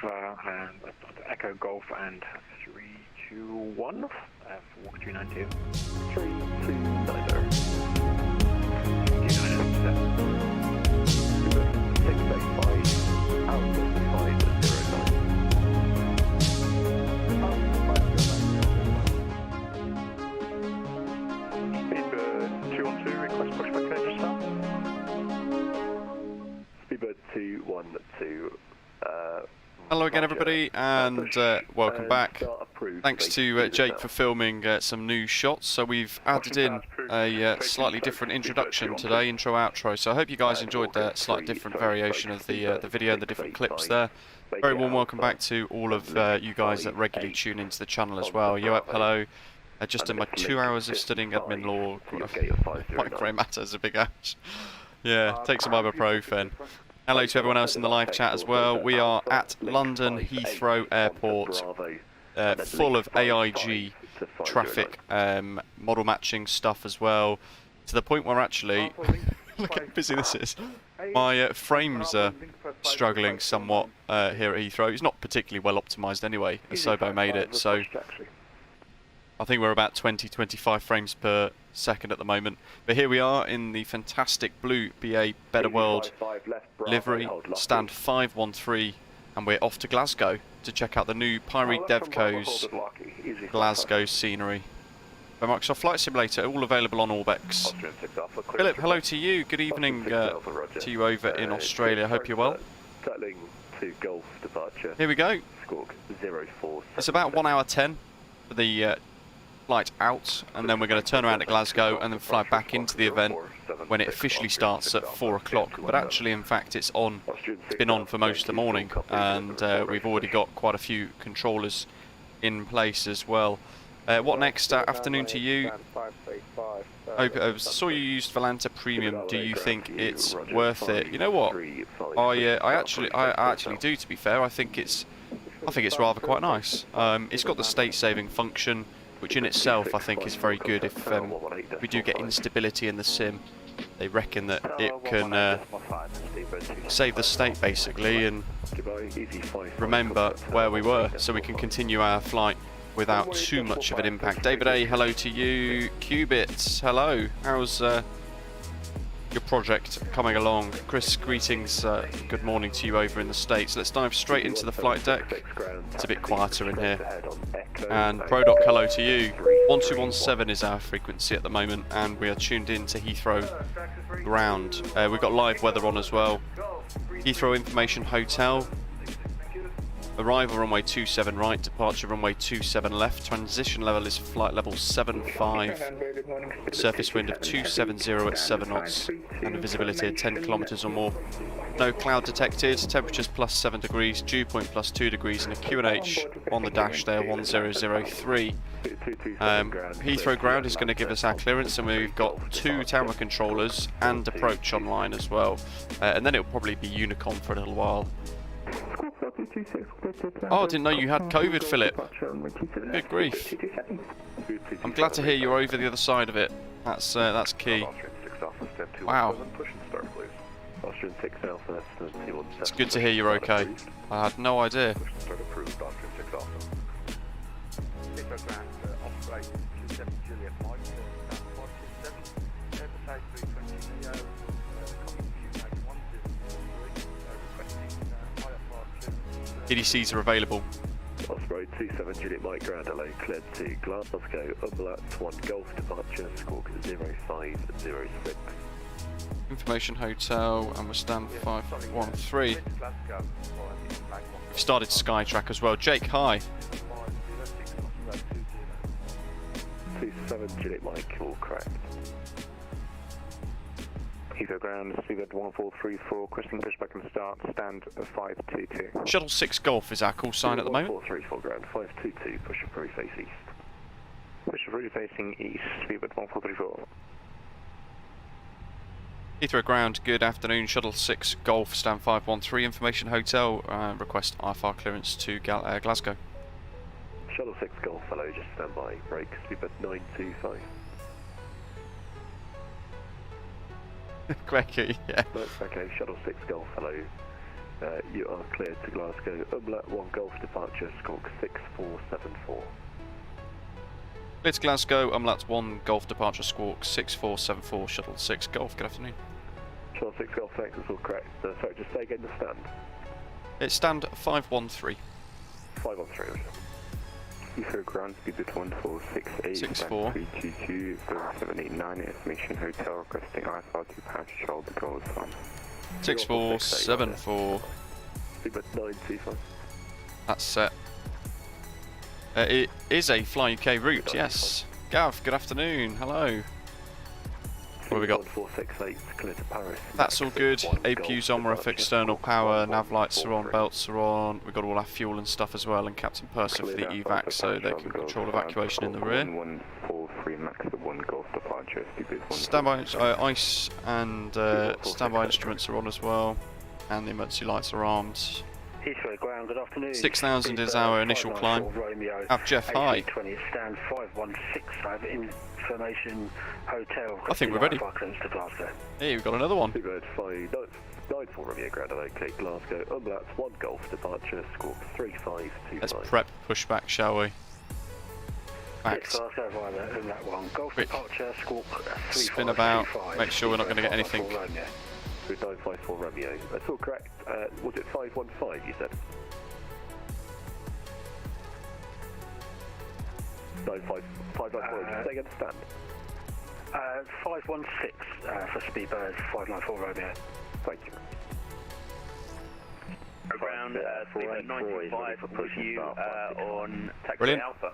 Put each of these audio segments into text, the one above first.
and Echo Golf and 321, walk 392. 3290. 685, outbound 509. Speedbird 212, request pushback connector start. Speedbird 212. Hello again, everybody, and welcome back. Thanks to Jake for filming some new shots. So we've added in a slightly different introduction today, intro-outro. So I hope you guys enjoyed the slightly different variation of the video and the different clips there. Very warm welcome back to all of you guys that regularly tune into the channel as well. Yo up, hello. Just in my 2 hours of studying admin law, micro matters a big ouch. Yeah, take some ibuprofen. Hello to everyone else in the live chat as well. We are at London Heathrow Airport, full of AIG traffic, model matching stuff as well, to the point where actually, look how busy this is, my frames are struggling somewhat here at Heathrow. It's not particularly well optimised anyway, Asobo made it, so I think we're about 20-25 frames per second at the moment. But here we are in the fantastic blue BA Better World livery, stand 513, and we're off to Glasgow to check out the new Pyreegue Devco's Glasgow scenery. The Microsoft Flight Simulator, all available on Orbex. Philip, hello to you. Good evening to you over in Australia. Hope you're well. Here we go. It's about 1 hour 10 for the flight out, and then we're going to turn around at Glasgow and then fly back into the event when it officially starts at 4 o'clock. But actually, in fact, it's been on for most of the morning, and we've already got quite a few controllers in place as well. What next? Afternoon to you. I saw you used Volanta Premium. Do you think it's worth it? You know what? I actually do. To be fair, I think it's rather quite nice. It's got the state-saving function, which in itself I think is very good. If we do get instability in the sim, they reckon that it can save the state basically and remember where we were, so we can continue our flight without too much of an impact. David A, hello to you. Qubits, hello. How's your project coming along? Chris, greetings, good morning to you over in the States. Let's dive straight into the flight deck. It's a bit quieter in here. And Brodoc, hello to you. 1217 is our frequency at the moment, and we are tuned in to Heathrow ground. We've got live weather on as well. Heathrow Information Hotel. Arrival runway 27 right, departure runway 27 left. Transition level is flight level 75. Surface wind of 270 at 7 knots and a visibility of 10 kilometers or more. No cloud detected. Temperatures +7 degrees, dew point +2 degrees, and a QNH on the dash there 1003. Heathrow ground is going to give us our clearance, and we've got 2 tower controllers and approach online as well. And then it'll probably be Unicom for a little while. Oh, I didn't know you had COVID, Philip. Good grief. I'm glad to hear you're over the other side of it. That's key. Wow. It's good to hear you're okay. I had no idea. EDCs are available. Osprey 27 Juliet Mike Grand LA cleared to Glasgow, UMLAT 1 Golf departure, squawk 0506. Information Hotel, and we're stand 513. We've started Skytrack as well. Jake, hi. 27 Juliet Mike, all correct. Heathrow ground, speedbird 1434, requesting pushback and start, stand 522. Shuttle 6 Golf is our call sign at the moment. 1434 ground, 522, push approach face east. Push approach facing east, speedbird 1434. Heathrow ground, good afternoon. Shuttle 6 Golf, stand 513. Information Hotel, request IFR clearance to Glasgow. Shuttle 6 Golf, hello, just stand by, break, speedbird 925. Quacky, yeah. Okay, Shuttle 6 Golf, hello. You are cleared to Glasgow, UMLAT 1 Golf departure, squawk 6474. Cleared to Glasgow, UMLAT 1 Golf departure, squawk 6474, Shuttle 6 Golf. Good afternoon. Shuttle 6 Golf, thanks, that's all correct. Sorry, just say again the stand. It's stand 513. 513. Heathrow ground speed at 1468, 64. 322, 789, estimation hotel requesting IFR to patch shoulder goals on. 6474. Speedbird 925. That's set. It is a Fly UK route, yes. Gav, good afternoon. Hello. What have we got? 1468, clear to Paris. That's all good. APU's on, we're off external power, nav lights are on, belts are on. We've got all our fuel and stuff as well, and Captain Purser for the evac so they can control evacuation in the rear. 1143 max of 1 Golf departure, speed Standby ice and standby instruments are on as well, and the emergency lights are armed. Heathrow ground, good afternoon. 6,000 is our initial climb. Have Jeff, hi. Stand 516, I have information hotel. I think we're ready. To Glasgow. Hey, we've got another one. Speedbird 594 Romeo Grand LAKEY, Glasgow, UMLAT 1 Golf departure, squawk 3529. Let's prep pushback, shall we? Back. Glasgow via the UMLAT 1 Golf Quick. departure, squawk Spin about, make sure we're not going to get anything. 954 Romeo, that's all correct. Was it 515 you said? 594, just say again, stand. 516 for Speedbird 594 Romeo. Thank you. Ground, Speedbird 95 with you on taxi Brilliant. Alpha.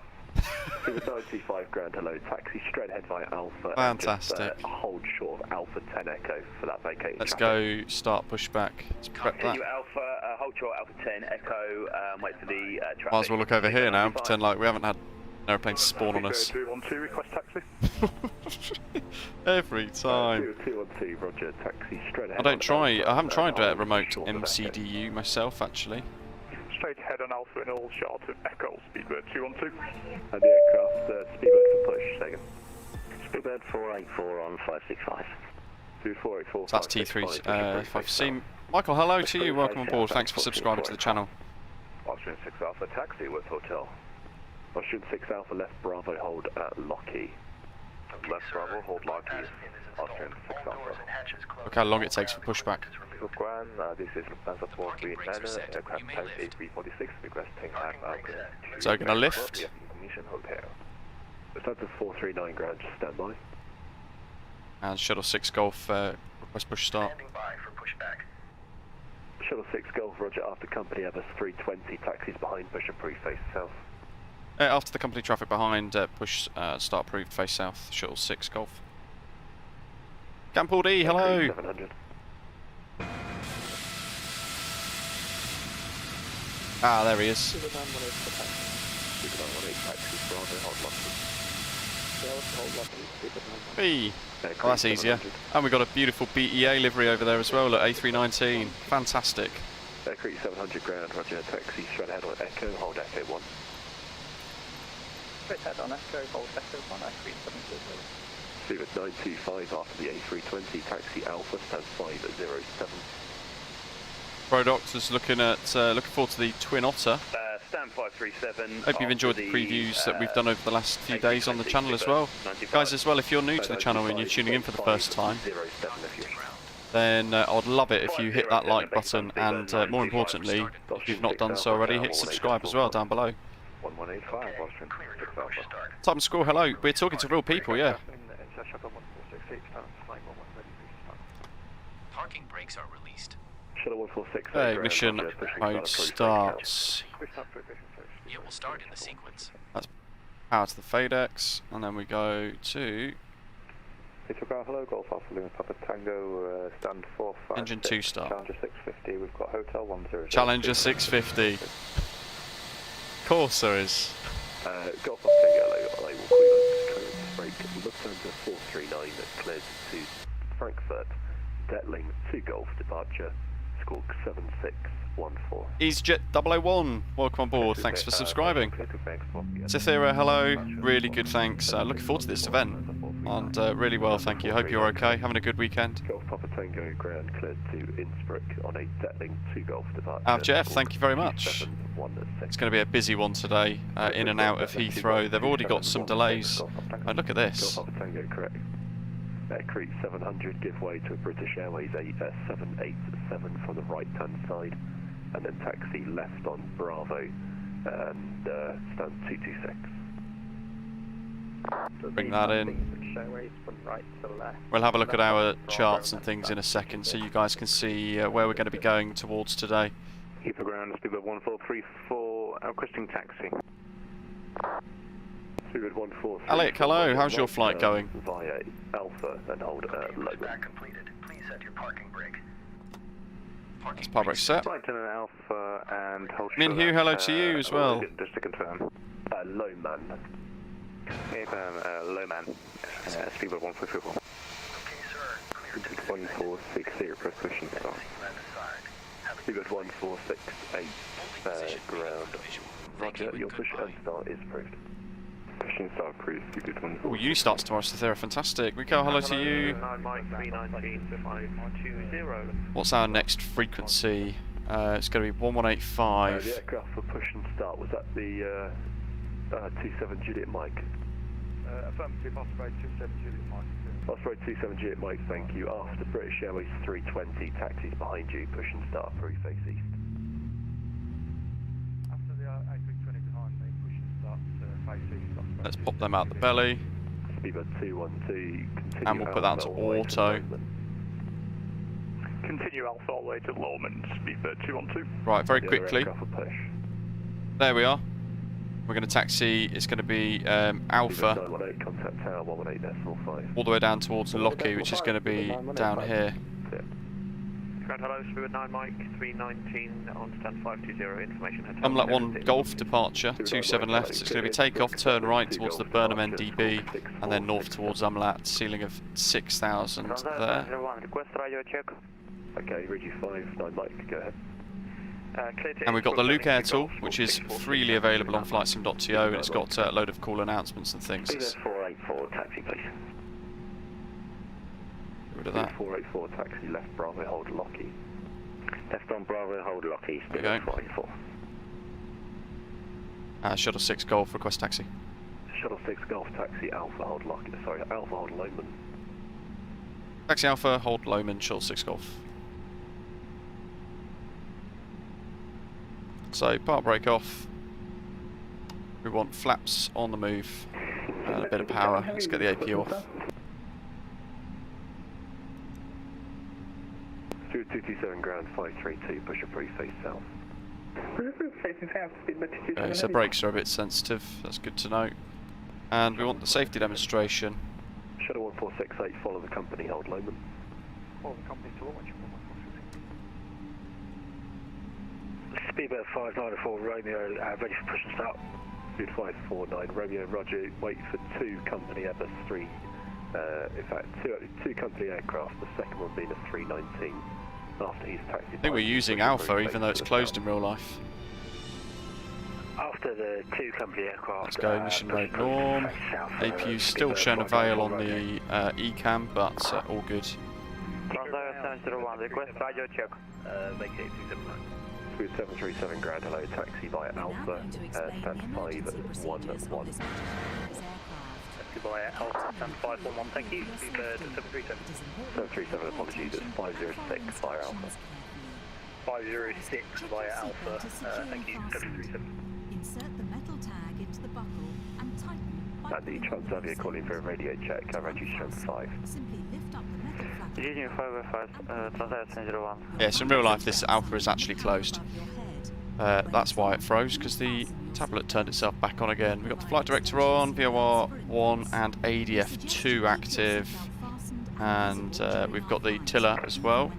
Speedbird 95 Grand, hello, taxi straight ahead via Alpha. Fantastic. And just, hold short of Alpha 10 Echo for that vacated Let's traffic. go start pushback. Let's prep Continue that. Alpha, hold short Alpha 10 Echo, wait for the traffic. Might as well look over here now and pretend like we haven't had an aeroplane spawn on us. 212, request taxi. Every time. 212, roger, taxi straight ahead. I don't try, I haven't tried hold remote short of Echo. MCDU myself actually. Straight ahead on Alpha in all short of Echo, Speedbird 212. And the aircraft, Speedbird for push, second. Speedbird 484 on 565. 2484. So that's T3 5C. Michael, hello to you, welcome on board, thanks for subscribing to the channel. Austrian 6 Alpha, taxi with hotel. Austrian 6 Alpha, left Bravo, hold at LAKEY. Left Bravo, hold LAKEY. Austrian 6 Alpha. Look how long it takes for pushback. Ground, this is Lufthansa 439, aircraft type A346, requesting So gonna lift. Lufthansa 439 ground, just stand by. And Shuttle 6 Golf, request push start. Shuttle 6 Golf, roger, after company Airbus 320, taxis behind, push approved, face south. After the company traffic behind, push start approved, face south, Shuttle 6 Golf. Campbell D, hello! 700. Ah, there he is. Hey. Oh, that's easier. And we've got a beautiful BEA livery over there as well, look, A319. Fantastic. Creek 700 ground, roger, taxi straight ahead on Echo, hold Echo 1. Straight ahead on Echo, hold Echo 1, Speedbird 925 after the A320, taxi Alpha, stand 507. Pro Doctor's looking forward to the Twin Otter. Stand 537. Hope you've enjoyed the previews that we've done over the last few days on the channel as well. Guys, as well, if you're new to the channel and you're tuning in for the first time, then I'd love it if you hit that like button and, more importantly, if you've not done so already, hit subscribe as well down below. 1185, Austrian 6 Alpha. Type and Squirrel, hello. We're talking to real people, yeah. Parking brakes are released. Shuttle 146. Ignition mode starts. It will start in the sequence. That's power to the FADEX, and then we go to Hello, Golf Alpha Lima Papa Tango, stand 456. engine 2 start. Challenger 650, we've got Hotel 10. Challenger 650. Of course there is. Golf Alpha Tango, I will call you clearance break. Lufthansa 439 cleared to Frankfurt. Detling 2 Golf departure, squawk 7614. EasyJet 001, welcome on board, thanks for subscribing. Cythera, hello, really good thanks, looking forward to this event. And really well, thank you. Hope you're okay. Having a good weekend. Golf Papa Tango ground cleared to Innsbruck on a Detling 2 Golf departure. Jeff, thank you very much. It's going to be a busy one today, in and out of Heathrow. They've already got some delays. And look at this. Golf Papa Tango, correct. Creek 700, give way to a British Airways 787 from the right-hand side, and then taxi left on Bravo and stand 226. Bring that in. We'll have a look at our charts and things in a second so you guys can see where we're going to be going towards today. Heathrow ground, speed of 1434, requesting taxi. Alec, hello, how's your flight going? Via Alpha and hold Logan. Completed. Please set your parking brake. It's park brake set. Flight to Alpha and hold Min Hugh, hello to you as well. Just to confirm. Low man. Low man. Speed of 1434. Okay, sir. Clear to 1460, request pushing start. Speed of 1468, ground. Roger, your push and start is approved. Pushing start approved, speed of 1460. Oh, you start tomorrow, so they're fantastic. Rico, hello to you. What's our next frequency? It's going to be 1185. The aircraft for push and start, was that the 27 Juliet Mike? Affirmative, Osprey 27 Juliet Mike. Osprey 27 Juliet Mike, thank you. After British Airways 320, taxis behind you, push and start, through face east. After the A320 behind me, push and start face east. Let's pop them out the belly. Speedbird 212, continue. And we'll put that to auto. Continue Alpha all the way to Lomond, Speedbird 212. Right, very quickly. Push. There we are. We're going to taxi, it's going to be Alpha, 918, contact tower 118.5. all the way down towards LAKEY, which is going to be down here. Ground hello, Speedbird 9 Mike, 319 on stand 520, information hotel. UMLAT 1 Golf departure, 27 left, so it's going to be takeoff, turn right towards the Burnham NDB, and then north towards UMLAT, ceiling of 6,000 there. Request radio check. Okay, Reggie 5, 9 Mike, go ahead. And we've got the Luke Air Tool, which is freely available on flightsim.to, and it's got a load of cool announcements and things. Speedbird 484, taxi please. Get rid of that. 484, taxi left, Bravo, hold LAKEY. Left on Bravo, hold LAKEY, There you go. Speedbird 484. Shuttle 6 Golf, request taxi. Shuttle 6 Golf, taxi, Alpha, hold LAKEY, sorry, Alpha, hold Lomond. Taxi Alpha, hold Lomond, Shuttle 6 Golf. So, part brake off. We want flaps on the move and a bit of power. Let's get the AP off. 227 ground 532, push approved, face south. Okay, so brakes are a bit sensitive, that's good to know. And we want the safety demonstration. Shuttle 1468, follow the company, hold Lomond. Follow the company to launch. Speedbird 594, Romeo, ready for push and start. Speed 549, Romeo, Roger, wait for 2 company Airbus 3, in fact, two company aircraft, the second one being a 319, after he's taxied. I think we're using Alpha even though it's closed in real life. After the 2 company aircraft. Let's go, mission mode norm. APU's still showing a veil on the ECAM, but all good. Transire 701, request radio check. Vacate 279. Speed 737 ground, hello, taxi via Alpha, stand 511. Goodbye, Alpha, stand 511, thank you. Speedbird 737. 737, apologies, it's 506 via Alpha. 506 via Alpha, thank you, 737. Insert the metal tag into the buckle and tighten by And the Transavia calling for a radio check, Reggie strength 5. Simply lift up the metal flap. Yeah, so in real life this Alpha is actually closed. That's why it froze, because the tablet turned itself back on again. We've got the flight director on, VOR 1 and ADF 2 active. And we've got the tiller as well.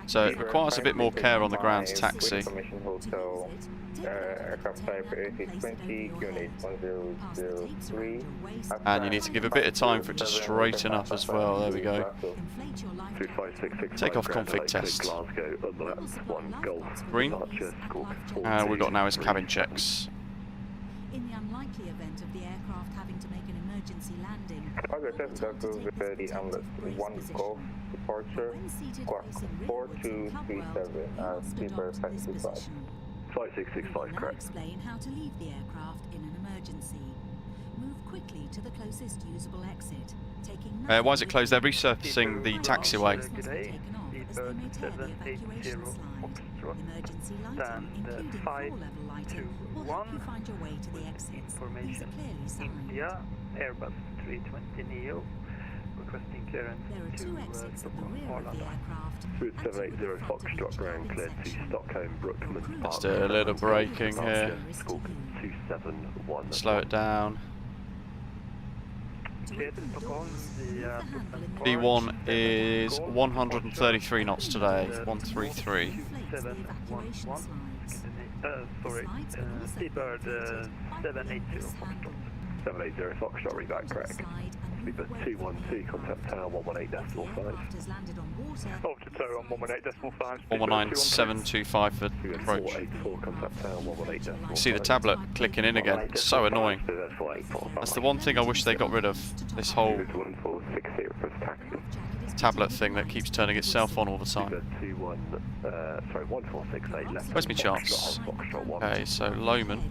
So it requires a bit more care on the ground to taxi. Aircraft type A320, QNH 1003. And you need to give a bit of time for it to straighten up as well. There we go. Takeoff config test. Glasgow, UMLAT 1 Golf. Green. We've got now is cabin checks. In the unlikely event of the aircraft having to make an emergency landing. Target is Glasgow with the UMLAT 1 Golf departure, squawk 4237, sleeper 525. 5665, correct. Explain how to leave the aircraft in an emergency. Move quickly to the closest usable exit. Why is it closed? They're resurfacing the taxiway. Emergency lighting, including floor-level lighting, will help you find your way to the exits. These are clearly signed. India, Airbus 320neo, requesting clearance. There are two exits at the rear of the aircraft. Route 780 Foxtrot ground cleared to Stockholm, Brookman. Just a little braking here. Squawk 271. Slow it down. B1 is 133 knots today. 133. Seabird 780 Foxtrot. 780 Foxtrot, reback, correct. Speedbird 212, contact tower 118.5. Ultra tower on 118.5. 119725 for approach. 484, contact tower 118.5. See the tablet clicking in again. It's so annoying. That's the one thing I wish they got rid of. This whole tablet thing that keeps turning itself on all the time. 1468 left. Where's my charts? Okay, so Lowman.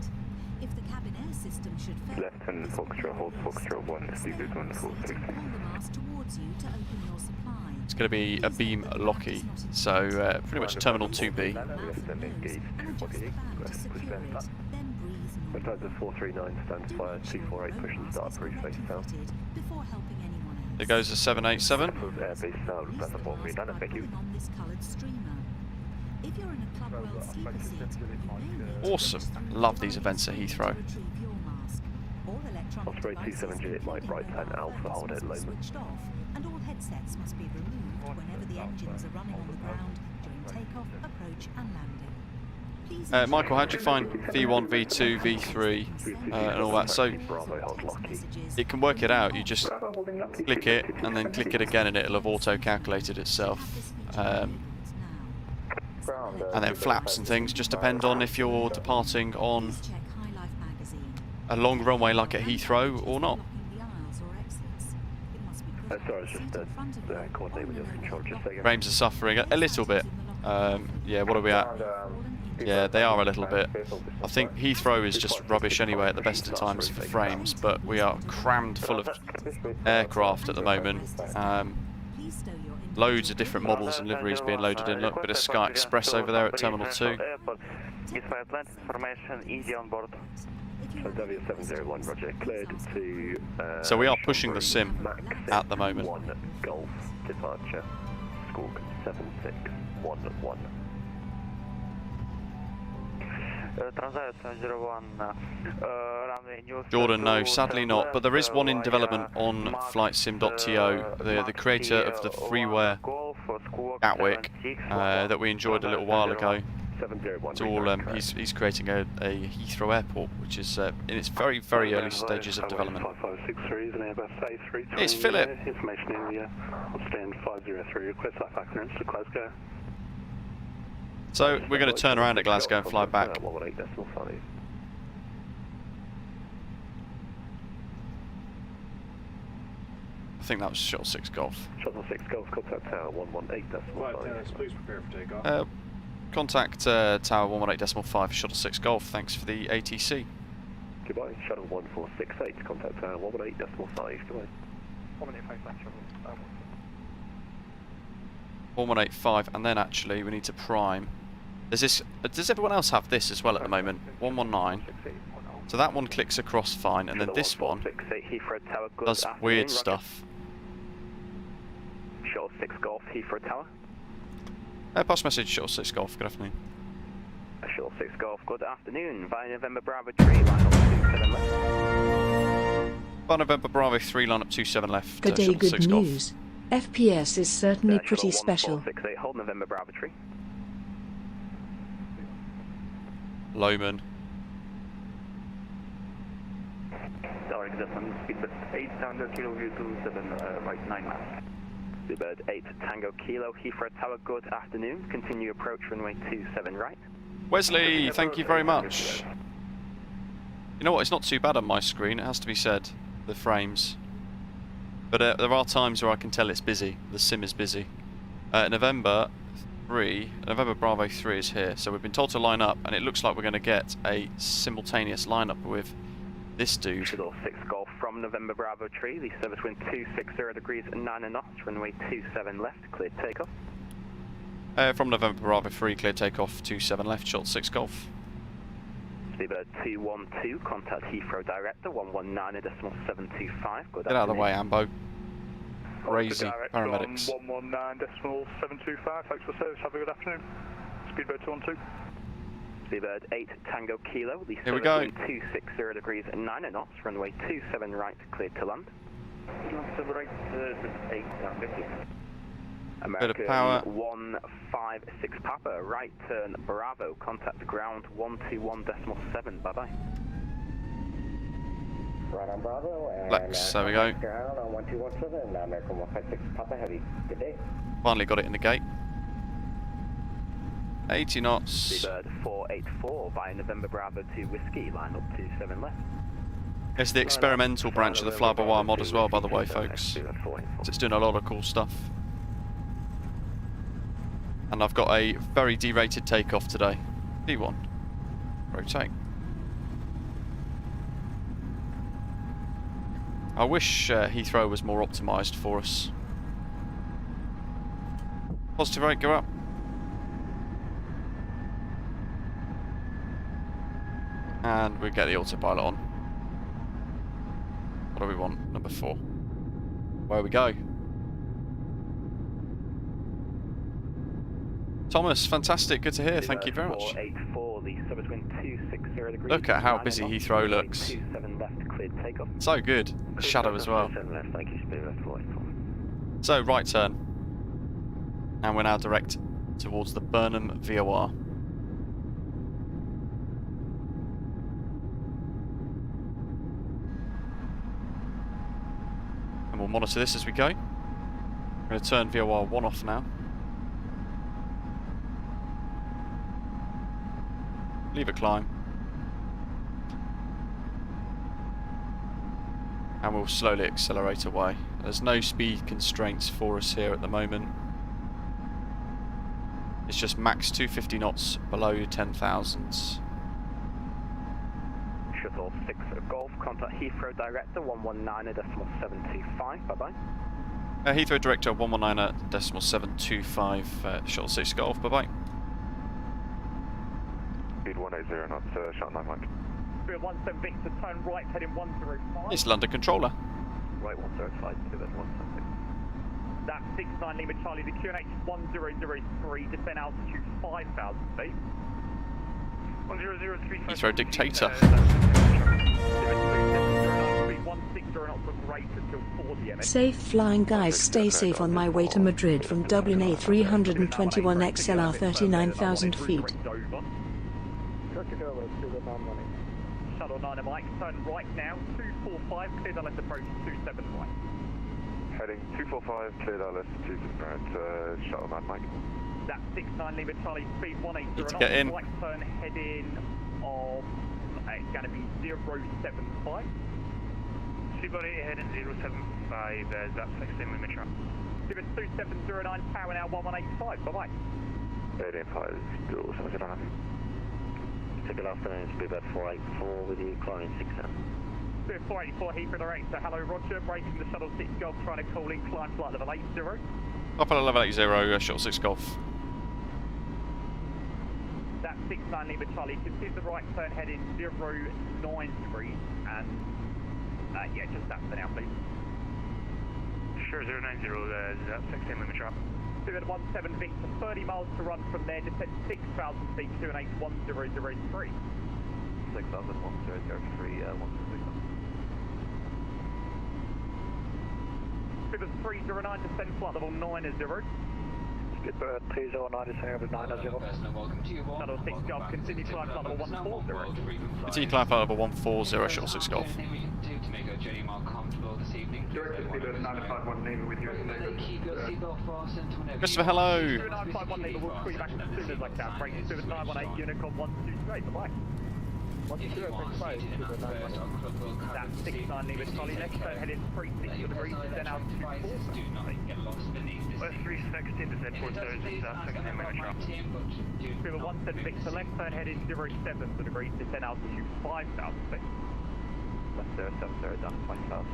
Lieutenant Foxtrot, hold Foxtrot 1, Speedbird 146. It's going to be a beam locky, so pretty much Terminal 2B. Lufthansa 439 stands by 248, push and start, approved face south. There goes the 787. Airbase south, Lufthansa 439, thank you. Awesome. Love these events at Heathrow. Osprey 278, Mike right 10 Alpha, hold it, Lowman. And all headsets must be removed whenever the engines are running on the ground during takeoff, approach and landing. Michael, how do you find V1, V2, V3 and all that? So it can work it out. You just click it and then click it again and it'll have auto-calculated itself. And then flaps and things just depend on if you're departing on a long runway like at Heathrow or not. Sorry, it's just coordinate with your control, just so Frames are suffering a little bit. Yeah, what are we at? Yeah, they are a little bit. I think Heathrow is just rubbish anyway at the best of times for frames, but we are crammed full of aircraft at the moment. Loads of different models and liveries being loaded in. Look, bit of Sky Express over there at Terminal 2. W701, roger, cleared to... So we are pushing the sim at the moment. 1 Golf departure, squawk 7611. Jordan, no, sadly not, but there is one in development on FlightSim.to, the creator of the freeware Gatwick that we enjoyed a little while ago. It's all, he's creating a Heathrow airport, which is in its very, very early stages of development. It's Philip. Information area, stand 503, request IFAC clearance to Glasgow. So we're going to turn around at Glasgow and fly back. I think that was Shuttle 6 Golf. Shuttle 6 Golf, contact tower 118.5. Please prepare for takeoff. Contact tower 118.5 for Shuttle 6 Golf. Thanks for the ATC. Goodbye. Shuttle 1468, contact tower 118.5. Goodbye. 1185, and then actually we need to prime. There's this. Does everyone else have this as well at the moment? 119. So that one clicks across fine, and then this one does weird stuff. Shuttle 6 Golf, Heathrow Tower. Pass message, Shuttle 6 Golf. Good afternoon. Shuttle 6 Golf, good afternoon. Via November Bravo 3, line up 27 left. Via November Bravo 3, line up 27 left. Good day, Shuttle good 6 news. Golf. FPS is certainly pretty special. 1468, hold November Bravo 3. Lowman. Direct descent, speedbird 8 Tango Kilo, view 27, right 9 miles. Speedbird 8 Tango Kilo, Heathrow Tower, good afternoon. Continue approach runway 27 right. Wesley, thank you very much. You know what, it's not too bad on my screen, it has to be said. the frames. But there are times where I can tell it's busy. The sim is busy. November Bravo 3 is here. So we've been told to line up, and it looks like we're going to get a simultaneous lineup with this dude. Shuttle 6 Golf from November Bravo 3. The service wind 260 degrees and 9 knots. Runway 27 left. Cleared takeoff. From November Bravo 3, clear takeoff 27 left, Shuttle 6 Golf. Speedbird 212, contact Heathrow Director 119.725. Get out of the way, Ambo. Crazy paramedics. 119.725, thanks for service, have a good afternoon. Speedbird 212. Speedbird 8 Tango Kilo, the here we go. 260 degrees and 9 knots, runway 27 right, cleared to land. Right, 8 Tango Kilo. American bit of power. 156 Papa, right turn Bravo, contact ground 121.7, bye bye. Right on Bravo, and Lex, there we go. Ground on 1217, American 156 Papa Heavy, good day. Finally got it in the gate. 80 knots. Seabird 484 via November Bravo 2 Whiskey, line up to 7 left. It's the experimental branch of the fly-by-wire mod as well, by the way, folks. So it's doing a lot of cool stuff. And I've got a very derated takeoff today. D1. Rotate. I wish Heathrow was more optimised for us. Positive rate, go up. And we get the autopilot on. What do we want? Number 4. Where we go? Thomas, fantastic, good to hear, thank you very much. Look at how busy Heathrow looks. So good. Shadow as well. So, right turn. And we're now direct towards the Burnham VOR. And we'll monitor this as we go. I'm going to turn VOR 1 off now. Leave a climb. And we'll slowly accelerate away. There's no speed constraints for us here at the moment. It's just max 250 knots below 10,000s. Shuttle 6 Golf, contact Heathrow Director 119.725, bye bye. Heathrow Director 119.725, Shuttle 6 Golf, bye bye. Speed 180 knots, shut 9 Mike. Speed 17 Victor, turn right, heading 105. It's London Controller. Right 105, Speedbird 176. That's 69 Lima Charlie, the QNH 1003, descend altitude 5,000 feet. 1003. Heathrow Dictator. Safe flying, guys, stay safe on my way to Madrid from Dublin A321 XLR 39,000 feet. Shuttle 9 Mike, turn right now, 245, clear the left approach, 27 right. Heading 245, clear that left, 27 right, Shuttle 9 Mike. That's 69 Lima Charlie, speed 180, Need to get in. Right turn heading of, it's going to be 075. Speedbird 8 heading 075, that's 16 Lima Charlie. Speedbird 2709, power now 1185, bye bye. 885, 079. Good afternoon, Speedbird 484 with you, climbing 6-7. Speedbird 484, Heathrow Director, hello Roger, braking the Shuttle 6 Golf, trying to call in, climb flight level 80. Up at level 80, Shuttle 6 Golf. That's 69 Lima Charlie, continue the right turn heading 09 degrees, and yeah, just that for now please. Sure, 090, that's 16 Lima Charlie. Speedbird 17 Victor, 30 miles to run from there, descend 6,000 feet, QNH 1003. 6,1003, 126. Speedbird 309, descend flight level 90. Speedbird 309, descend level 90. Shuttle 6 Golf, continue climb flight level 140. Continue climb flight level 140, Shuttle 6 Golf. Director Speedbird 951 Navy with you. Christopher, hello. 951 Navy, we'll call you back as soon as I can. Breaking Speedbird 918, Unicorn 123, bye-bye. That's 69 Lima Charlie left turn heading 360 degrees, then out to 4. West 316 to 4000, that's 16 minutes. River 17 Victor left turn heading 07 degrees, then out to 5000 feet. Left 070 down 5000,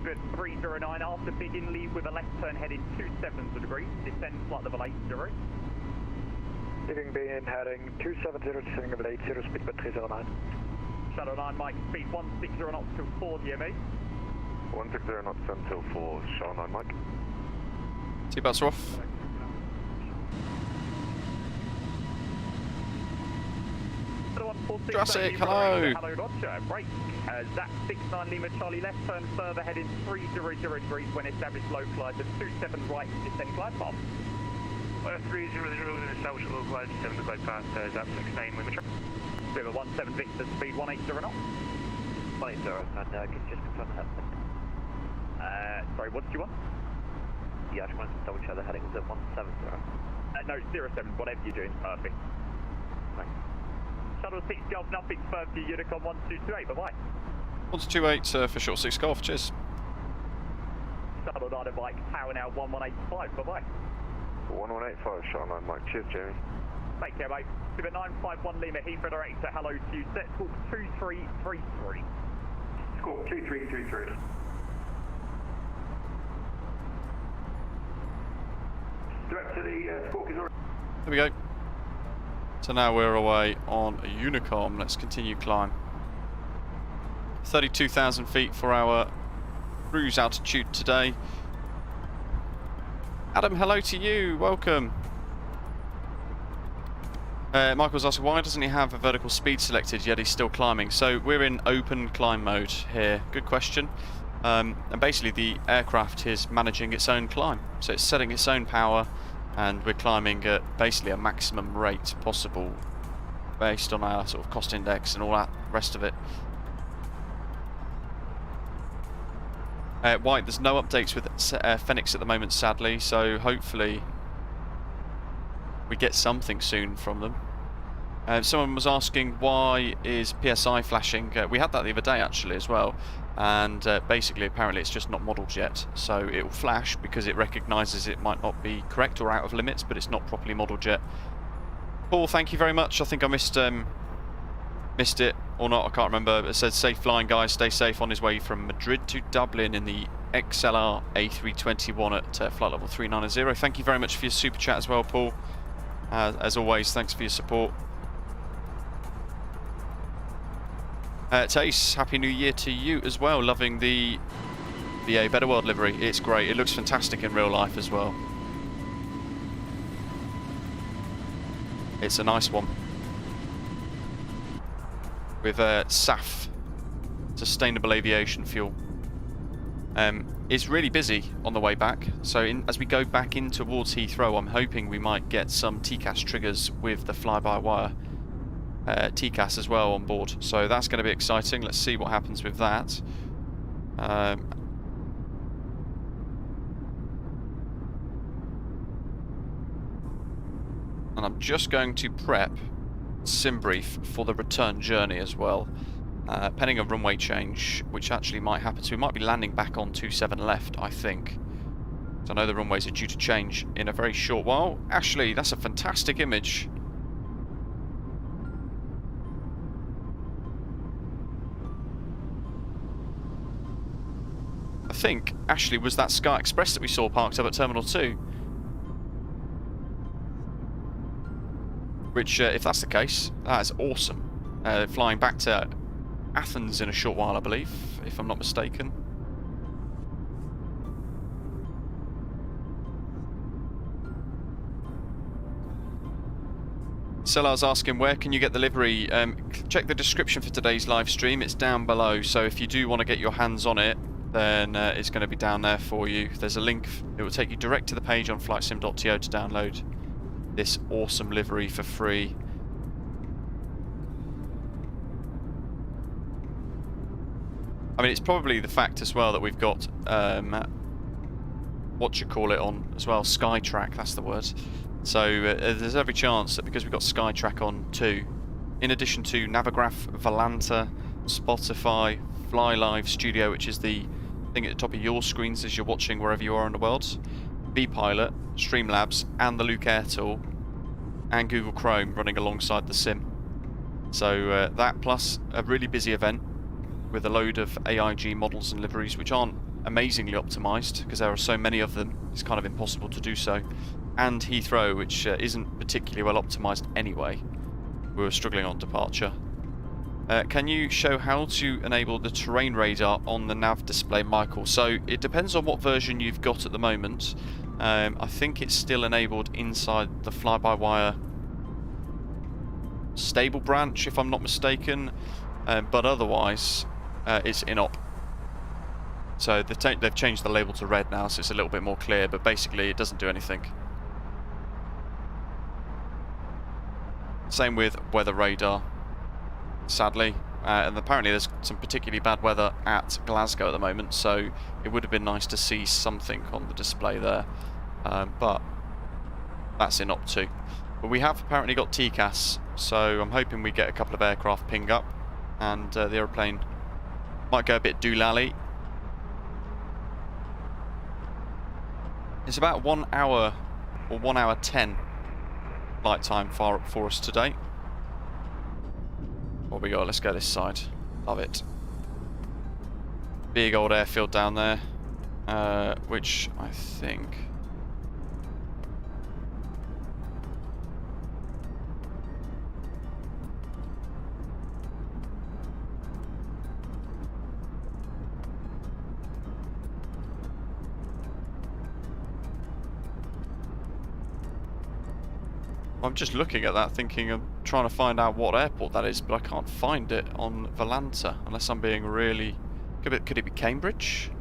Good 309 after big in lead with a left turn heading 27 degrees, descend flight level 80. Leaving B in heading 270, descending level 80, speed about 309. Shuttle 9 Mike, speed 160 knots till 4 DME. 160 knots until 4, Shuttle 9 Mike. Seatbelts are off. Jurassic, hello! Hello, Roger. Break. Zach 69 Lima Charlie left turn further heading 300 degrees when established localized and 27 right descend glide path. 300 established localized 7 glide path, Zach 69 Lima Charlie. River 17 Victor speed 180 knots. 180, and can you just confirm that? Sorry, what did you want? Yeah, I just wanted to double check the heading. Is it 170? No, 07, whatever you're doing, perfect. Thanks. Shuttle 6 Golf, nothing firm to Unicom 1228, bye-bye. 1228 for short 6 Golf, cheers. Shuttle 9 Mike, power now 1185, bye-bye. 1185, Shuttle 9 Mike, cheers Jamie. Take care, mate. Super 951 Lima Heathrow director, hello to you. Set squawk 2333. Squawk 2333. Direct to the squawk is already. There we go. So now we're away on a Unicom. Let's continue climb. 32,000 feet for our cruise altitude today. Adam, hello to you. Welcome. Michael's asking, why doesn't he have a vertical speed selected yet he's still climbing? So we're in open climb mode here. Good question. And basically the aircraft is managing its own climb. So it's setting its own power, and we're climbing at basically a maximum rate possible based on our sort of cost index and all that rest of it. White, there's no updates with Phoenix at the moment, sadly, so hopefully we get something soon from them. Someone was asking, why is PSI flashing? We had that the other day actually as well, and basically apparently it's just not modelled yet, so it will flash because it recognises it might not be correct or out of limits, but it's not properly modelled yet. Paul, thank you very much. I think I missed it or not, I can't remember. It says safe flying, guys, stay safe on his way from Madrid to Dublin in the XLR A321 at flight level 390. Thank you very much for your super chat as well, Paul. As always, thanks for your support. Tace, Happy New Year to you as well. Loving the A Better World livery. It's great. It looks fantastic in real life as well. It's a nice one. With SAF, Sustainable Aviation Fuel. It's really busy on the way back, so as we go back in towards Heathrow, I'm hoping we might get some TCAS triggers with the fly-by-wire TCAS as well on board, so that's going to be exciting. Let's see what happens with that. And I'm just going to prep SimBrief for the return journey as well. Pending a runway change, which actually might happen, so we might be landing back on 27 left, I think. So I know the runways are due to change in a very short while. Ashley, that's a fantastic image. I think, Ashley, was that Sky Express that we saw parked up at Terminal 2? Which, if that's the case, that is awesome. Flying back to Athens in a short while, I believe, if I'm not mistaken. Sellar's asking, where can you get the livery? Check the description for today's live stream, it's down below, so if you do want to get your hands on it, then it's going to be down there for you. There's a link, it will take you direct to the page on flightsim.to to download this awesome livery for free. I mean, it's probably the fact as well that we've got, what you call it on as well, Skytrack, that's the word. So there's every chance that because we've got Skytrack on too, in addition to Navigraph, Volanta, Spotify, Fly Live Studio, which is the thing at the top of your screens as you're watching wherever you are in the world, vPilot, Streamlabs, and the Luke Air tool, and Google Chrome running alongside the sim. So that plus a really busy event with a load of AIG models and liveries which aren't amazingly optimised because there are so many of them, it's kind of impossible to do so, and Heathrow, which isn't particularly well optimised anyway. We were struggling on departure. Can you show how to enable the terrain radar on the nav display, Michael? So it depends on what version you've got at the moment. I think it's still enabled inside the fly-by-wire stable branch, if I'm not mistaken, but otherwise it's in-op. So they've changed the label to red now, so it's a little bit more clear, but basically it doesn't do anything. Same with weather radar, sadly, and apparently there's some particularly bad weather at Glasgow at the moment, so it would have been nice to see something on the display there, but that's in op too. But we have apparently got TCAS, so I'm hoping we get a couple of aircraft ping up, and the aeroplane might go a bit doolally. It's about 1 hour or 1 hour 10 flight time for us today. What we got? Let's go this side. Love it. Big old airfield down there, which I think. I'm just looking at that thinking I'm trying to find out what airport that is, but I can't find it on Volanta unless I'm being really... Could it be Cambridge?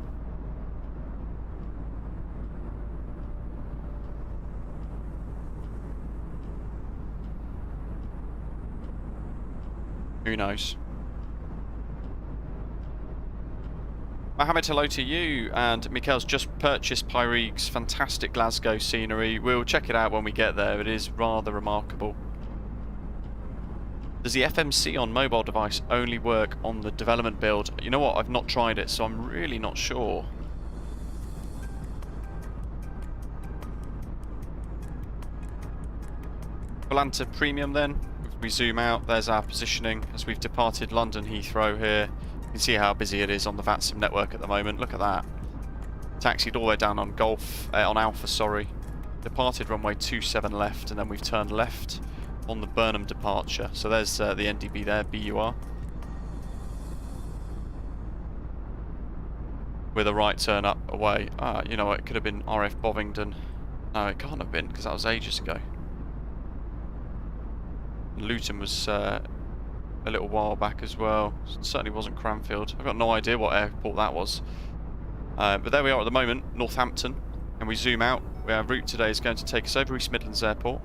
Who knows? Mohammed, hello to you, and Mikhail's just purchased Pyreegue's fantastic Glasgow scenery. We'll check it out when we get there. It is rather remarkable. Does the FMC on mobile device only work on the development build? You know what, I've not tried it, so I'm really not sure. Volanta Premium then. If we zoom out, there's our positioning as we've departed London Heathrow here. You can see how busy it is on the Vatsim network at the moment. Look at that. Taxied all the way down on on Alpha, sorry. Departed runway 27 left, and then we've turned left on the Burnham departure. So there's the NDB there, BUR. With a right turn up away. Ah, you know what, it could have been RF Bovingdon. No, it can't have been, because that was ages ago. Luton was a little while back as well. It certainly wasn't Cranfield. I've got no idea what airport that was. But there we are at the moment, Northampton. And we zoom out. Our route today is going to take us over East Midlands Airport,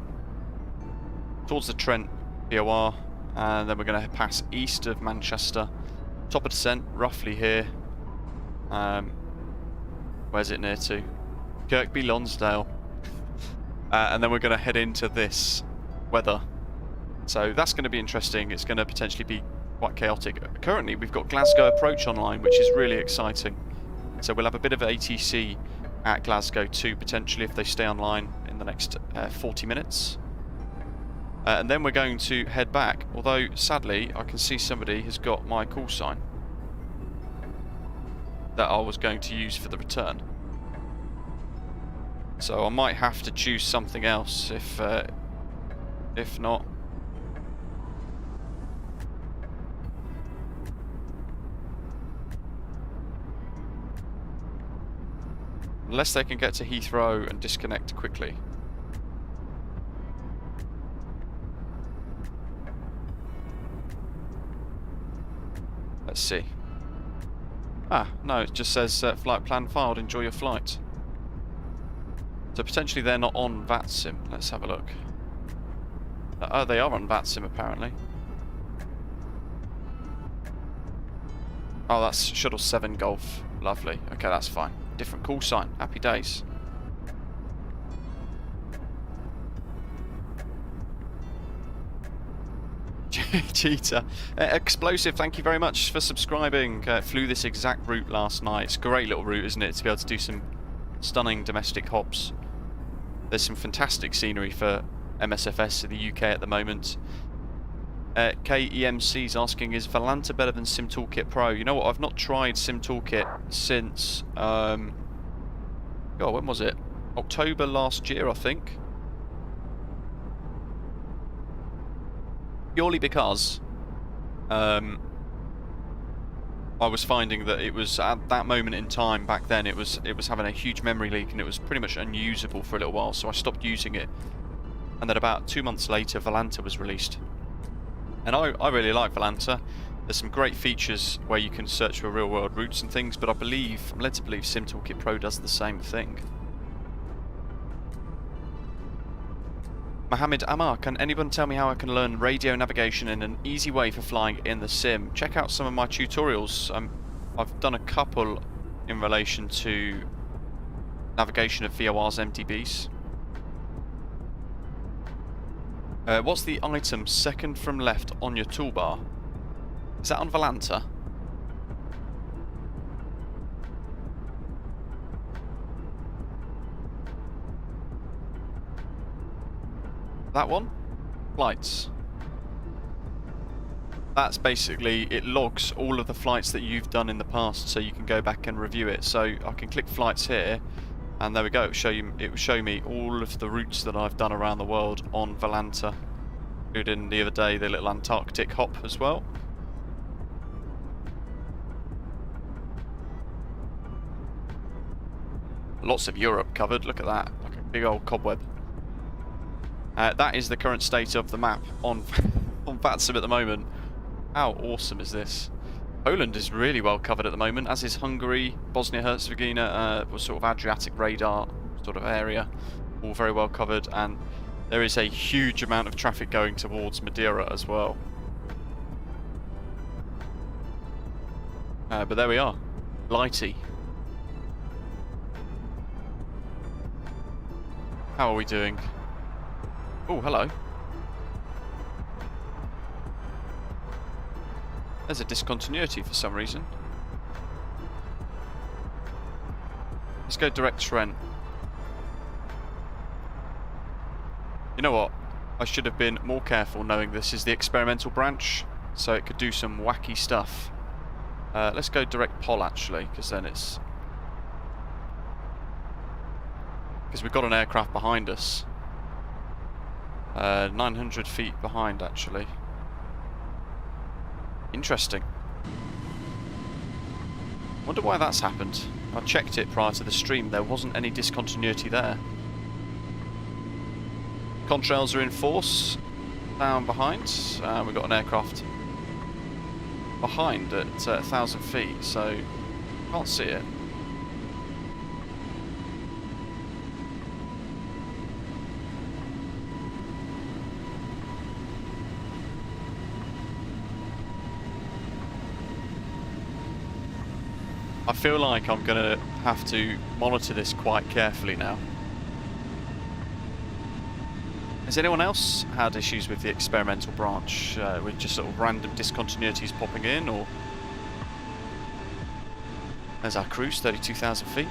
towards the Trent POR, and then we're going to pass east of Manchester. Top of descent, roughly here. Where's it near to? Kirkby Lonsdale. And then we're going to head into this weather. So that's going to be interesting. It's going to potentially be quite chaotic. Currently we've got Glasgow approach online, which is really exciting. So we'll have a bit of ATC at Glasgow too, potentially, if they stay online in the next 40 minutes. And then we're going to head back, although sadly I can see somebody has got my call sign that I was going to use for the return. So I might have to choose something else if not. Unless they can get to Heathrow and disconnect quickly. Let's see. Ah, no, it just says flight plan filed, enjoy your flight. So potentially they're not on Vatsim. Let's have a look. Oh, they are on Vatsim apparently. Oh, that's Shuttle 7 Golf. Lovely. Okay, that's fine. Different call sign. Happy days. Cheetah. Explosive, thank you very much for subscribing. Flew this exact route last night. It's a great little route, isn't it, to be able to do some stunning domestic hops. There's some fantastic scenery for MSFS in the UK at the moment. KEMC's asking, is Volanta better than SimToolkit Pro? You know what, I've not tried SimToolkit since, when was it? October last year, I think. Purely because I was finding that it was, at that moment in time back then, it was having a huge memory leak and it was pretty much unusable for a little while, so I stopped using it. And then about 2 months later, Volanta was released. And I really like Volanta. There's some great features where you can search for real world routes and things, but I'm led to believe SimToolkit Pro does the same thing. Mohammed Amar, can anyone tell me how I can learn radio navigation in an easy way for flying in the sim? Check out some of my tutorials. I've done a couple in relation to navigation of VORs, MDBs. What's the item second from left on your toolbar? Is that on Volanta? That one? Flights. That's basically, it logs all of the flights that you've done in the past, so you can go back and review it. So I can click flights here, and there we go. It will show me all of the routes that I've done around the world on Volanta, including the other day the little Antarctic hop as well. Lots of Europe covered. Look at that, like a big old cobweb. That is the current state of the map on on Vatsim at the moment. How awesome is this? Poland is really well covered at the moment, as is Hungary, Bosnia-Herzegovina, sort of Adriatic radar sort of area, all very well covered, and there is a huge amount of traffic going towards Madeira as well. But there we are, Lighty. How are we doing? Oh, hello. There's a discontinuity for some reason. Let's go direct Trent. You know what? I should have been more careful knowing this is the experimental branch, so it could do some wacky stuff. Let's go direct Pol actually, because then it's... because we've got an aircraft behind us. 900 feet behind, actually. Interesting. Wonder why that's happened. I checked it prior to the stream. There wasn't any discontinuity there. Contrails are in force. Down behind. We've got an aircraft behind at 1,000 feet, so can't see it. I feel like I'm going to have to monitor this quite carefully now. Has anyone else had issues with the experimental branch, with just sort of random discontinuities popping in, or... There's our cruise, 32,000 feet.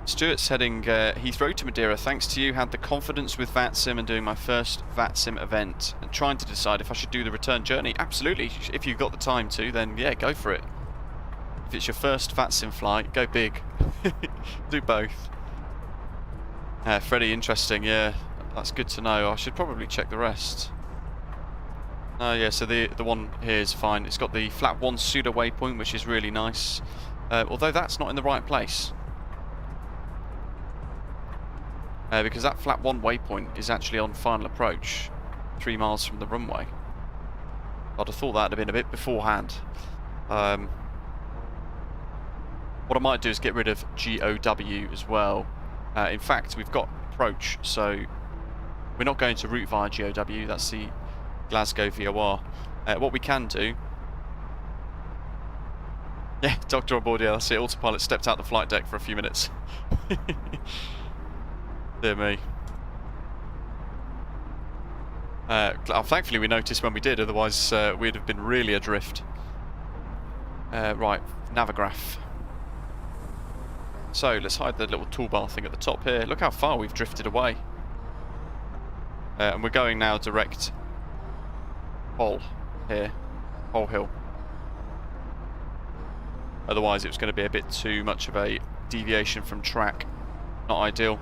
Stuart's heading Heathrow to Madeira. Thanks to you, had the confidence with Vatsim and doing my first Vatsim event and trying to decide if I should do the return journey. Absolutely, if you've got the time to, then yeah, go for it. If it's your first Vatsim flight, go big. Do both. Freddie, interesting, yeah, that's good to know. I should probably check the rest. Yeah, so the one here is fine. It's got the flat 1 pseudo waypoint, which is really nice, although that's not in the right place. Because that flat 1 waypoint is actually on final approach, 3 miles from the runway. I'd have thought that would have been a bit beforehand. What I might do is get rid of GOW as well. In fact, we've got approach, so we're not going to route via GOW, that's the Glasgow VOR. What we can do Yeah, doctor on board, yeah, that's it. Autopilot stepped out the flight deck for a few minutes. Dear me. Thankfully we noticed when we did, otherwise we'd have been really adrift. Right, Navigraph. So, let's hide the little toolbar thing at the top here. Look how far we've drifted away. And we're going now direct Hull here. Hull Hill. Otherwise it was going to be a bit too much of a deviation from track. Not ideal.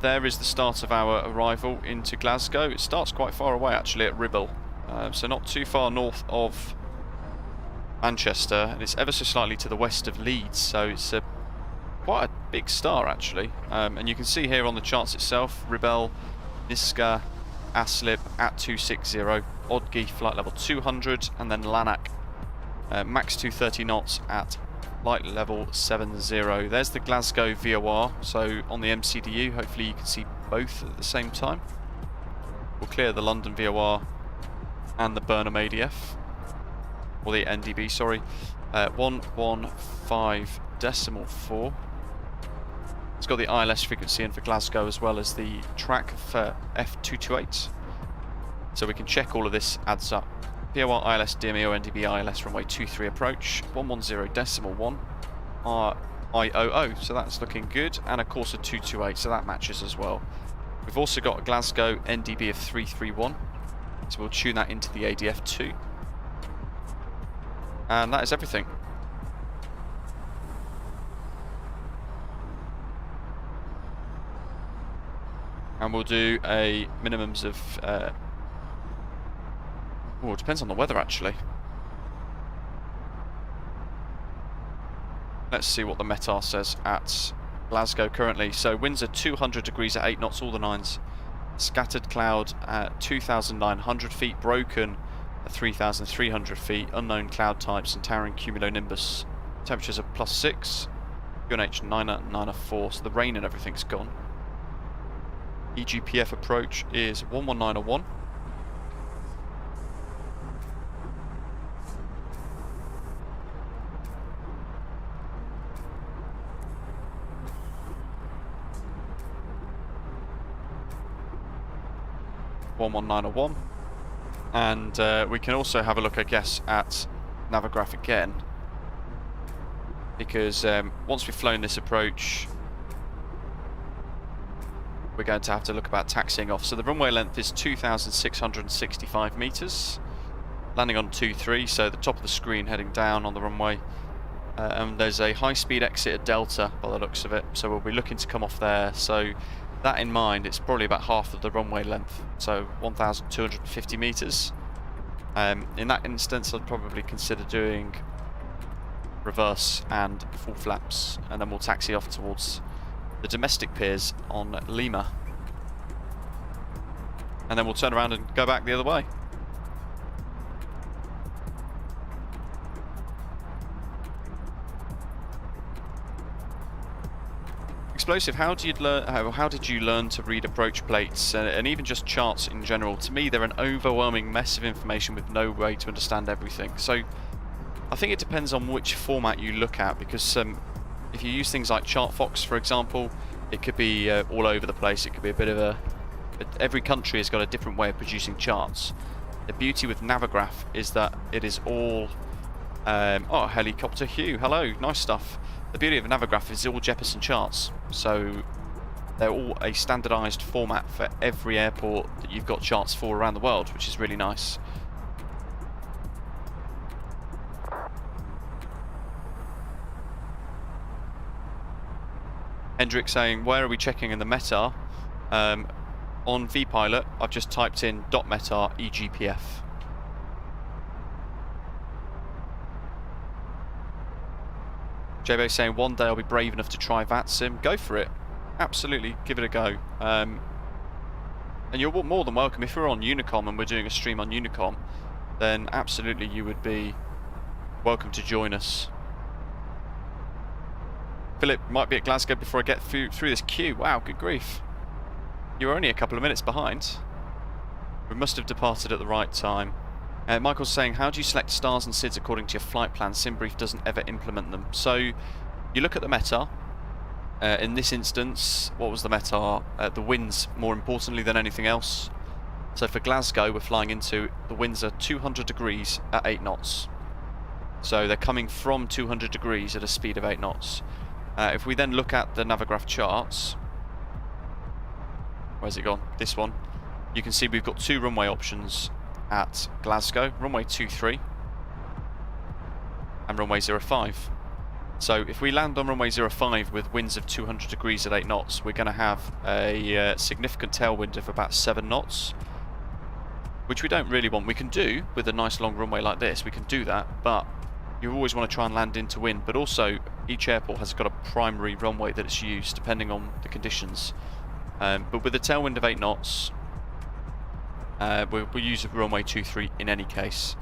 There is the start of our arrival into Glasgow. It starts quite far away actually at RIBEL. So not too far north of Manchester, and it's ever so slightly to the west of Leeds, so it's quite a big start actually. And you can see here on the charts itself, RIBEL, Niska, Aslip at 260, Odgi flight level 200, and then Lanark max 230 knots at flight level 70. There's the Glasgow VOR, so on the MCDU, hopefully you can see both at the same time. We'll clear the London VOR and the Burnham ADF, or the NDB, sorry. 115.4. It's got the ILS frequency in for Glasgow as well as the track for F228. So we can check all of this adds up. POR, ILS, DMEO, NDB, ILS, runway 23 approach, 110.1, IOO, so that's looking good, and of course a 228, so that matches as well. We've also got a Glasgow NDB of 331, so we'll tune that into the ADF 2. And that is everything. And we'll do a minimums of oh, it depends on the weather actually. Let's see what the METAR says at Glasgow currently. So winds are 200 degrees at 8 knots, all the nines. Scattered cloud at 2,900 feet, broken at 3,300 feet, unknown cloud types and towering cumulonimbus. Temperatures are +6, UNH 904, so the rain and everything's gone. EGPF approach is 11901. And we can also have a look, I guess, at Navigraph again, because once we've flown this approach, we're going to have to look about taxiing off. So the runway length is 2,665 meters, landing on 23, so the top of the screen heading down on the runway, and there's a high-speed exit at Delta by the looks of it, so we'll be looking to come off there. So that in mind, it's probably about half of the runway length, so 1,250 meters. In that instance, I'd probably consider doing reverse and full flaps, and then we'll taxi off towards the domestic piers on Lima, and then we'll turn around and go back the other way. Explosive, how did you learn to read approach plates and even just charts in general? To me, they're an overwhelming mess of information with no way to understand everything. So I think it depends on which format you look at, because if you use things like ChartFox, for example, it could be all over the place. It could be a bit of a... Every country has got a different way of producing charts. The beauty with Navigraph is that it is all... oh, Helicopter Hugh, hello, nice stuff. The beauty of Navigraph is all Jeppesen charts, so they're all a standardised format for every airport that you've got charts for around the world, which is really nice. Hendrik saying, where are we checking in the METAR? On vPilot, I've just typed in .METAR EGPF. JB saying, one day I'll be brave enough to try Vatsim. Go for it. Absolutely, give it a go. And you're more than welcome. If we're on Unicom and we're doing a stream on Unicom, then absolutely you would be welcome to join us. Philip might be at Glasgow before I get through this queue. Wow, good grief. You were only a couple of minutes behind. We must have departed at the right time. Michael's saying, how do you select stars and SIDS according to your flight plan? SimBrief doesn't ever implement them. So you look at the METAR. In this instance, what was the METAR? The winds, more importantly than anything else. So for Glasgow, we're flying into, the winds are 200 degrees at 8 knots. So they're coming from 200 degrees at a speed of 8 knots. If we then look at the Navigraph charts, where's it gone? This one. You can see we've got 2 runway options at Glasgow, runway 23 and runway 05. So if we land on runway 05 with winds of 200 degrees at 8 knots, we're going to have a significant tailwind of about 7 knots, which we don't really want. We can do with a nice long runway like this, we can do that, but you always want to try and land into wind. But also, each airport has got a primary runway that it's used depending on the conditions. But with a tailwind of 8 knots, we'll use a runway 23 in any case.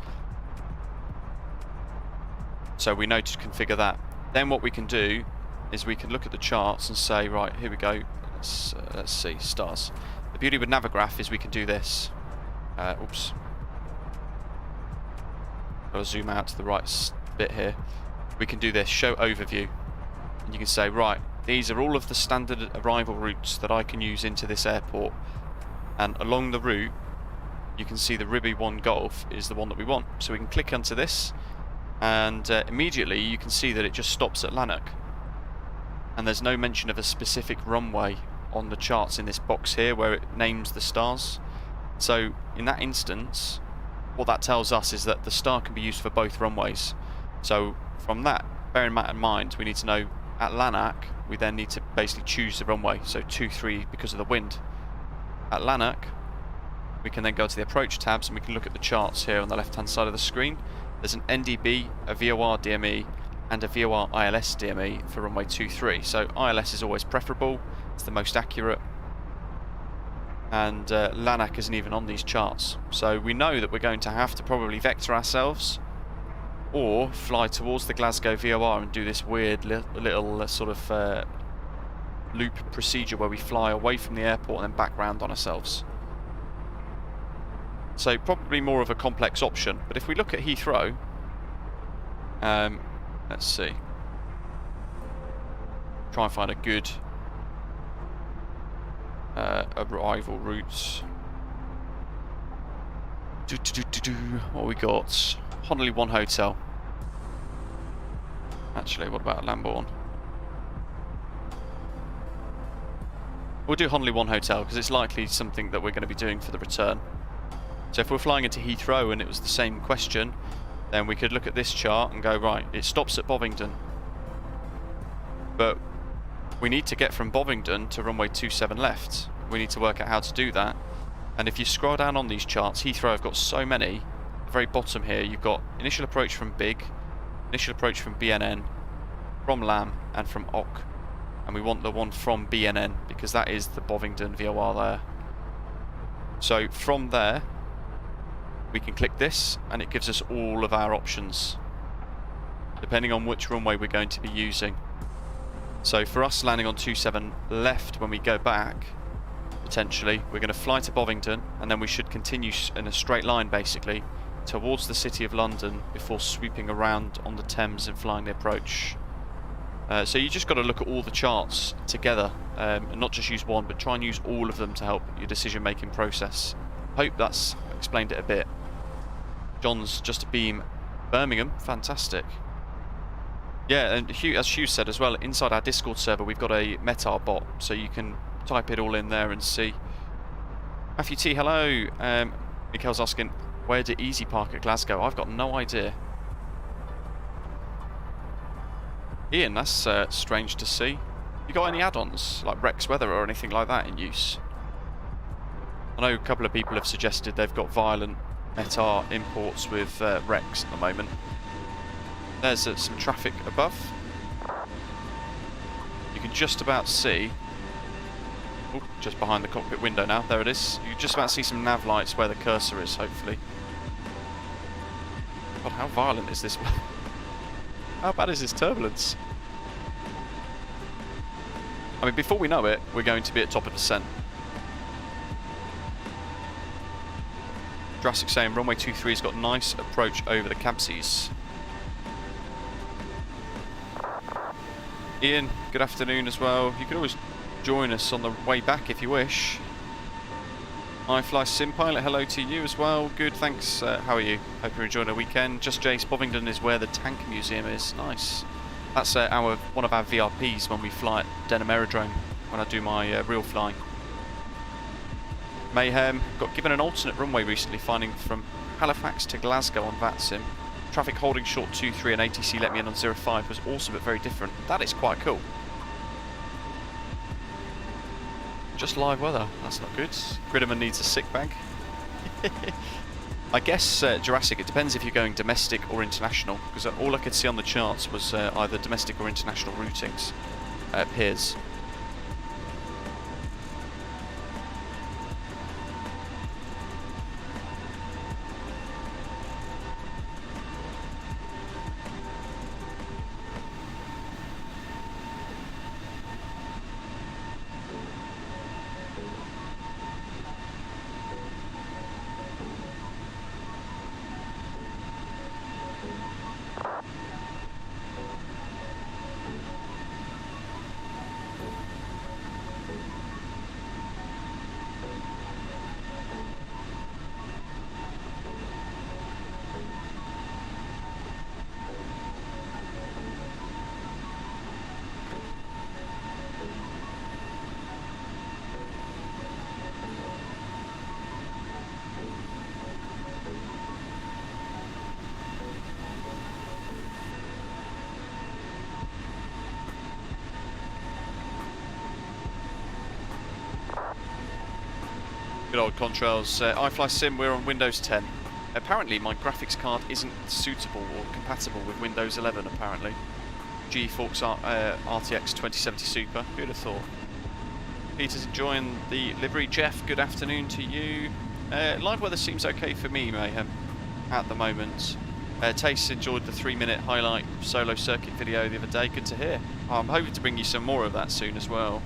So we know to configure that. Then what we can do is we can look at the charts and say, right, here we go. Let's see, stars. The beauty with Navigraph is we can do this. Oops. I'll zoom out to the right bit here. We can do this, show overview. And you can say, right, these are all of the standard arrival routes that I can use into this airport. And along the route, you can see the RIBEL 1 Golf is the one that we want. So we can click onto this, and immediately you can see that it just stops at Lanark. And there's no mention of a specific runway on the charts in this box here where it names the stars. So in that instance, what that tells us is that the star can be used for both runways. So from that, bearing that in mind, we need to know at Lanark, we then need to basically choose the runway. So 23 because of the wind. At Lanark, we can then go to the approach tabs and we can look at the charts here on the left hand side of the screen. There's an NDB, a VOR DME and a VOR ILS DME for runway 23. So ILS is always preferable, it's the most accurate, and Lanark isn't even on these charts. So we know that we're going to have to probably vector ourselves or fly towards the Glasgow VOR and do this weird little sort of loop procedure where we fly away from the airport and then back round on ourselves. So probably more of a complex option. But if we look at Heathrow, let's see. Try and find a good arrival route. What we got? Honolulu 1 Hotel. Actually, what about Lambourne? We'll do Honolulu 1 Hotel because it's likely something that we're going to be doing for the return. So if we're flying into Heathrow and it was the same question, then we could look at this chart and go, right, it stops at Bovingdon. But we need to get from Bovingdon to runway 27 left. We need to work out how to do that. And if you scroll down on these charts, Heathrow have got so many. At the very bottom here, you've got initial approach from BIG, initial approach from BNN, from LAM, and from OC. And we want the one from BNN because that is the Bovingdon VOR there. So from there, we can click this and it gives us all of our options depending on which runway we're going to be using. So for us landing on 27 left when we go back, potentially we're going to fly to Bovingdon and then we should continue in a straight line basically towards the City of London before sweeping around on the Thames and flying the approach. So you just got to look at all the charts together and not just use one, but try and use all of them to help your decision making process. Hope that's explained it a bit. John's just a beam Birmingham, fantastic. Yeah, and Hugh, as Hugh said as well, inside our Discord server we've got a METAR bot, so you can type it all in there and see. Matthew T, hello. Mikhail's asking, where do Easy park at Glasgow? I've got no idea. Ian, that's strange to see. You got any add-ons, like Rex Weather or anything like that in use? I know a couple of people have suggested they've got violent METAR imports with Rex at the moment. There's some traffic above. You can just about see, oh, just behind the cockpit window now, there it is. You can just about see some nav lights where the cursor is, hopefully. God, how violent is this? How bad is this turbulence? I mean, before we know it, we're going to be at top of descent. Jurassic saying runway 23's got nice approach over the cabsies. Ian, good afternoon as well. You can always join us on the way back if you wish. iFly Sim Pilot, hello to you as well. Good, thanks. How are you? Hope you're enjoying the weekend. Just Jace, Bovingdon is where the tank museum is. Nice. That's one of our VRPs when we fly at Denham Aerodrome, when I do my real flying. Mayhem, got given an alternate runway recently, finding from Halifax to Glasgow on Vatsim. Traffic holding short 23 and ATC let me in on 05 was awesome but very different. That is quite cool. Just live weather, that's not good. Gridderman needs a sick bag. I guess Jurassic, it depends if you're going domestic or international, because all I could see on the charts was either domestic or international routings. Piers. Good old contrails. iFly Sim, we're on Windows 10. Apparently my graphics card isn't suitable or compatible with Windows 11 apparently. GeForce RTX 2070 Super, who'd have thought. Peter's enjoying the livery. Jeff, good afternoon to you. Live weather seems okay for me, Mayhem, at the moment. Tace enjoyed the 3-minute highlight solo circuit video the other day, good to hear. I'm hoping to bring you some more of that soon as well.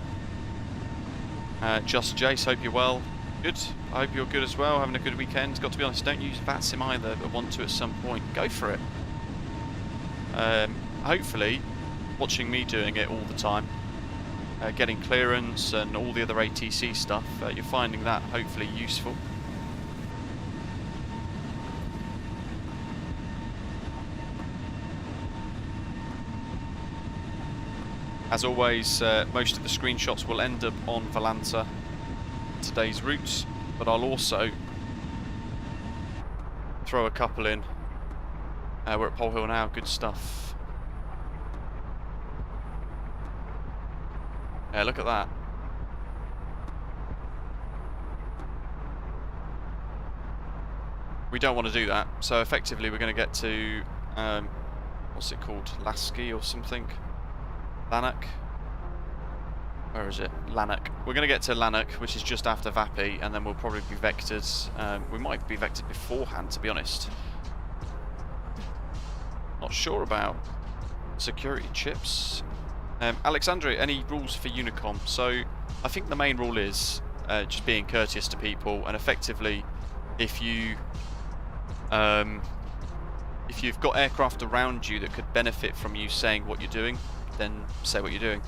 Just Jace, hope you're well. Good. I hope you're good as well, having a good weekend. Got to be honest, don't use Vatsim either, but want to at some point. Go for it. Hopefully, watching me doing it all the time, getting clearance and all the other ATC stuff, you're finding that hopefully useful. As always, most of the screenshots will end up on Volanta, today's routes, but I'll also throw a couple in. We're at Pole Hill now, good stuff. Look at that. We don't want to do that, so effectively we're going to get to, what's it called, Lasky or something? Lanark? Where is it? Lanark. We're going to get to Lanark, which is just after Vappy, and then we'll probably be vectored. We might be vectored beforehand, to be honest. Not sure about security chips. Alexandria, any rules for Unicom? So, I think the main rule is just being courteous to people, and effectively, if you've got aircraft around you that could benefit from you saying what you're doing, then say what you're doing.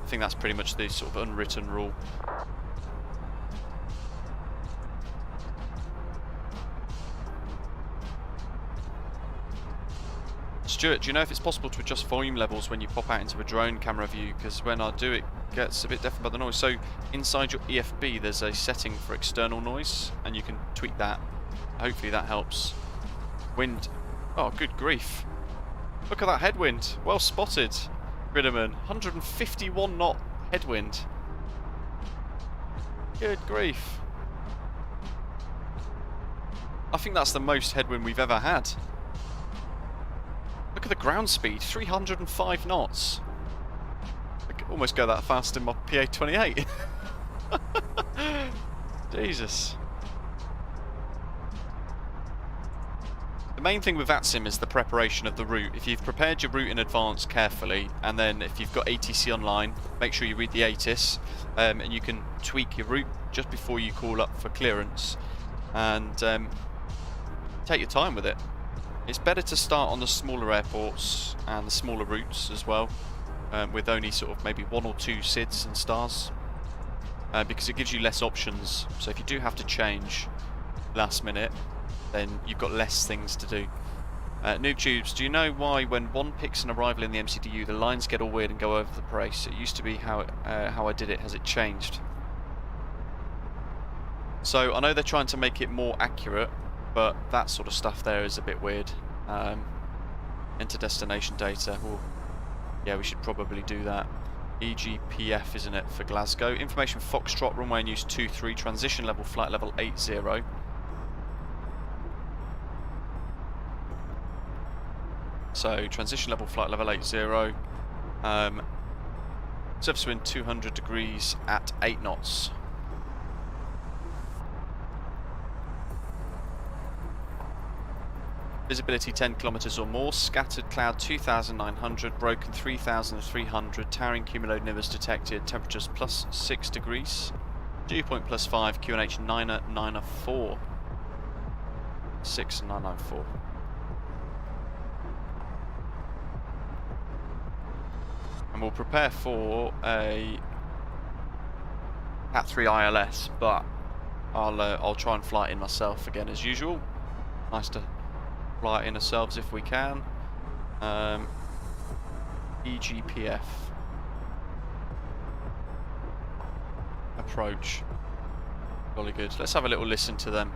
I think that's pretty much the sort of unwritten rule. Stuart, do you know if it's possible to adjust volume levels when you pop out into a drone camera view? Because when I do, it gets a bit deafened by the noise. So inside your EFB there's a setting for external noise, and you can tweak that. Hopefully that helps. Wind. Oh, good grief. Look at that headwind. Well spotted, Gridderman. 151 knot headwind. Good grief. I think that's the most headwind we've ever had. Look at the ground speed, 305 knots. I could almost go that fast in my PA-28. Jesus. The main thing with Vatsim is the preparation of the route. If you've prepared your route in advance carefully, and then if you've got ATC online, make sure you read the ATIS, and you can tweak your route just before you call up for clearance. And take your time with it. It's better to start on the smaller airports and the smaller routes as well, with only sort of maybe 1 or 2 SIDs and stars, because it gives you less options. So if you do have to change last minute, then you've got less things to do. Noob Tubes, do you know why when one picks an arrival in the MCDU, the lines get all weird and go over the brace? It used to be how I did it. Has it changed? So I know they're trying to make it more accurate, but that sort of stuff there is a bit weird. Enter destination data. Well, yeah, we should probably do that. EGPF, isn't it, for Glasgow? Information Foxtrot, runway in use 23, transition level, flight level 80. So, transition level, flight level 80. Surface wind 200 degrees at 8 knots. Visibility 10 kilometers or more. Scattered cloud 2,900. Broken 3,300. Towering cumulo nivers detected. Temperatures plus 6 degrees. Dew point plus 5. QNH 994. 6994. And we'll prepare for a Cat 3 ILS, but I'll try and fly it in myself again as usual. Nice to fly it in ourselves if we can. EGPF approach. Jolly good. Let's have a little listen to them.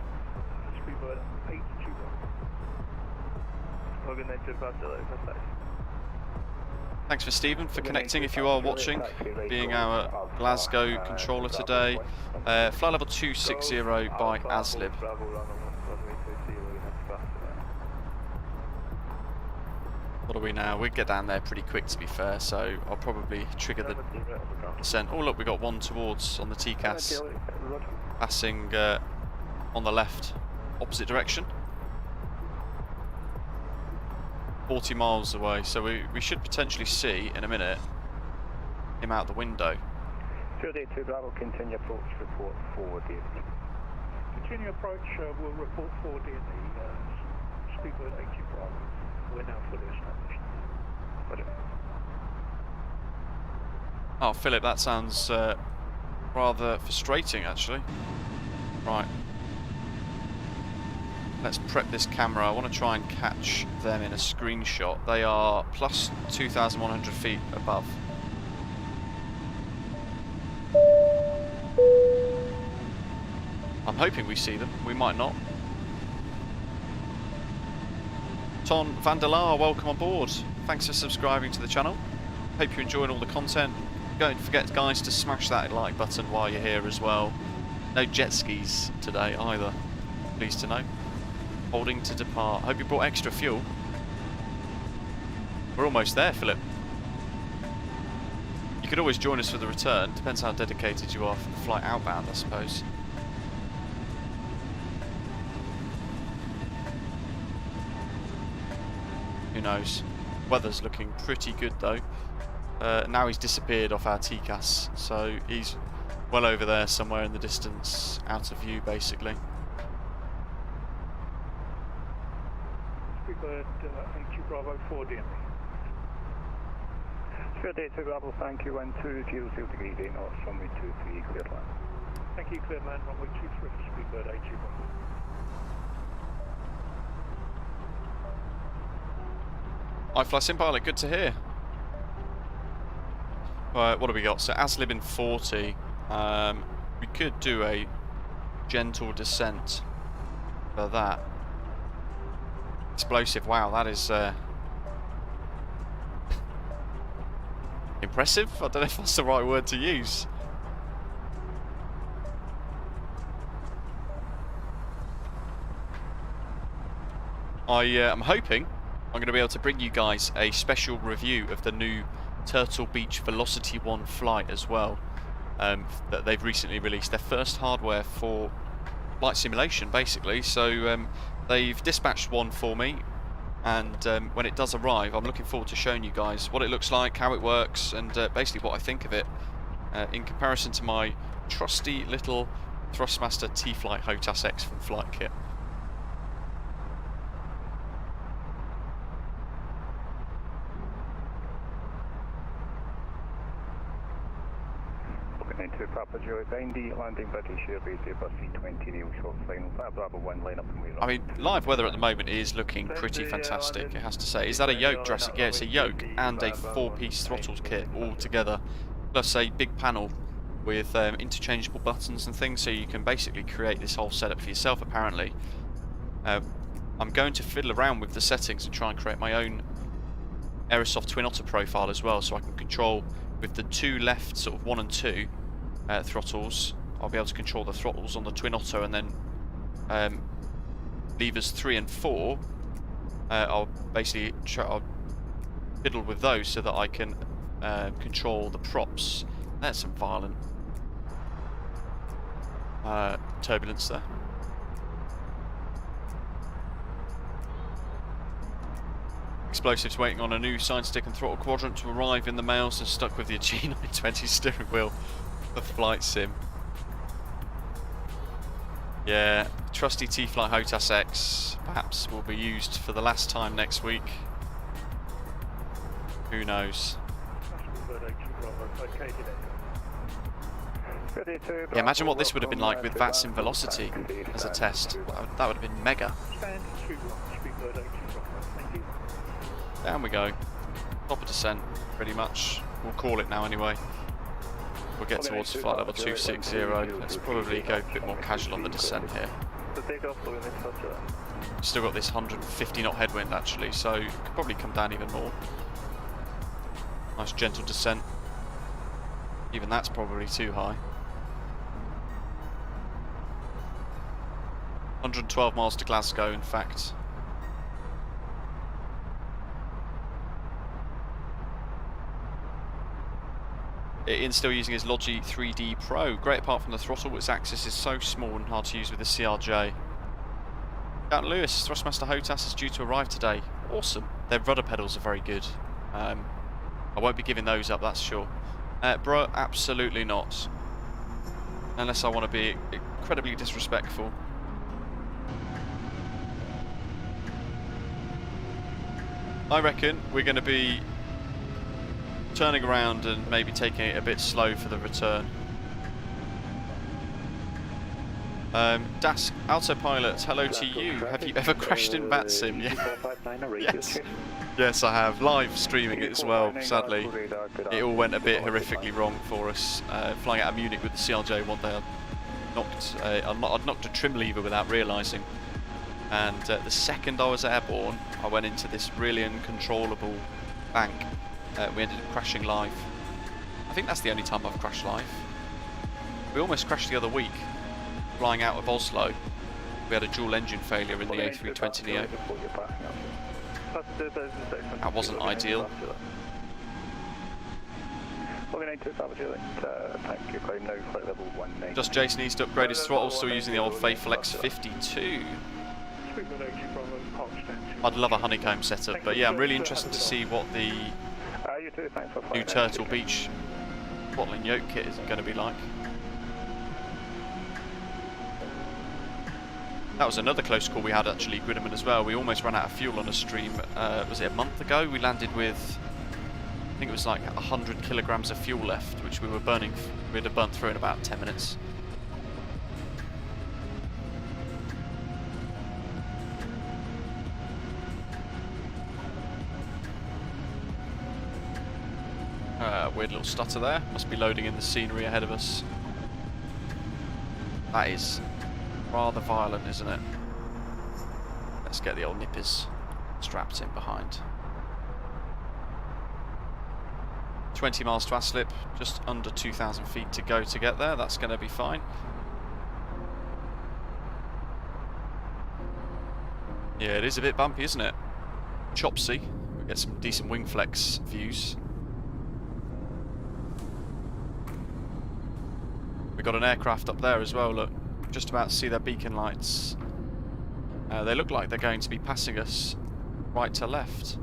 Thanks for Stephen for connecting if you are watching, being our Glasgow controller today. Flight level 260 by ASLIB. What are we now? We'll get down there pretty quick, to be fair, so I'll probably trigger the descent. Oh look, we got one towards on the TCAS, passing on the left, opposite direction. 40 miles away, so we should potentially see in a minute him out the window. 282 Bravo, continue approach, report 4 DND. Continue approach, we'll report 4 DND, speedbird 80 Bravo. We're now fully established. Oh, Philip, that sounds rather frustrating, actually. Right. Let's prep this camera. I want to try and catch them in a screenshot. They are plus 2,100 feet above. I'm hoping we see them. We might not. Ton Vandelar, welcome on board. Thanks for subscribing to the channel. Hope you're enjoying all the content. Don't forget, guys, to smash that like button while you're here as well. No jet skis today either. Pleased to know. Holding to depart. Hope you brought extra fuel. We're almost there, Philip. You could always join us for the return. Depends how dedicated you are for the flight outbound, I suppose. Who knows? Weather's looking pretty good though. Now he's disappeared off our TCAS, so he's well over there somewhere in the distance, out of view basically. Speedbird 80 Bravo 4 DND. 282 Bravo, thank you, and 200 degrees 8 knots, runway 23, cleared land. Thank you, cleared land, runway 23, speedbird 80 Bravo. iFly Simpilot, good to hear. Right, what do we got? So ASLIB in 40. We could do a gentle descent for that. Explosive, wow, that is impressive? I don't know if that's the right word to use. I'm hoping I'm going to be able to bring you guys a special review of the new Turtle Beach Velocity 1 flight as well, that they've recently released. Their first hardware for flight simulation, basically. So they've dispatched one for me, and when it does arrive, I'm looking forward to showing you guys what it looks like, how it works, and basically what I think of it in comparison to my trusty little Thrustmaster T-Flight HOTAS X from Flight Kit. 192 Papa Juliet, ND, landing British Airways, Airbus C20, Neil Short Final, Bravo 1, line up and wheel. I mean, live weather at the moment is looking pretty fantastic, it has to say. Is that a yoke, Jurassic? Yeah, it's a yoke and a 4-piece throttle kit all together, plus a big panel with interchangeable buttons and things, so you can basically create this whole setup for yourself, apparently. I'm going to fiddle around with the settings and try and create my own Aerosoft Twin Otter profile as well, so I can control with the two left, sort of 1 and 2 throttles. I'll be able to control the throttles on the Twin Otter, and then levers 3 and 4. I'll basically I'll fiddle with those so that I can control the props. That's some violent turbulence there. Explosives waiting on a new side stick and throttle quadrant to arrive in the mails, and stuck with the G920 steering wheel of Flight Sim. Yeah, trusty T-Flight HOTAS X perhaps will be used for the last time next week. Who knows? Yeah, imagine what this would have been like with Vatsim Velocity as a test. That would have been mega. Down we go. Top of descent, pretty much. We'll call it now anyway. We'll get towards flight level 260. Let's probably go a bit more casual on the descent here. Still got this 150 knot headwind actually, so it could probably come down even more. Nice gentle descent. Even that's probably too high. 112 miles to Glasgow, in fact. Ian's still using his Logi 3D Pro. Great apart from the throttle, its axis is so small and hard to use with the CRJ. Captain Lewis, Thrustmaster HOTAS is due to arrive today. Awesome. Their rudder pedals are very good. I won't be giving those up, that's sure. Bro, absolutely not. Unless I want to be incredibly disrespectful. I reckon we're going to be turning around and maybe taking it a bit slow for the return. Das Autopilot, hello to you. Have you ever crashed in Vatsim? Yes. Yes, I have. Live streaming it as well, sadly. It all went a bit horrifically wrong for us. Flying out of Munich with the CRJ one day, I knocked a trim lever without realising. And the second I was airborne, I went into this really uncontrollable bank. We ended up crashing live. I think that's the only time I've crashed live. We almost crashed the other week, flying out of Oslo. We had a dual engine failure in the A320neo. That wasn't ideal. Just Jason needs to upgrade his throttle, still using the old faithful X52. I'd love a honeycomb setup, but yeah, I'm really interested to see what the new Turtle Beach throttling yoke kit is going to be like. That was another close call we had actually, Gridman, as well. We almost ran out of fuel on a stream, was it a month ago? We landed with, I think it was like 100 kilograms of fuel left, which we were burning, we'd have burnt through in about 10 minutes. Weird little stutter there. Must be loading in the scenery ahead of us. That is rather violent, isn't it? Let's get the old nippers strapped in behind. 20 miles to Aslip, just under 2,000 feet to go to get there. That's going to be fine. Yeah, it is a bit bumpy, isn't it? Chopsy. We get some decent wing flex views. We've got an aircraft up there as well, look. Just about to see their beacon lights. They look like they're going to be passing us right to left. So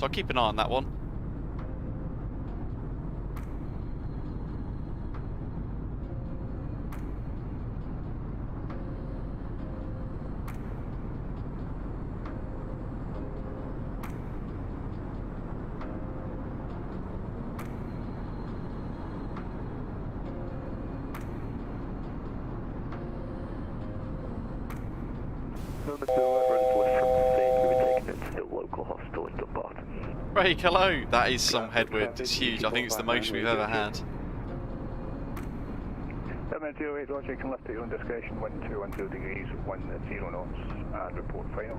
I'll keep an eye on that one. local hospital in Dunbar. Craig, hello! That is some headwind. It's huge. I think it's the most we've ever had. MN08, Roger, you can lift at your own discretion, wind 210 degrees, 10 knots, and report final.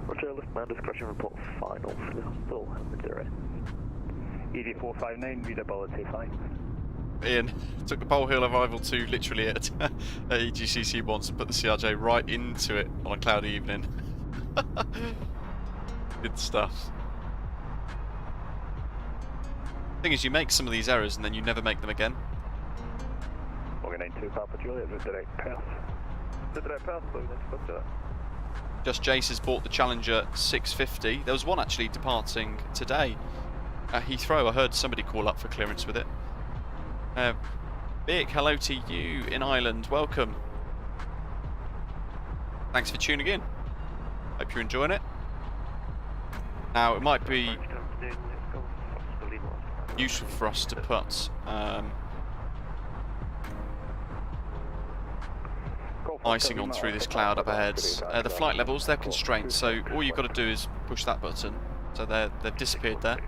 Roger, lift my discretion, report final for the hospital, Madeira. ED459, readability fine. Ian took the Pole Hill arrival to literally at EGCC once and put the CRJ right into it on a cloudy evening. Good stuff. Thing is, you make some of these errors and then you never make them again. Morgan 92 Papa Juliet, redirect Perth. Redirect Perth, let's go. Just Jace has bought the Challenger 650. There was one actually departing today at Heathrow. I heard somebody call up for clearance with it. Big hello to you in Ireland. Welcome. Thanks for tuning in. Hope you're enjoying it. Now, it might be useful for us to put icing on through this cloud up ahead. The flight levels, they're constrained, so all you've got to do is push that button. So they've disappeared there.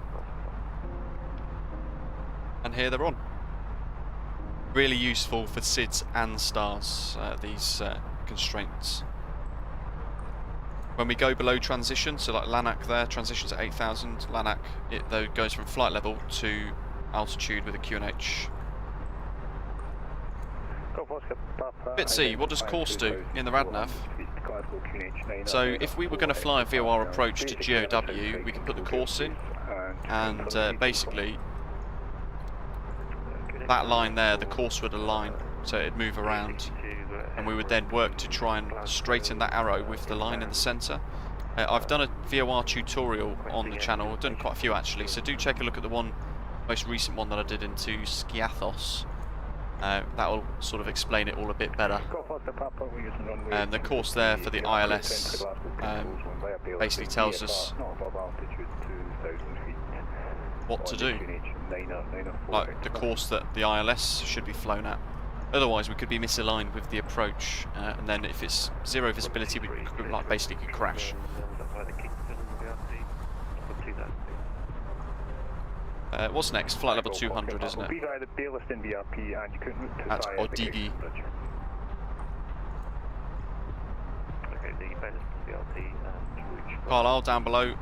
And here they're on. Really useful for SIDS and stars, these constraints. When we go below transition, so like LANAC there, transitions at 8,000, LANAC, it though goes from flight level to altitude with a QNH. Bitsy, what does course do in the RADNAV? So if we were going to fly a VOR approach to GOW, we can put the course in, and basically that line there, the course would align, so it'd move around, and we would then work to try and straighten that arrow with the line in the centre. I've done a VOR tutorial on the channel, I've done quite a few actually, so do take a look at the most recent one that I did into Skiathos. That will sort of explain it all a bit better. And the course there for the ILS basically tells us what to do, like the course that the ILS should be flown at. Otherwise we could be misaligned with the approach, and then if it's zero visibility we could, like, basically could crash. What's next? Flight level 200, isn't it? At Odigi. Carlisle down below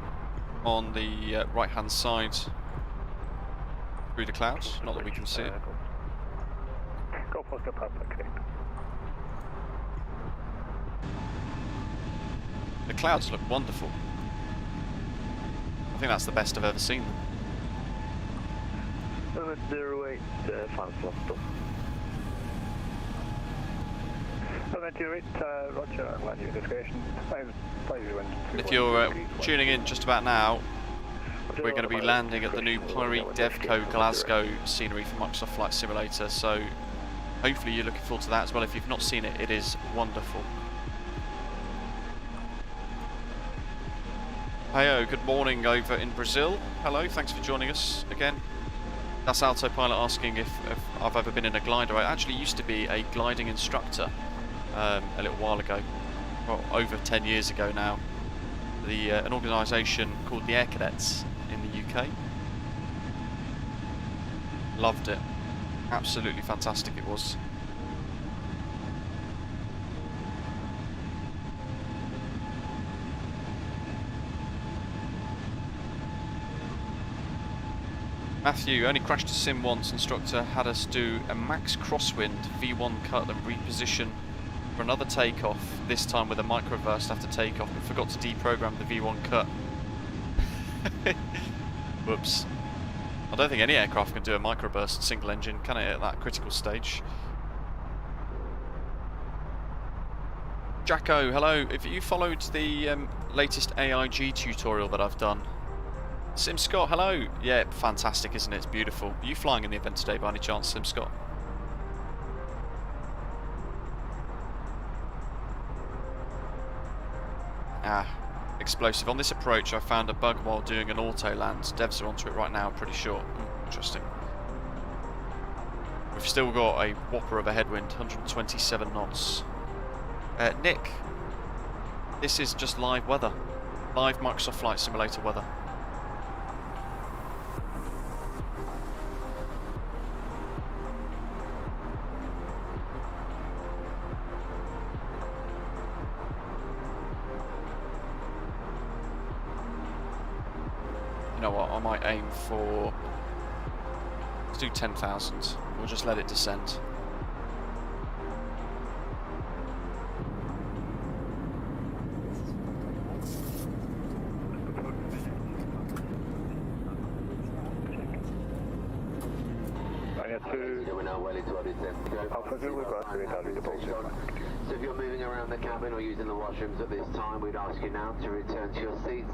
on the right hand side through the clouds, not that we can see it. The clouds look wonderful. I think that's the best I've ever seen them. 08, final stop. 728, Roger, land your discretion. If you're tuning in just about now, we're going to be landing at the new Pyreegue Devco Glasgow scenery for Microsoft Flight Simulator, so hopefully you're looking forward to that as well. If you've not seen it, it is wonderful. Heyo, good morning over in Brazil. Hello, thanks for joining us again. That's Autopilot asking if I've ever been in a glider. I actually used to be a gliding instructor a little while ago, well, over 10 years ago now. An organisation called the Air Cadets in the UK. Loved it. Absolutely fantastic it was. Matthew, only crashed a sim once. Instructor had us do a max crosswind V1 cut and reposition for another takeoff, this time with a microburst after takeoff, but forgot to deprogram the V1 cut. Whoops. I don't think any aircraft can do a microburst single engine, can it, at that critical stage? Jacko, hello. Have you followed the latest AIG tutorial that I've done? Sim Scott, hello. Yeah, fantastic, isn't it? It's beautiful. Are you flying in the event today by any chance, Sim Scott? Ah, explosive. On this approach, I found a bug while doing an auto land. Devs are onto it right now, I'm pretty sure. Interesting. We've still got a whopper of a headwind, 127 knots. Nick, this is just live weather. Live Microsoft Flight Simulator weather. You know what, I might aim for... let's do 10,000. We'll just let it descend. So if you're moving around the cabin or using the washrooms at this time, we'd ask you now to return to your seats,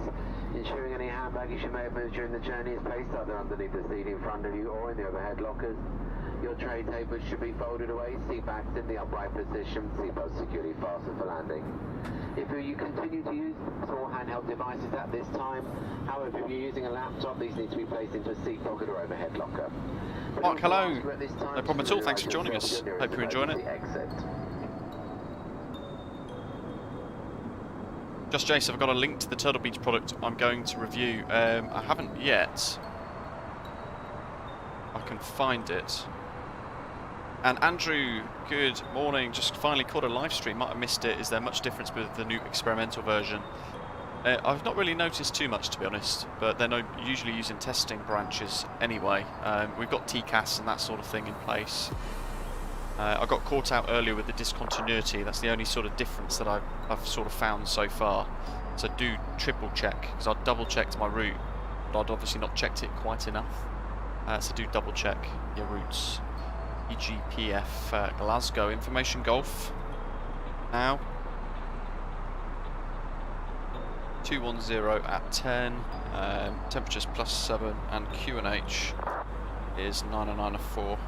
ensuring any hand baggage you may have moved during the journey is placed either underneath the seat in front of you or in the overhead lockers. Your tray tables should be folded away, seat backs in the upright position, seatbelts securely fastened for landing. If you continue to use small handheld devices at this time, however, if you're using a laptop, these need to be placed into a seat pocket or overhead locker. Mark, hello. No problem at all. Thanks for joining us. Hope you're enjoying it. Just Jace, I've got a link to the Turtle Beach product I'm going to review. I haven't yet. I can find it. And Andrew, good morning. Just finally caught a live stream. Might have missed it. Is there much difference with the new experimental version? I've not really noticed too much, to be honest, but they're usually using testing branches anyway. We've got TCAS and that sort of thing in place. I got caught out earlier with the discontinuity. That's the only sort of difference that I've sort of found so far. So do triple check, because I double checked my route, but I'd obviously not checked it quite enough. So do double check your routes. EGPF Glasgow, information Golf. Now. 210 at 10, temperatures +7, and QNH is 90904.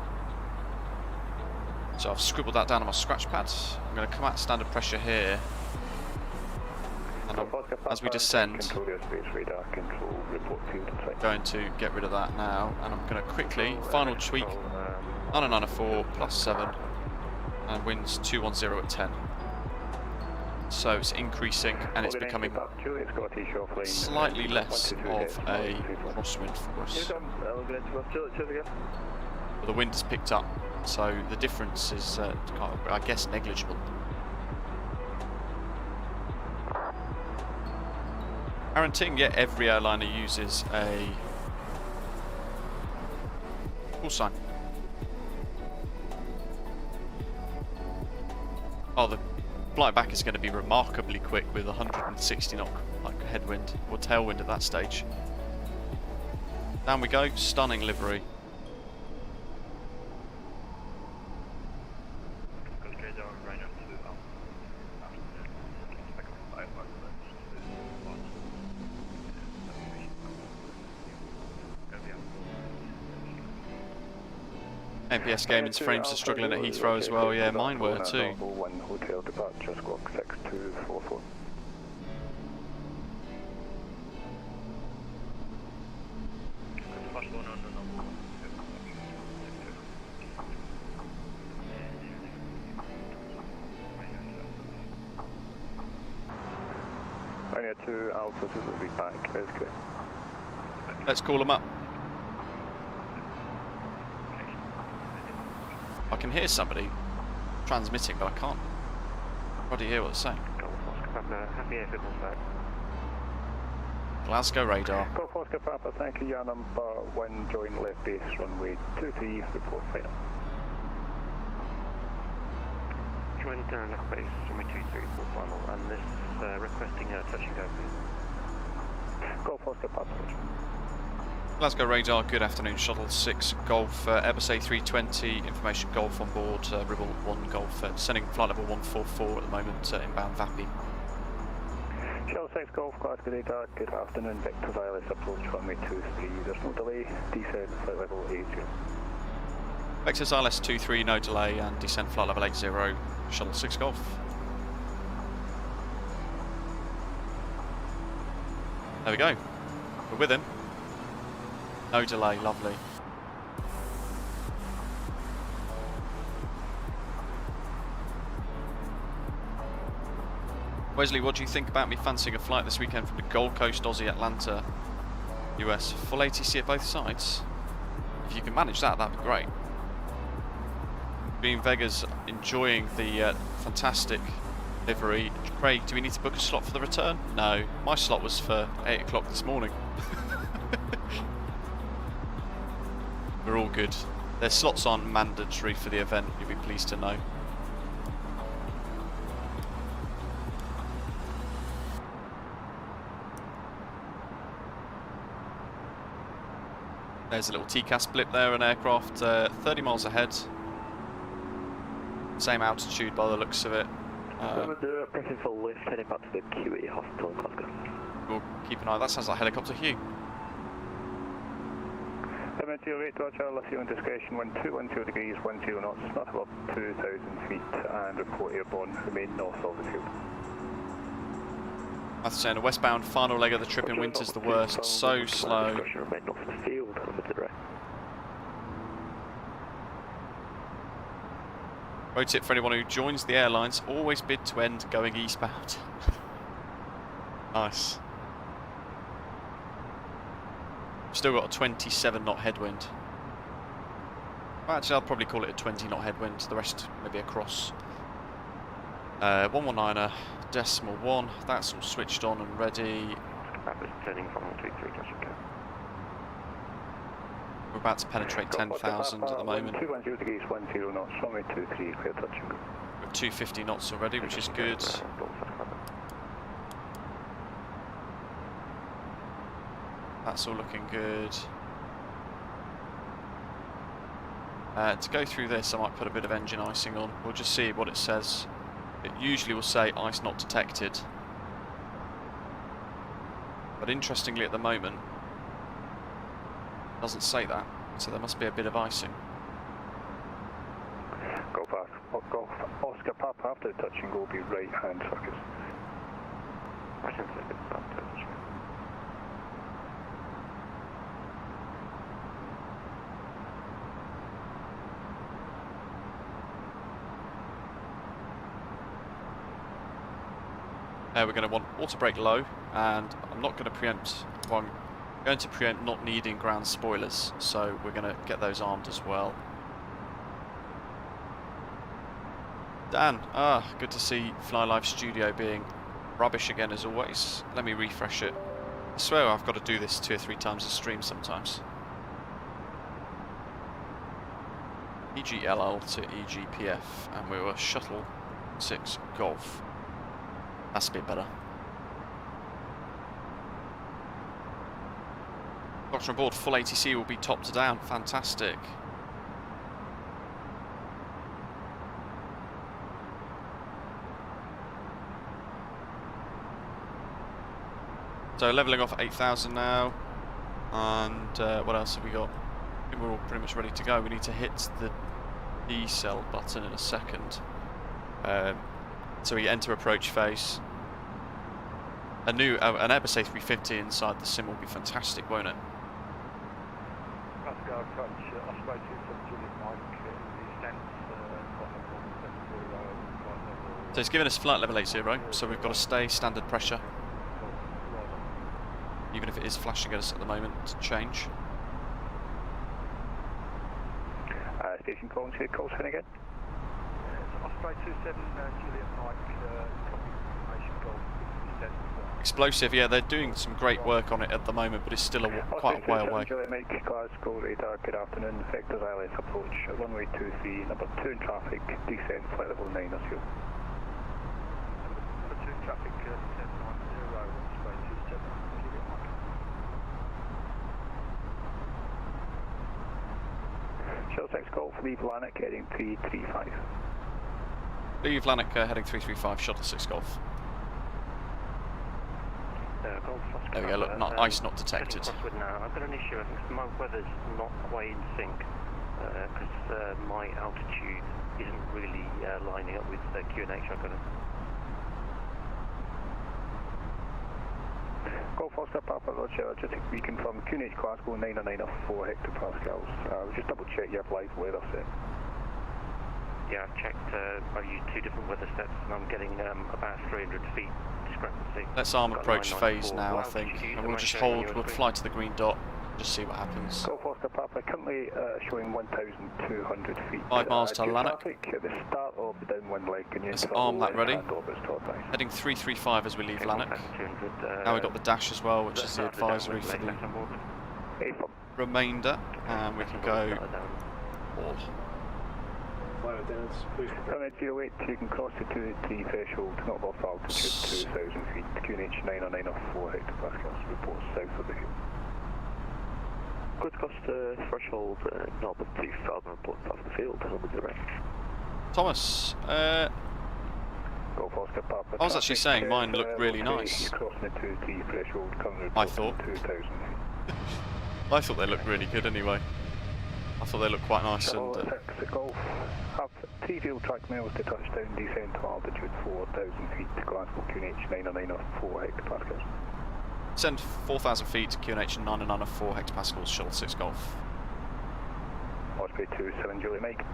So I've scribbled that down on my scratch pad. I'm going to come out standard pressure here, and as we descend, I'm going to get rid of that now, and I'm going to quickly, final tweak, 90904 +7, and winds 210 at 10. So it's increasing and it's becoming slightly less of a crosswind for us. But the wind has picked up, so the difference is, I guess, negligible. Aaron Ting, yeah, every airliner uses a Callsign. Oh, the flight back is going to be remarkably quick with 160 knot like headwind or tailwind at that stage. Down we go, stunning livery. MPS Gaming's frames are struggling at Heathrow as well, yeah, mine were too. Hotel departure, squawk 6244. Ryanair 2 Alpha will be back, that's good. Let's call them up. I can hear somebody transmitting, but I can't already hear what they're saying. Glasgow radar. Golf Oscar Papa, thank you, Yaw number 1, join left base, runway 23, report final. Join left base, runway 23, report final, and this requesting touch and go, please. Golf Oscar Papa. Glasgow radar, good afternoon, Shuttle 6 Golf, Airbus A320, information Golf on board, RIBEL 1 Golf, descending flight level 144 at the moment, inbound Vatsim. Shuttle 6 Golf, Glasgow radar, good afternoon, Victor Wireless approach runway 23, there's no delay, descend flight level 80. Vector ILS 23, no delay, and descend flight level 80, Shuttle 6 Golf. There we go, we're with him. No delay, lovely. Wesley, what do you think about me fancying a flight this weekend from the Gold Coast, Aussie, Atlanta, US? Full ATC at both sides? If you can manage that, that'd be great. Green Vega's enjoying the fantastic livery. Craig, do we need to book a slot for the return? No, my slot was for 8 o'clock this morning. We're all good. Their slots aren't mandatory for the event, you'll be pleased to know. There's a little TCAS blip there, an aircraft 30 miles ahead. Same altitude by the looks of it. Pressing for lift, heading back to the QE hospital in Glasgow. We'll keep an eye. That sounds like helicopter Hugh. MT08 Roger, left on discretion, wind 210 degrees, 10 knots, not above 2,000 feet, and report airborne, remain north of the field. I have to say, on the westbound final leg of the trip in winter's the worst. So slow. Remain north of the field, Pro tip for anyone who joins the airlines, always bid to end going eastbound. Nice. Still got a 27 knot headwind. Well, actually, I'll probably call it a 20 knot headwind, the rest maybe across. 119er, decimal 1, that's all switched on and ready. Turning from 33, We're about to penetrate 10,000 at the moment. 210 degrees, 10 knots, runway 23, clear touch and go. We're at 250 knots already, which is good. That's all looking good. To go through this, I might put a bit of engine icing on. We'll just see what it says. It usually will say ice not detected. But interestingly at the moment, it doesn't say that. So there must be a bit of icing. Go fast. Golf Oscar Papa after the touch and go will be right hand circus. We're going to want auto brake low, and I'm not going to preempt, well, I'm going to preempt not needing ground spoilers, so we're going to get those armed as well. Dan, good to see Fly Live Studio being rubbish again as always. Let me refresh it. I swear I've got to do this 2 or 3 times a stream sometimes. EGLL to EGPF, and we were Shuttle 6 Golf. That's a bit better. Doctor on board, full ATC will be top to down. Fantastic. So levelling off at 8,000 now. And what else have we got? I think we're all pretty much ready to go. We need to hit the decel button in a second. So we enter approach phase. An Airbus A350 inside the sim will be fantastic, won't it? So it's giving us flight level 80, so we've got to stay standard pressure. Even if it is flashing at us at the moment to change. Station calling to Callsign again. Osprey 27, Juliet Mike, Explosive, yeah, they're doing some great work on it at the moment, but it's still quite a way away. Juliet Mike, Glasgow radar, good afternoon, Vector's ILS approach, runway 23, number 2 in traffic, descent, flight level 9 or so. Number 2 in traffic, descent 90, Osprey 27, Juliet Mike. Shuttle 6 Golf, leave Lanark heading 335. Leave Lanark heading 335, Shuttle 6 Golf. There we go, look, ice not detected. Now. I've got an issue, I think my weather's not quite in sync, because my altitude isn't really lining up with QNH. I've got to... Golf Oscar Papa Roger, just to reconfirm, QNH Glasgow 994 hectopascals. Just double check you have live weather set. Yeah, I've checked, I've used 2 different weather sets and I'm getting about 300 feet discrepancy. Let's arm approach phase now, I think, and we'll just hold, we'll fly to the green dot, just see what happens. Golf Oscar Papa, currently showing 1,200 feet. 5 miles to Lanark. At the start of the downwind leg, and let's arm that ready. Heading 335 as we leave Lanark. Now we've got the dash as well, which is the advisory for the remainder, and we can go all. Permit 08, you can cross the 2-3 threshold, not above altitude 2,000 feet, QNH 90904 hectopascals, reports south of the hill. Good cost threshold, north of 2,000 reports south of the field, helmet direct. Thomas, I was actually saying mine looked really nice. I thought. I thought they looked really good anyway. I thought they looked quite nice and... Golf, have T-field track miles to touchdown, descent to altitude 4,000 feet to Glasgow, QNH 90904 hectopascals. Send 4,000 feet to QNH 90904 hectopascals, Shuttle 6 Golf. Osprey 27 Julie Mike,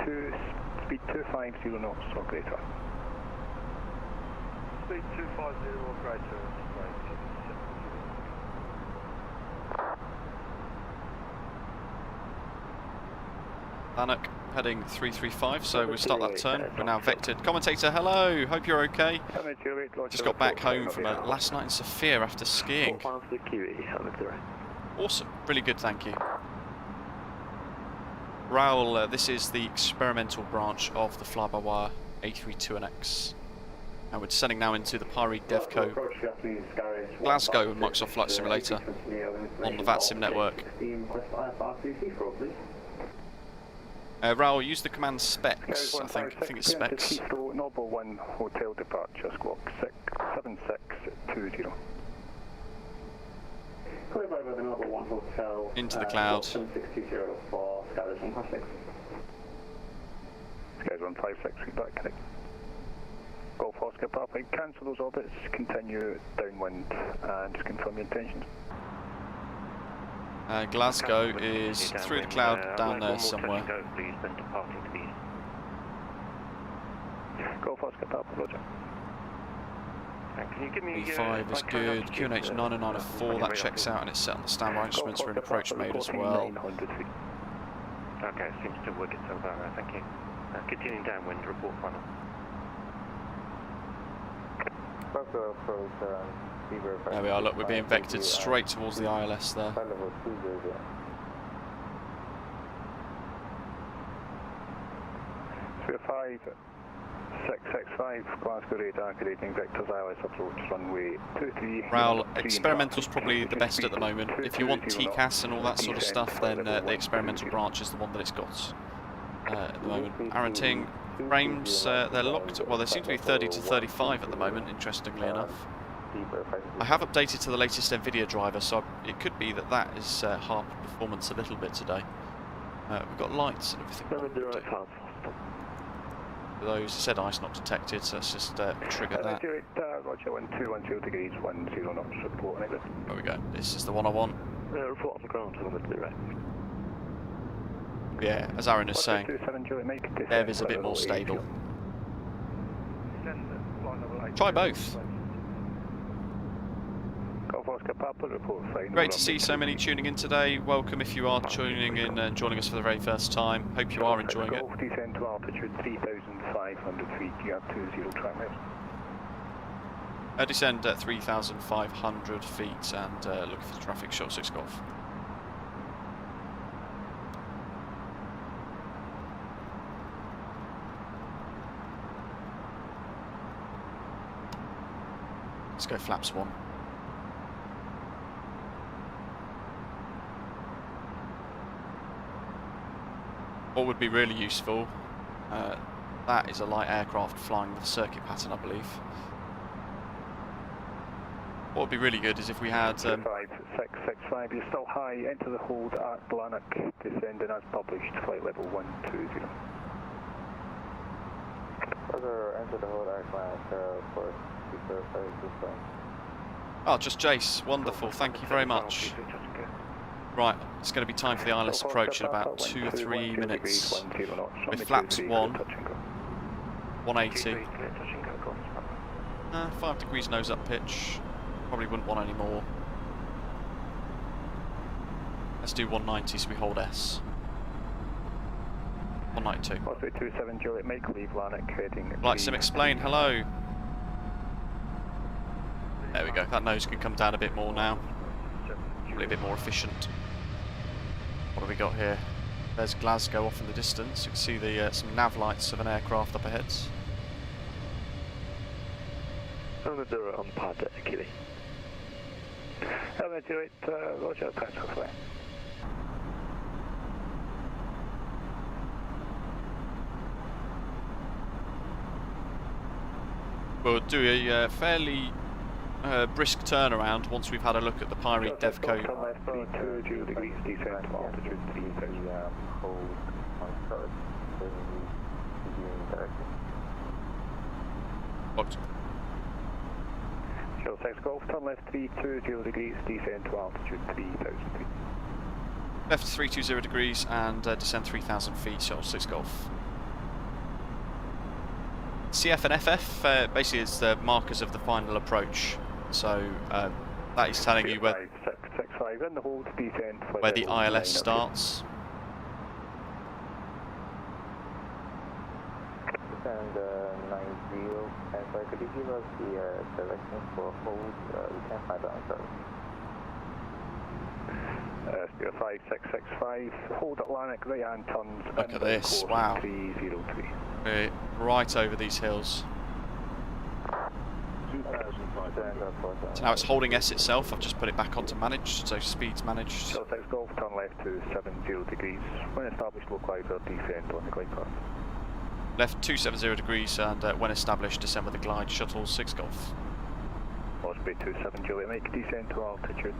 speed 250 knots or greater. Speed 250 or greater. Lanark heading 335, so we'll start that turn. We're now vectored. Commentator, hello, hope you're okay. Just got back home from last night in Sofia after skiing. Awesome, really good, thank you. Raoul, this is the experimental branch of the flybywire A32NX. And we're descending now into the Pyreegue Devco Glasgow Microsoft Flight Simulator on the Vatsim network. Raoul, use the command specs, I think it's specs. Heathrow, NORBO 1, hotel departure, squawk 7620. Into the cloud. Skies 156, feedback, connect. Golf Oscar Papa, cancel those orbits, continue downwind, and just confirm your intentions. Glasgow is through the cloud down there somewhere. Golf Oscar Papa, roger. E5 is good, QNH 90904, that checks out and it's set on the standby instruments. We're in approach mode as well. Okay, seems to work itself out now, thank you. Continuing downwind, report final. There we are, look, we're being vectored straight towards the ILS there. 5665, Glasgow radar, grading vectors ILS approach, runway 23. Raoul, experimental's probably the best at the moment. If you want TCAS and all that sort of stuff, then the experimental branch is the one that it's got at the moment. Aaron Ting, frames, they're locked, well they seem to be 30 to 35 at the moment, interestingly enough. I have updated to the latest NVIDIA driver, so it could be that that is harped performance a little bit today. We've got lights and everything. For those, said ice not detected, so let's just trigger that. Roger, 1210 degrees, 10 knots, report on it. There we go, this is the one I want. Report on the ground, direct. Yeah, as Aaron is saying, Bev is a bit more stable. Try both. Great to see so many tuning in today. Welcome if you are tuning in and joining us for the very first time. Hope you are enjoying it. Descend to altitude 3,500 feet. You have 20 track miles. Descend at 3,500 feet and look for the traffic, Shuttle 6 Golf. Let's go flaps 1. What would be really useful, that is a light aircraft flying the circuit pattern, I believe. What would be really good is if we had... 5665, you're still high, enter the hold at Lanark, descending as published, flight level 120. Further enter the hold at Lanark for 245. Oh, just Jace, wonderful, thank you very much. Right, it's going to be time for the ILS approach in about 2 or 3 minutes. With flaps 1, 180. 5 degrees nose up pitch. Probably wouldn't want any more. Let's do 190 so we hold S. 192. 27 Juliet, make leave Lanark heading. Like Sim explain, hello. There we go, that nose can come down a bit more now. Probably a bit more efficient. What have we got here? There's Glasgow off in the distance. You can see the some nav lights of an aircraft up ahead. They're on pad at Keeley. Element 08, Roger, thanks for flying. We'll do a fairly brisk turnaround once we've had a look at the Pyreegue Devco. Turn left 32 degrees, descent to altitude 3000. Booked. Shuttle 6 Golf, turn left 320 degrees, descend to altitude 3000 feet. Left 320 degrees and descend 3000 feet, Shuttle 6 Golf. CF and FF basically is the markers of the final approach, so that is telling you where, in the hold, descend, where the ILS starts. And 90, and so could you give us the directions for hold? We can find out. Speed 5665, hold Atlantic, right hand turns. Look at this, wow. 303. We're right over these hills. So now it's holding S itself. I've just put it back onto managed, so speed's managed. Shuttle 6 Golf, turn left to 70 degrees. When established, localizer, descend on the glide path. Left 270 degrees and when established, descend with the glide, Shuttle 6 Golf. Osprey 27 Juliet, make descend to altitude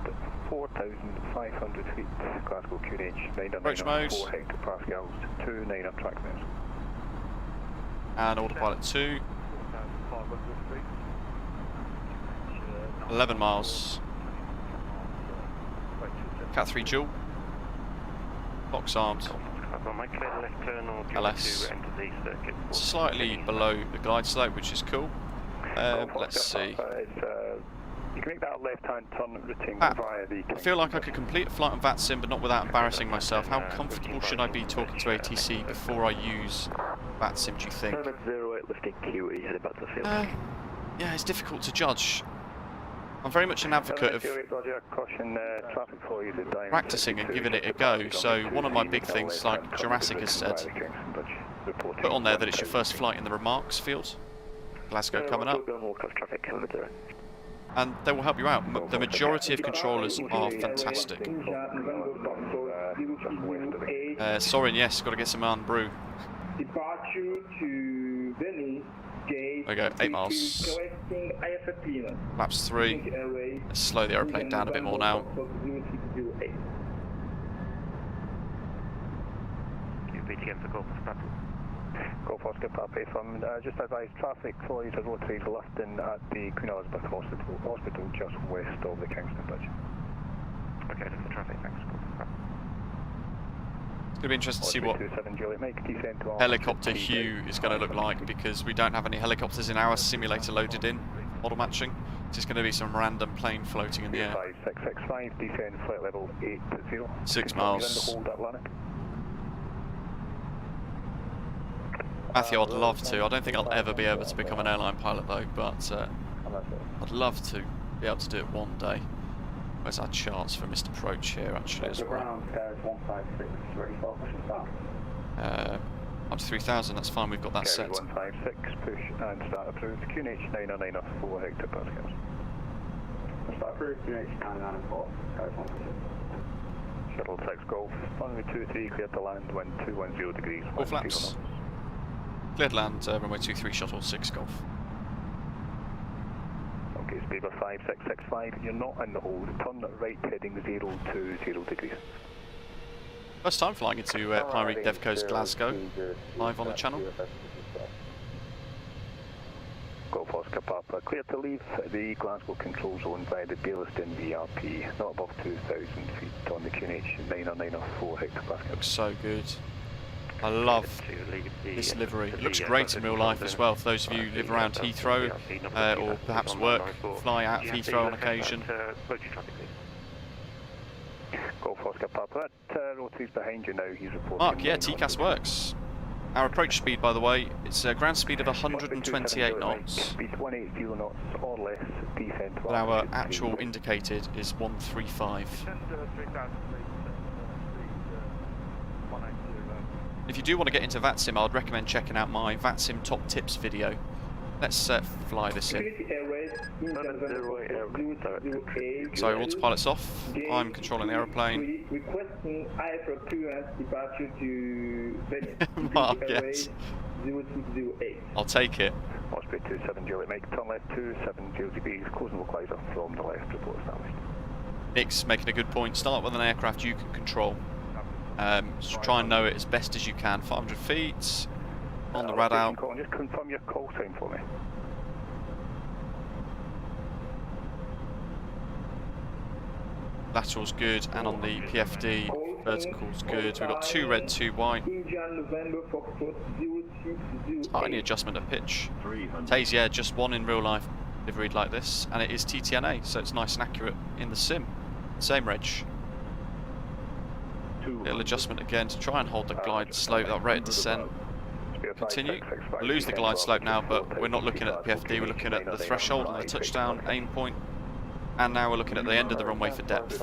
4,500 feet. Glasgow QNH 994 hectopascals, 29 on track minutes. And autopilot 2. 11 miles. Cat 3 dual. Box armed. LS. Slightly below the glide slope, which is cool. Let's see. You can make that left-hand turn routing via the... I feel like I could complete a flight on Vatsim, but not without embarrassing myself. How comfortable should I be talking to ATC before I use Vatsim, do you think? 08 lifting QE, headed back to the field. Yeah, it's difficult to judge. I'm very much an advocate of practicing and giving it a go. So one of my big things, like Jurassic has said, put on there that it's your first flight in the remarks field. Glasgow coming up. And they will help you out. The majority of controllers are fantastic. Sorin, yes, got to get some Martin Brew. Departure to Venice. There we go, 8 miles. Laps 3. Let's slow the aeroplane down a bit more now. Golf Oscar Pape from just advised traffic follows a rotary lifting at the Queen Elizabeth Hospital just west of the Kingston Bridge. Okay, that's the traffic, thanks. It's going to be interesting to see what helicopter Hugh is going to look like, because we don't have any helicopters in our simulator loaded in model matching. It's just going to be some random plane floating in the air. 5665, descend flight level 80. 6 miles. Matthew, I'd love to. I don't think I'll ever be able to become an airline pilot though, but I'd love to be able to do it one day. Where's our charts for Mr. Approach here actually as well? Up to 3,000, that's fine, we've got that set. 156, push and start approved. QNH 994 hectopascals. Start approved, QNH 994. Shuttle 6 Golf, runway 23, cleared to land, wind 210 degrees. All flaps. Cleared land, runway 23, Shuttle 6 Golf. Okay, speed of 5665, you're not in the hold, turn right heading 020 degrees. First time flying into Pyreegue Devco's Glasgow, live on the channel. Golf Oscar Papa, clear to leave the Glasgow control zone via the Baillieston VRP, not above 2,000 feet on the QNH 994 hectopascals. Looks so good. I love this livery. It looks great in real life as well. For those of you who live around Heathrow or perhaps fly out of Heathrow on occasion. Golf Oscar Papa, Rotary's behind you now, he's reporting. Mark, yeah, TCAS works. Our approach speed, by the way, it's a ground speed of 128 knots. Speed 180 knots or less, descent to but our actual indicated is 135. If you do want to get into Vatsim, I'd recommend checking out my Vatsim top tips video. Let's fly this in. So autopilot's off. I'm controlling the aeroplane. Requesting IFR clearance departure to Venice. Mark, yes. 0208. I'll take it. Osprey 27 Juliet, make turn left 27 degrees, closing localizer from the left, report established. Nick's making a good point. Start with an aircraft you can control. So try and know it as best as you can. 500 feet. On the rad out. Just confirm your call sign for me. Lateral's good, and on the PFD, vertical's good. We've got 2 red, 2 white. Tiny adjustment of pitch. Taze, yeah, just 1 in real life liveried like this, and it is TTNA, so it's nice and accurate in the sim. Same reg. Little adjustment again to try and hold the glide slope, that rate of descent. Continue. Lose the glide slope now, but we're not looking at the PFD, we're looking at the threshold and the touchdown aim point. And now we're looking at the end of the runway for depth.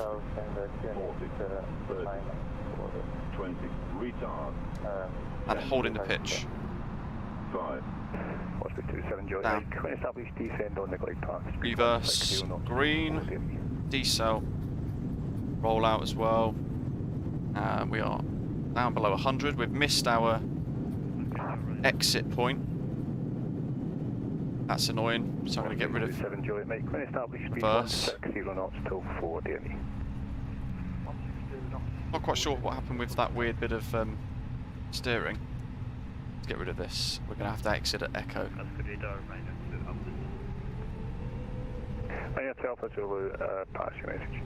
And holding the pitch. Down. Reverse, green, decel, roll out as well. We are down below 100. We've missed our exit point. That's annoying, so I'm going to get rid of reverse. Not quite sure what happened with that weird bit of steering. Let's get rid of this. We're going to have to exit at Echo. Alpha Zulu, pass your message.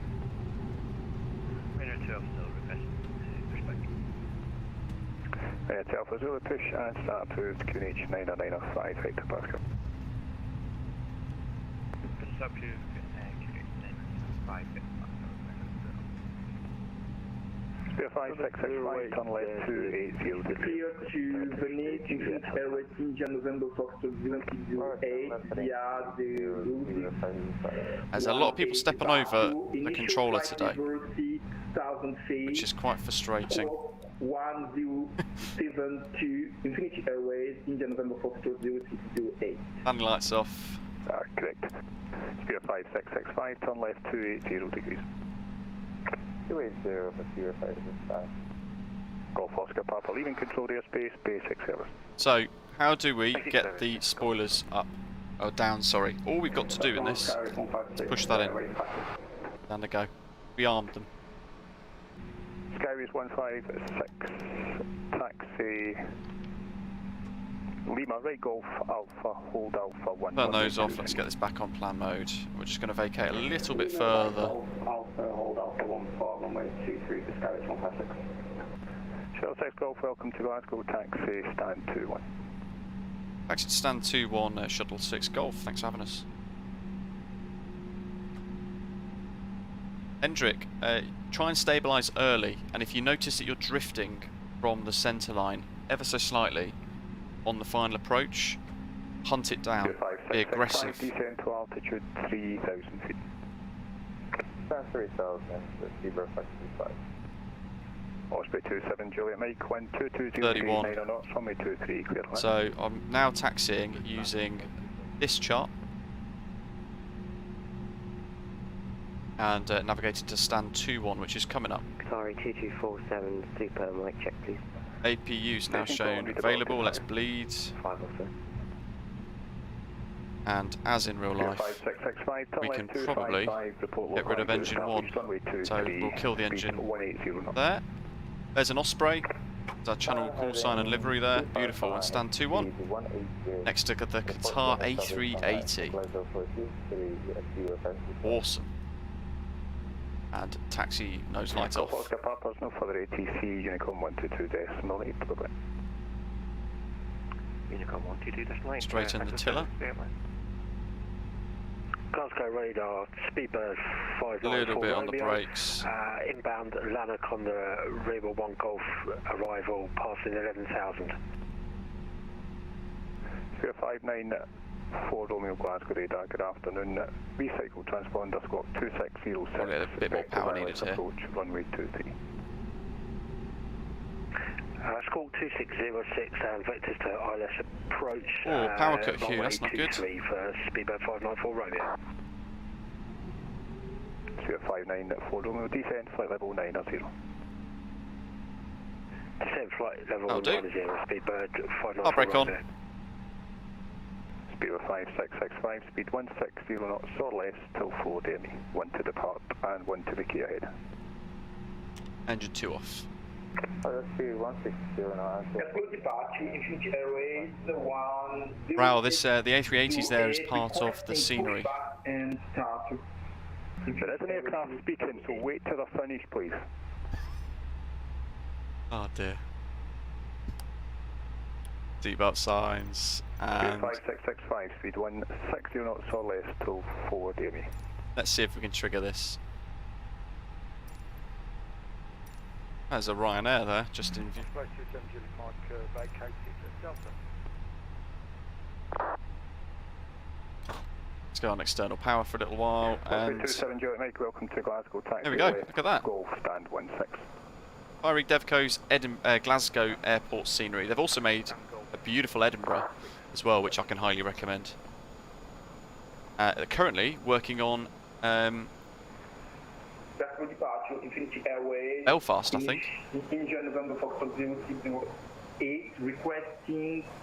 Alpha Zulu, push and start approved, QNH 90905, Hector Pascal. Spear 5665, turn left 280 degrees. Clear to Venice, increase airway India November Foxtrot 008 via the route. There's a lot of people stepping over the controller today, which is quite frustrating. 1072 Infinity Airways, India November Foxtrot 0608. Landing lights off. Correct. Spear 5665, turn left 280 degrees. 280 for Spear 565. Golf Oscar Papa, leaving control airspace, basic service. So, how do we get the spoilers up? Oh, down, sorry. All we've got to do in this is push that in. Down they go. We armed them. Skyways 156, taxi Lima, right Golf Alpha, hold Alpha 1. Turn those off, let's get this back on plan mode. We're just going to vacate a little bit further. Alpha, hold Alpha 14, runway 23 for Skyways 156. Shuttle 6 Golf, welcome to Glasgow, taxi stand 21. Taxi to stand 21, Shuttle 6 Golf, thanks for having us. Hendrik, try and stabilise early, and if you notice that you're drifting from the centre line ever so slightly on the final approach, hunt it down, be aggressive. Descend to altitude 3,000 feet. Stand 3,000, Zebra 535. Osprey 27 Juliet, Mike 12203, 31. 9 knots, runway 23, clear. So I'm now taxiing using this chart. And navigating to stand 21, which is coming up. Sorry, 2247, super, mic check please. APU's now shown available, let's bleed. 5 And as in real life, we can probably get rid of engine 1. So we'll kill the engine there. There's an Osprey. There's our channel call sign and livery there. Beautiful. And stand 21. Next to the Qatar A380. Awesome. And taxi nose light off. Oscar Papa's no further ATC, Unicom 122.8, bye-bye. Unicom 122.8. Straight in the tiller. Glasgow radar, Speedbird A 594 little bit on the Romeo. brakes. Inbound Lanaconda, RIBEL 1 Golf, arrival passing 11,000. 0594 Romeo Glasgow radar, good afternoon. Recycle transponder squawk 2606. Probably a bit more power needed here. Approach runway 23. Squawk 2606 and vectors to ILS approach. Oh, power cut Hugh, that's not good. For Speedbird 594 Romeo. 0594 Romeo, descent flight level 90. Descent flight level 90, Speedbird 594 I'll break on. Romeo. Speedbird 5665, speed 160 knots or less till 4 DME. 1 to depart and 1 to LAKEY ahead. Engine 2 off. Wow, this the A380's there as part of the scenery. There is an aircraft speaking, so wait till they're finished, please. Oh dear. Seatbelt signs and 5665, speed 160 knots or less till 4 DME. Let's see if we can trigger this. There's a Ryanair there, just in view. Let's go on external power for a little while, and 27 Juliet Mike, welcome to Glasgow. Taxi there we go, look at that. Golf stand 16. Pyreegue Devco's Glasgow airport scenery. They've also made a beautiful Edinburgh as well, which I can highly recommend. They're currently working on Belfast, I think.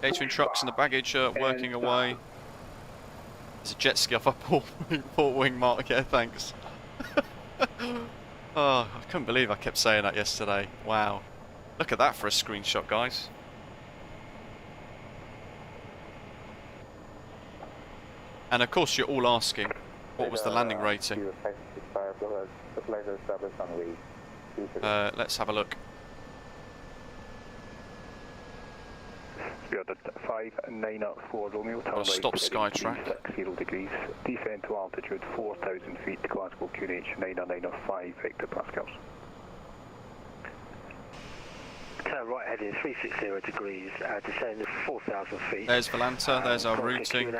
Catering trucks and the baggage are working away. There's a jet ski off our port wing mark, yeah, thanks. Oh, I couldn't believe I kept saying that yesterday. Wow. Look at that for a screenshot, guys. And of course you're all asking, what was the landing rating? Let's have a look. We're at 594 Romeo, turn I'll right stop Skytrack. 60 degrees, descend to altitude 4,000 feet, Glasgow QNH 9905 hectopascals. Turn right heading 360 degrees, descend 4,000 feet. There's Volanta, there's our routing,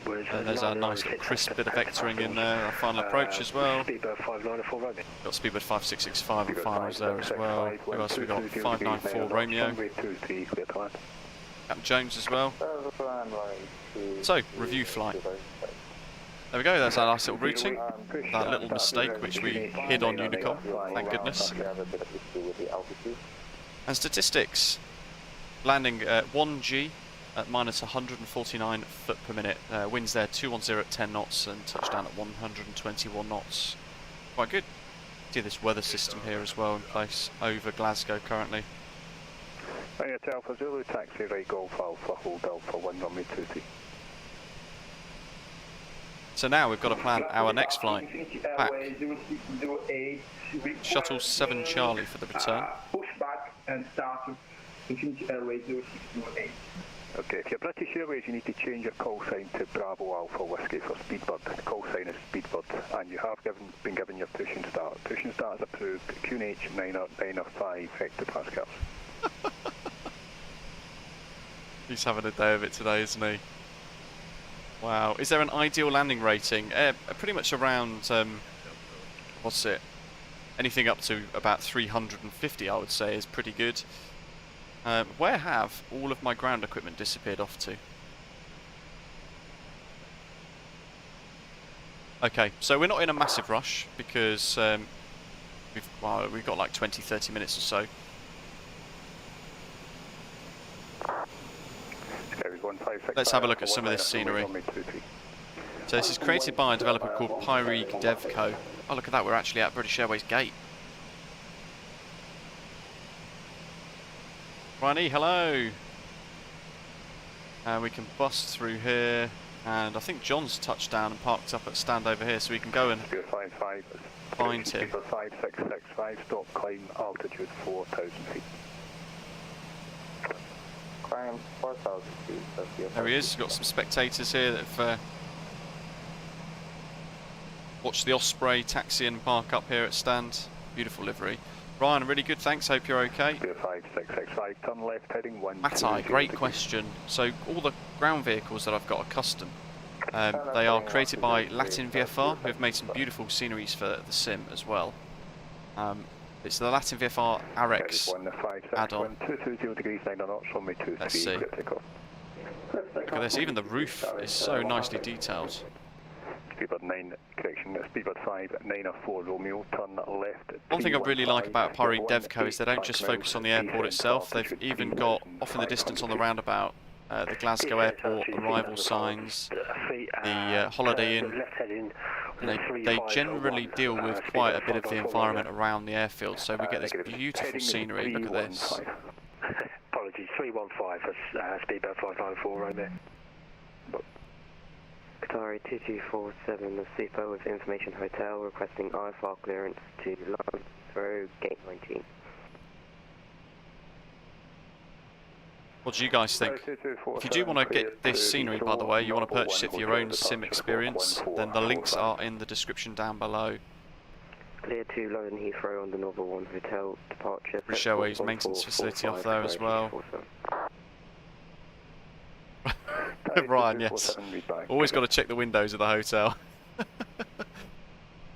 there's our nice little crisp bit of vectoring in there, our final approach as well. Speedbird 594 Romeo. Got Speedbird 5665 and finals there as well. Who else we got? 594 Romeo. Captain Jones as well. So, review flight. There we go, there's our nice little routing. That little mistake which we hid on Unicom, thank goodness. And statistics. Landing 1G at minus 149 foot per minute. Winds there 210 at 10 knots and touchdown at 121 knots. Quite good. See this weather system here as well in place over Glasgow currently. Alpha Zulu taxi right Golf Alpha, hold Alpha 1 runway 23. So now we've got to plan our next flight back. Shuttle 7 Charlie for the return. And start Infinity Airways 0608. Okay, if you're British Airways, you need to change your call sign to Bravo Alpha Whiskey for Speedbird. The call sign is Speedbird, and you have been given your push and start. Push and start is approved. QNH 9905 hectopascals. He's having a day of it today, isn't he? Wow. Is there an ideal landing rating? Pretty much around, what's it? Anything up to about 350, I would say, is pretty good. Where have all of my ground equipment disappeared off to? Okay, so we're not in a massive rush because we've got like 20-30 minutes or so. Let's have a look at some of this scenery. So this is created by a developer called Pyreegue Devco. Oh, look at that, we're actually at British Airways gate. Ronnie, hello. And we can bust through here. And I think John's touched down and parked up at stand over here, so we can go and find him. 5665, stop climb, altitude 4,000 feet. Climb 4,000 feet. There he is. He's got some spectators here that have watched the Osprey taxi and park up here at stand. Beautiful livery. Ryan, really good, thanks. Hope you're okay. 5665, turn left heading 1. Matai, great question. So all the ground vehicles that I've got are custom. They are created by Latin VFR, who have made some beautiful sceneries for the sim as well. It's the Latin VFR RX add-on. Let's see. Look at this, even the roof is so nicely detailed. Speedbird 9, correction, Speedbird 5, 904 Romeo, turn left. One thing I really like about Pyreegue DevCo is they don't just focus on the airport itself, they've even got, off in the distance on the roundabout, the Glasgow airport, the RIBEL signs, the Holiday Inn. They generally deal with quite a bit of the environment around the airfield, so we get this beautiful scenery. Look at this. Apologies, 315 for Speedbird 594 Romeo. Qatari 2247 of Super with Information Hotel requesting IFR clearance to London Heathrow, Gate 19. What do you guys think? If you do want to get this scenery, by the way, you want to purchase it for your own sim experience, then the links are in the description down below. Clear to London Heathrow on the Northern 1 Hotel departure. British Airways maintenance facility off there as well. Ryan, yes. Always got to check the windows of the hotel.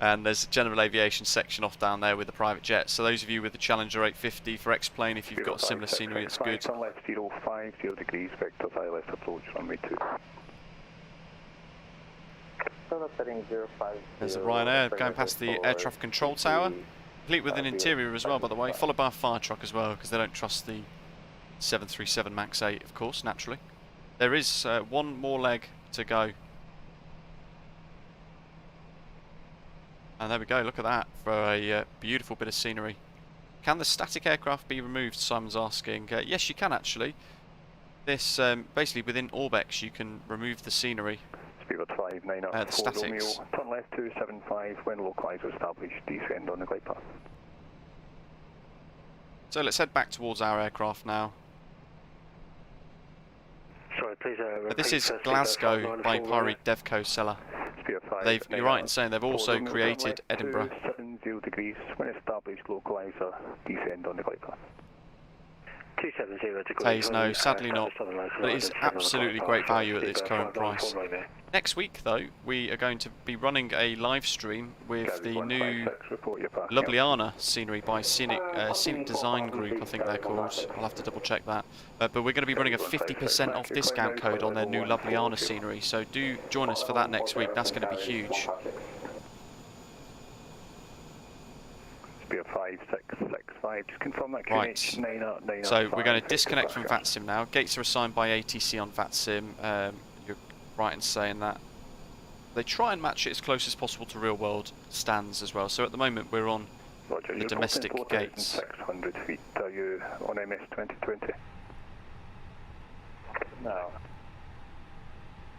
And there's a general aviation section off down there with the private jets. So those of you with the Challenger 850 for X-Plane, if you've got similar scenery, it's good. Turn left 050 degrees, vector high left approach, runway 2. There's a Ryanair going past the air traffic control tower, complete with an interior as well, by the way, followed by a fire truck as well, because they don't trust the 737 MAX 8, of course, naturally. There is one more leg to go. And there we go, look at that, for a beautiful bit of scenery. Can the static aircraft be removed, Simon's asking. Yes, you can actually. This, basically within Orbex, you can remove the scenery, the statics. Turn left 275, when localizer established, descend on the glide path. So let's head back towards our aircraft now. Sorry, please, this is Glasgow by Pyreegue DevCo seller. You're right in saying they've also created Edinburgh. 70 degrees, when established localizer, descend on the glide path. 270 degrees. Says no, sadly not, but it is absolutely great value at its current price. Next week though, we are going to be running a live stream with the new Ljubljana scenery by Scenic Design Group, I think they're called. I'll have to double check that. But we're going to be running a 50% off discount code on their new Ljubljana scenery, so do join us for that next week. That's going to be huge. 5665, just confirm that. Right, so we're going to disconnect from Vatsim now. Gates are assigned by ATC on Vatsim. You're right in saying that. They try and match it as close as possible to real world stands as well. So at the moment we're on the domestic gates. 600 feet, are you on MS 2020? No.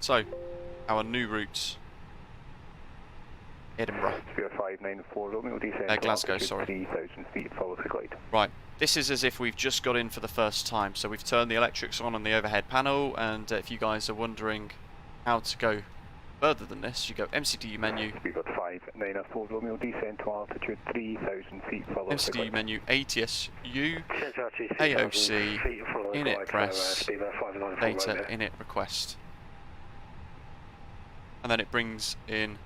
So, our new routes. Edinburgh. Glasgow, sorry. 3,000 feet, follow the glide. Right, this is as if we've just got in for the first time. So we've turned the electrics on the overhead panel, and if you guys are wondering how to go further than this, you go MCDU menu. We've got 594 Romeo, descend to altitude 3,000 feet, follow MCDU menu, ATSU, AOC, init press, data init request. And then it brings in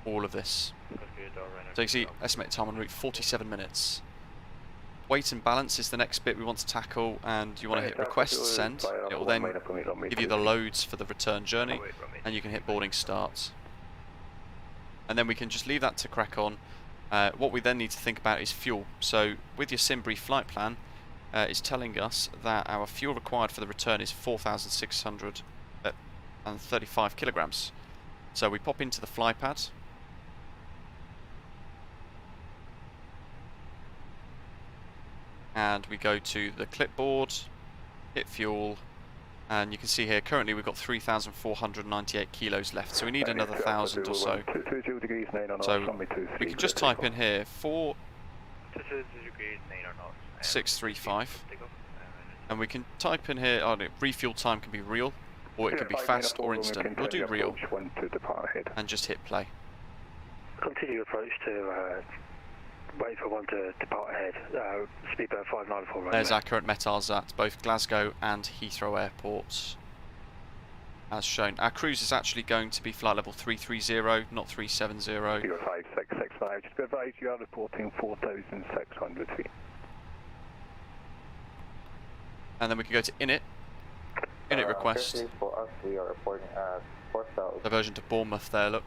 all of this. So you see estimated time en route 47 minutes. Weight and balance is the next bit we want to tackle, and you want to hit request send. It will then give you the loads for the return journey, and you can hit boarding start. And then we can just leave that to crack on. What we then need to think about is fuel. So with your SimBrief flight plan, it's telling us that our fuel required for the return is 4,635 kilograms. So we pop into the flypad. And we go to the clipboard, hit fuel, And you can see here, currently we've got 3,498 kilos left, so we need another 1,000 or so. So we can just type in here 4635, and we can type in here, refuel time can be real, or it can be fast or instant. We'll do real, and just hit play. Continue approach to wait for one to depart ahead. Speedbird 594 right. There's our current METARs at both Glasgow and Heathrow airports. As shown, our cruise is actually going to be flight level 330, not 370. 5665, just be advised you are reporting 4,600 feet. And then we can go to init request. For us, we are reporting at 4,000. Diversion to Bournemouth there, look.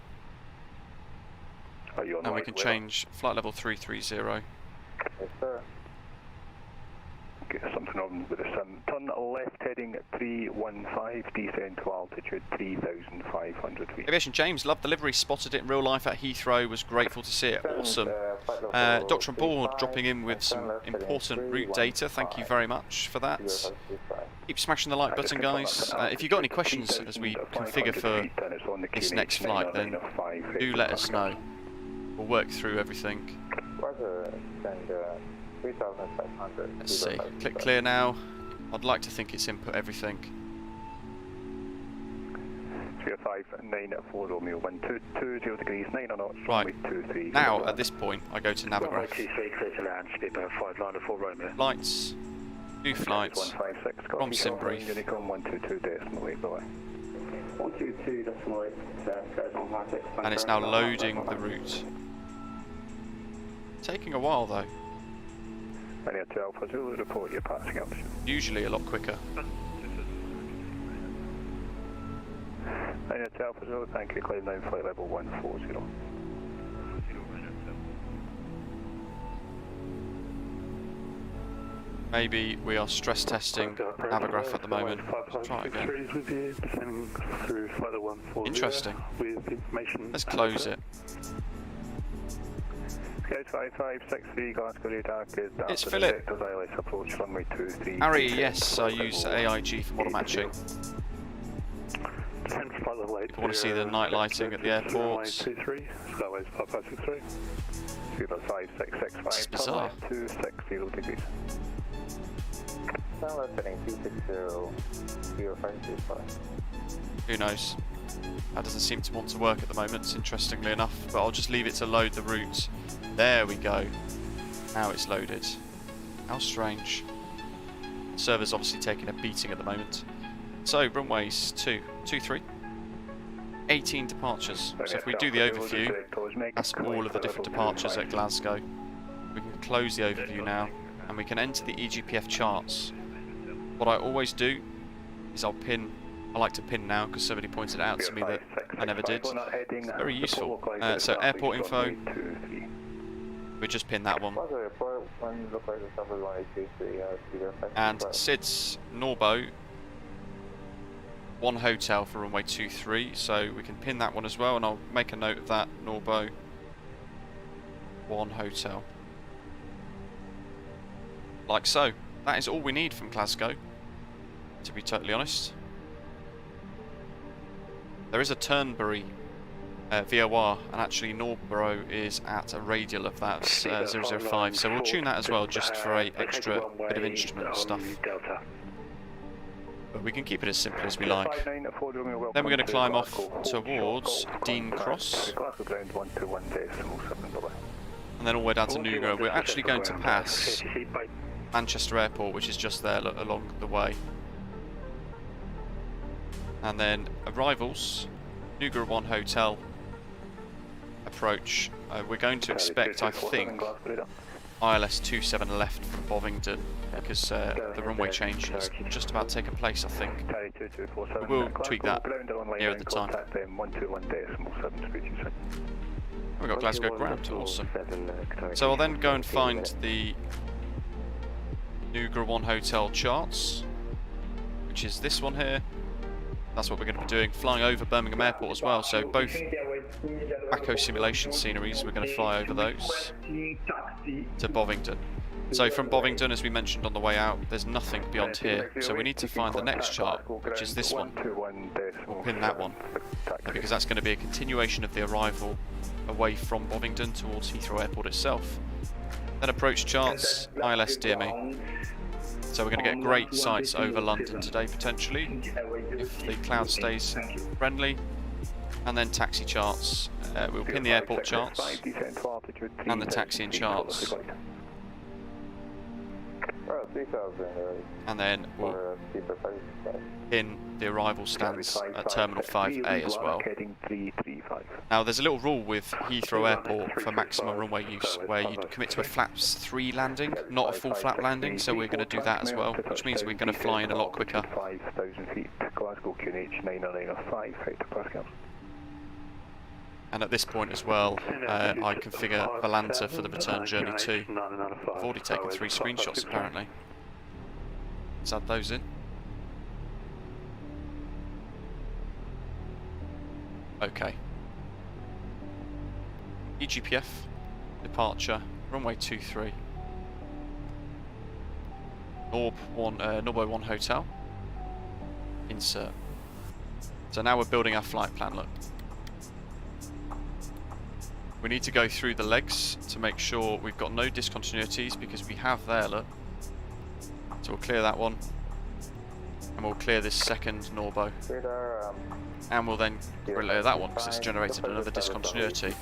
And we can change flight level 330. Yes, sir. Get something on with the sun. Turn left heading 315, descend to altitude 3,500 feet. Aviation James, loved the livery, spotted it in real life at Heathrow, was grateful to see it. Awesome. Dr. on board dropping in with some important route data, thank you very much for that. Keep smashing the like button, guys. If you've got any questions as we configure for this next flight, then do let us know. We'll work through everything. Let's see. Click clear now. I'd like to think it's input everything. 0594 Romeo 122, 0 degrees, 9 knots, right. 23. Now, at this point, I go to Navigraph. 23 clear to land, speedbird 594 Romeo. Flights, new flights, from Simbrief. Unicorn 122 decimal 8, bye. 122 decimal 8, and it's now loading the route. Taking a while though. Alpha Zulu, report your passing altitude. Usually a lot quicker. Alpha Zulu, thank you, climb down flight level 140. Maybe we are stress testing Navigraph at the moment. Let's try it again. Interesting. Let's close it. It's Philip. Harry, yes, I use AIG for model matching. If you want to see the night lighting at the airports. This is bizarre. Who knows? That doesn't seem to want to work at the moment, interestingly enough, but I'll just leave it to load the route. There we go. Now it's loaded. How strange. The server's obviously taking a beating at the moment. So, runways 223. 18 departures. So if we do the overview, that's all of the different departures at Glasgow. We can close the overview now, and we can enter the EGPF charts. What I always do is I like to pin now because somebody pointed out to me that I never did. It's very useful. So airport info, we just pin that one. And SIDS NORBO, 1 hotel for runway 23, so we can pin that one as well, and I'll make a note of that. NORBO 1 hotel. Like so. That is all we need from Glasgow, to be totally honest. There is a Turnberry VOR, and actually NORBO is at a radial of that 005, so we'll tune that as well just for a extra bit of instrument stuff. But we can keep it as simple as we like. Then we're going to climb off towards Dean Cross, and then all the way down to NUGRA. We're actually going to pass Manchester Airport, which is just there along the way. And then arrivals, NUGRA 1 hotel approach. We're going to expect, I think, ILS 27 left from Bovingdon because the runway change has just about taken place, I think. We'll tweak that near at the time. We've got Glasgow ground, awesome. So I'll then go and find the NUGRA 1 hotel charts, which is this one here. That's what we're going to be doing, flying over Birmingham Airport as well, so both Baco simulation sceneries, we're going to fly over those to Bovingdon. So from Bovingdon, as we mentioned on the way out, there's nothing beyond here. So we need to find the next chart, which is this one. We'll pin that one, because that's going to be a continuation of the arrival away from Bovingdon towards Heathrow Airport itself. Then approach charts, ILS dear me. So we're going to get great sights over London today, potentially, if the cloud stays friendly. And then taxi charts. We'll pin the airport charts and the taxiing charts. And then we'll pin the arrival stands at Terminal 5A as well. Now there's a little rule with Heathrow Airport for maximum runway use where you commit to a flaps 3 landing, not a full flap landing, so we're going to do that as well, which means we're going to fly in a lot quicker. 5,000 feet, Glasgow QNH 90905, Hector. And at this point as well, I configure Volanta for the return journey too. I've already taken 3 screenshots apparently. Let's add those in. Okay. EGPF, departure, runway 23. NORBO 1 hotel. Insert. So now we're building our flight plan, look. We need to go through the legs to make sure we've got no discontinuities, because we have there, look. So we'll clear that one. And we'll clear this second NORBO. And we'll then clear that one, because it's generated another discontinuity.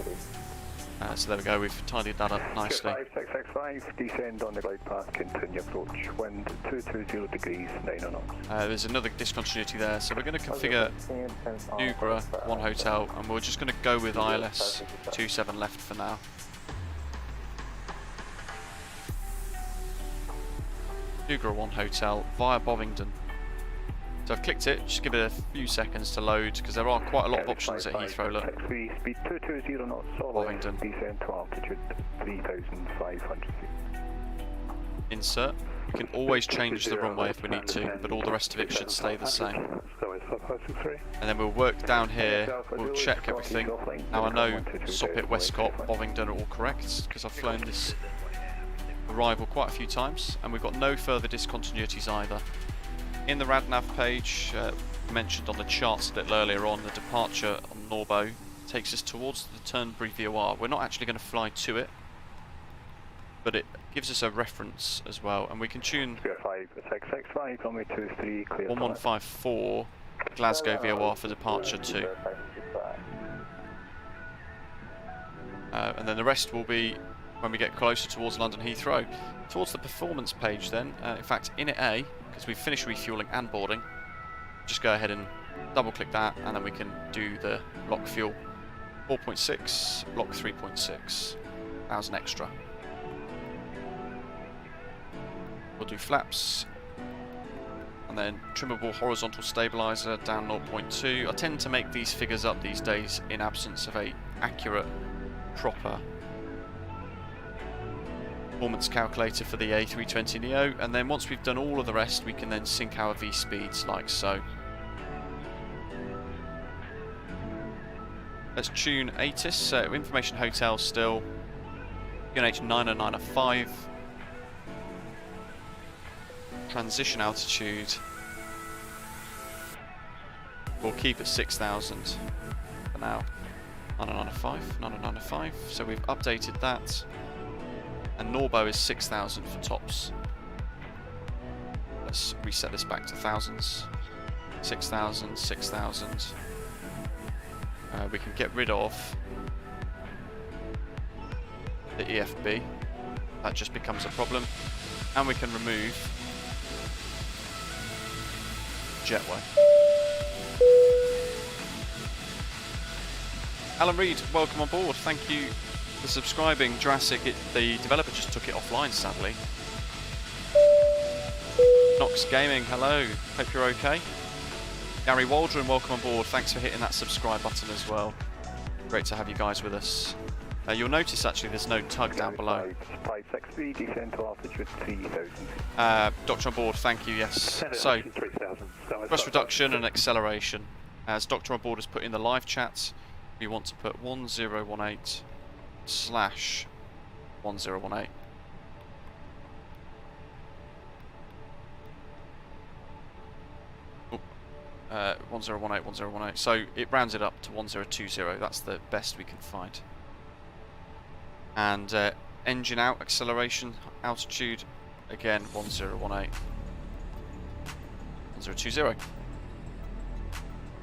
So there we go, we've tidied that up nicely. 5665, descend on the glide path, continue approach, wind 220 degrees, 9 knots. There's another discontinuity there, so we're going to configure NUGRA 1 hotel, and we're just going to go with ILS 27 left for now. NUGRA 1 hotel via Bovingdon. So I've clicked it, just give it a few seconds to load, because there are quite a lot of options at Heathrow, look. Speed 220 knots, Bovingdon. Descend to altitude 3,500 feet. Insert. We can always change the runway if we need to, but all the rest of it should stay the same. And then we'll work down here, we'll check everything. Now I know Soppit, Westcott, Bovingdon are all correct, because I've flown this arrival quite a few times, and we've got no further discontinuities either. In the RADNAV page, mentioned on the charts a little earlier on, the departure on NORBO takes us towards the Turnberry VOR. We're not actually going to fly to it, but it gives us a reference as well, and we can tune 1154 Glasgow VOR for departure too. And then the rest will be when we get closer towards London Heathrow. Towards the performance page then, in fact in it A, because we've finished refueling and boarding, just go ahead and double click that, and then we can do the block fuel 4.6, block 3.6 as an extra. We'll do flaps, and then trimmable horizontal stabilizer down 0.2. I tend to make these figures up these days in absence of a accurate, proper performance calculator for the A320neo, and then once we've done all of the rest, we can then sync our V speeds like so. Let's tune ATIS, information hotel still, UNH 90905, transition altitude, we'll keep at 6,000 for now, 90905, so we've updated that. And NORBO is 6,000 for tops. Let's reset this back to thousands. 6,000, 6,000. We can get rid of the EFB. That just becomes a problem. And we can remove jetway. Alan Reed, welcome on board. Thank you for subscribing. Jurassic, the developer just took it offline, sadly. Nox Gaming, hello. Hope you're okay. Gary Waldron, welcome on board. Thanks for hitting that subscribe button as well. Great to have you guys with us. You'll notice actually there's no tug down below. 563, descend to altitude 3,000. Doctor on board, thank you, yes. So, thrust reduction and acceleration. As Doctor on board has put in the live chat, we want to put 1018/1018. 1018, 1018. So it rounds it up to 1020. That's the best we can find. And engine out, acceleration, altitude, again 1018, 1020.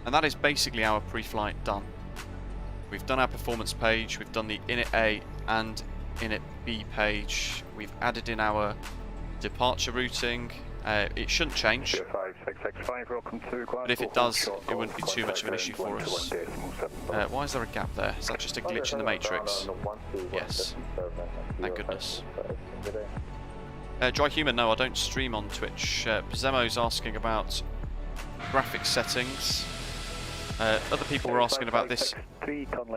And that is basically our pre-flight done. We've done our performance page, we've done the init A and init B page, we've added in our departure routing. It shouldn't change, but if it does, it wouldn't be too much of an issue for us. Why is there a gap there? Is that just a glitch in the matrix? Yes. Thank goodness. Dry Human, no, I don't stream on Twitch. Zemo's asking about graphics settings. Other people were asking about this. Hell?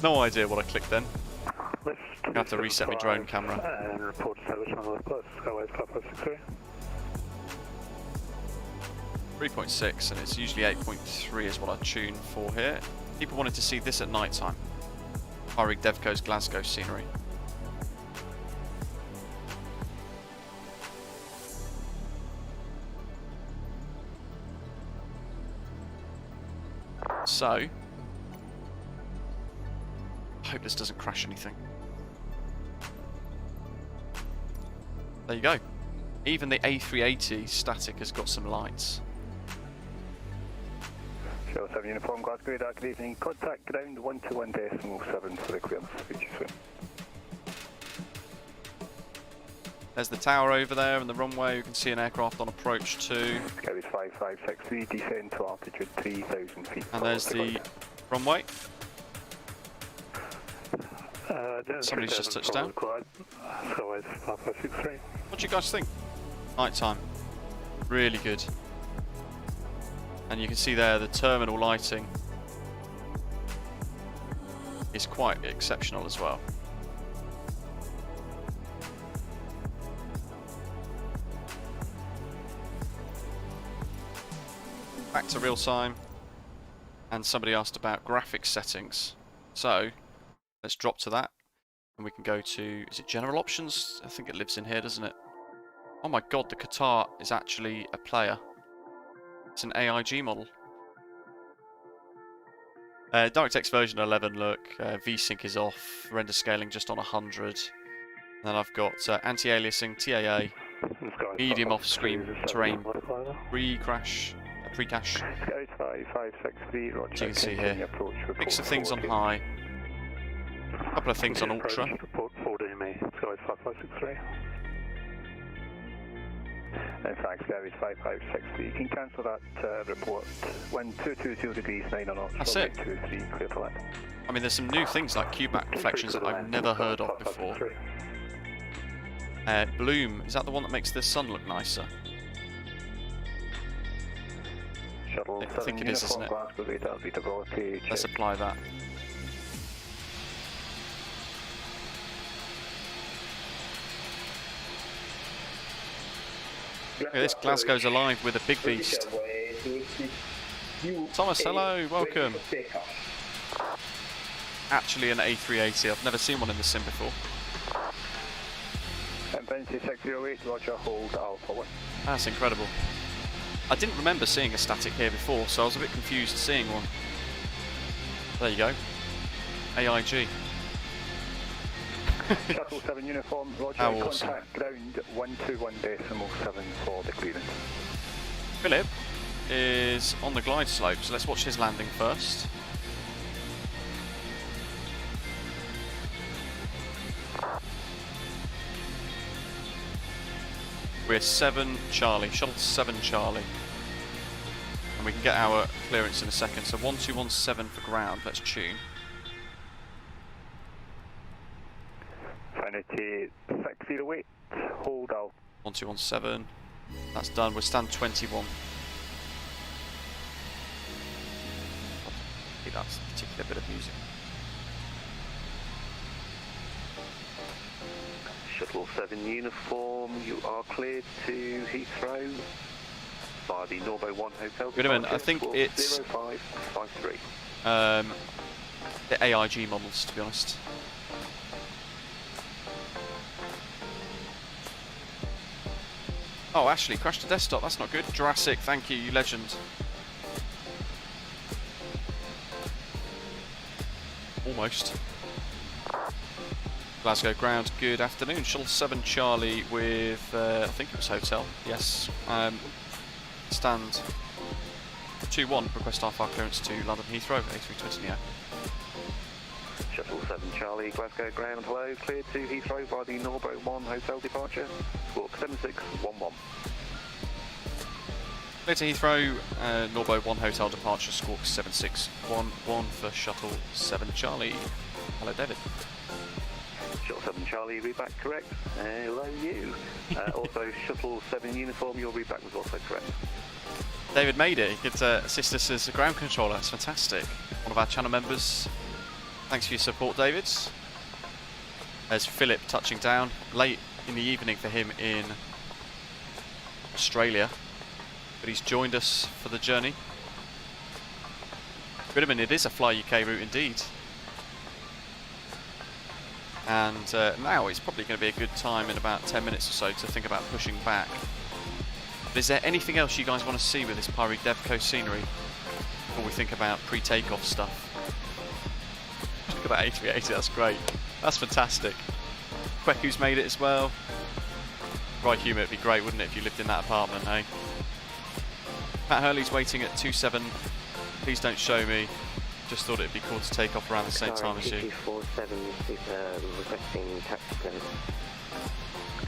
No idea what I clicked then. I'm gonna have to reset my drone camera. And report service on the left plus, Skyways 5563. 3.6, and it's usually 8.3 is what I tune for here. People wanted to see this at night time. Pyreegue Devco's Glasgow scenery. So, I hope this doesn't crash anything. There you go. Even the A380 static has got some lights. Shuttle 7 Uniform Glasgow, good evening. Contact ground 121.7 for the clearance. There's the tower over there and the runway. You can see an aircraft on approach to. Skyways 5563, descend to altitude 3,000 feet. And there's the runway. Somebody's just touched down. Skyways 5563. What do you guys think? Night time. Really good. And you can see there the terminal lighting is quite exceptional as well. Back to real time, and somebody asked about graphics settings. So let's drop to that, and we can go to, is it general options? I think it lives in here, doesn't it? Oh my god, the Qatar is actually a player. It's an AIG model. DirectX version 11, look, VSync is off, render scaling just on 100. And then I've got anti-aliasing, TAA, medium off-screen terrain, pre-cache. So you can see here, mix of things on high, a couple of things on ultra. Report 4DME, Skyways 5563. In fact, Skyways 5563, you can cancel that report. Wind 220 degrees 9 knots. That's it. 23, clear to land. I mean, there's some new things like Q-back reflections that I've never heard of before. Bloom, is that the one that makes the sun look nicer? Shuttle I think it is, isn't it? Let's apply that. Okay, this Glasgow's alive with a big beast. Thomas, hello, welcome. Actually an A380, I've never seen one in the sim before. Infinity 608, roger, hold Alpha 1. That's incredible. I didn't remember seeing a static here before, so I was a bit confused seeing one. There you go. AIG. Shuttle 7 uniform, roger, how awesome. Contact ground 121.7 for the clearance. Philip is on the glide slope, so let's watch his landing first. We're 7 Charlie, Shuttle 7 Charlie. And we can get our clearance in a second. So 1217 for ground, let's tune. Infinity 608, hold out. 1217, that's done, we're stand 21. I think that's a particular bit of music. Shuttle 7 uniform, you are cleared to Heathrow by the NORBO 1 hotel. Wait a minute, I think it's 0553. the AIG models, to be honest. Oh, Ashley, crashed the desktop. That's not good. Jurassic, thank you, you legend. Almost. Glasgow ground, good afternoon. Shuttle 7 Charlie with, I think it was hotel, yes. Stand 2-1, request RFR clearance to London Heathrow, A320neo. Shuttle 7 Charlie, Glasgow ground, hello, cleared to Heathrow by the NORBO 1 hotel departure, squawk 7611. Cleared to Heathrow, NORBO 1 hotel departure, squawk 7611 for Shuttle 7 Charlie. Hello David. Shuttle 7 Charlie, read back correct. Hello you. Also Shuttle 7 uniform, your read back was also correct. David made it. He could assist us as a ground controller. That's fantastic. One of our channel members. Thanks for your support, David. There's Philip touching down. Late in the evening for him in Australia. But he's joined us for the journey. Goodman, it is a Fly UK route indeed. And now it's probably going to be a good time in about 10 minutes or so to think about pushing back. But is there anything else you guys want to see with this Pyreegue Devco scenery before we think about pre-takeoff stuff? Look at that A380, that's great. That's fantastic. Kweku's made it as well. Right humour, it'd be great, wouldn't it, if you lived in that apartment, eh? Pat Hurley's waiting at 27. Please don't show me. Just thought it'd be cool to take off around the same time as you. 247 requesting taxi clearance.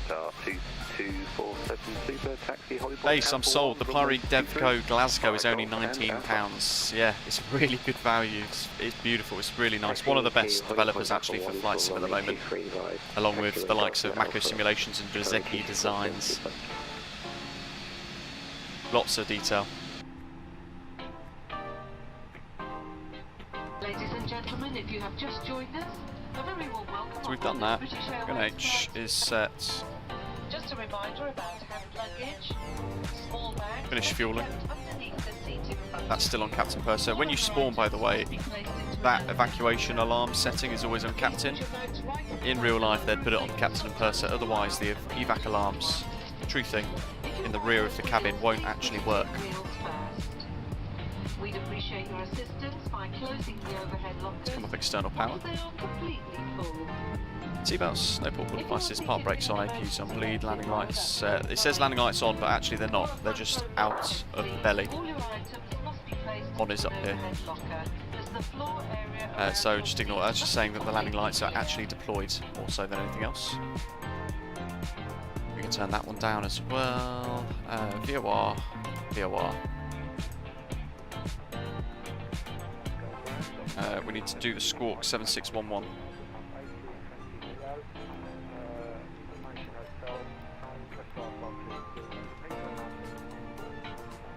Star 2247 Super Taxi Hollywood. Base, I'm sold. The Pyreegue Devco Glasgow is only £19. Yeah, it's really good value. It's beautiful. It's really nice. One of the best developers actually for flight sim at the moment, along with the likes of Mako Simulations and Drazeki Designs. Lots of detail. Ladies and gentlemen, if you have just joined us, a very warm welcome. So we've done that. H is set. Just a reminder about hand luggage, small bag. Finish fueling. That's still on Captain Purser. When you spawn, by the way, that evacuation alarm setting is always on Captain. In real life, they'd put it on Captain and Purser. Otherwise, the evac alarms, true thing, in the rear of the cabin won't actually work. We'd appreciate your assistance by closing the overhead lockers. Come up external power. They are completely full. Seatbelts, no portable devices, park brakes on, APUs on bleed, landing lights. It says landing lights on, but actually they're not. They're just out of the belly. On is up here. So just ignore that. That's just saying that the landing lights are actually deployed more so than anything else. We can turn that one down as well. VOR, VOR. We need to do the squawk 7611.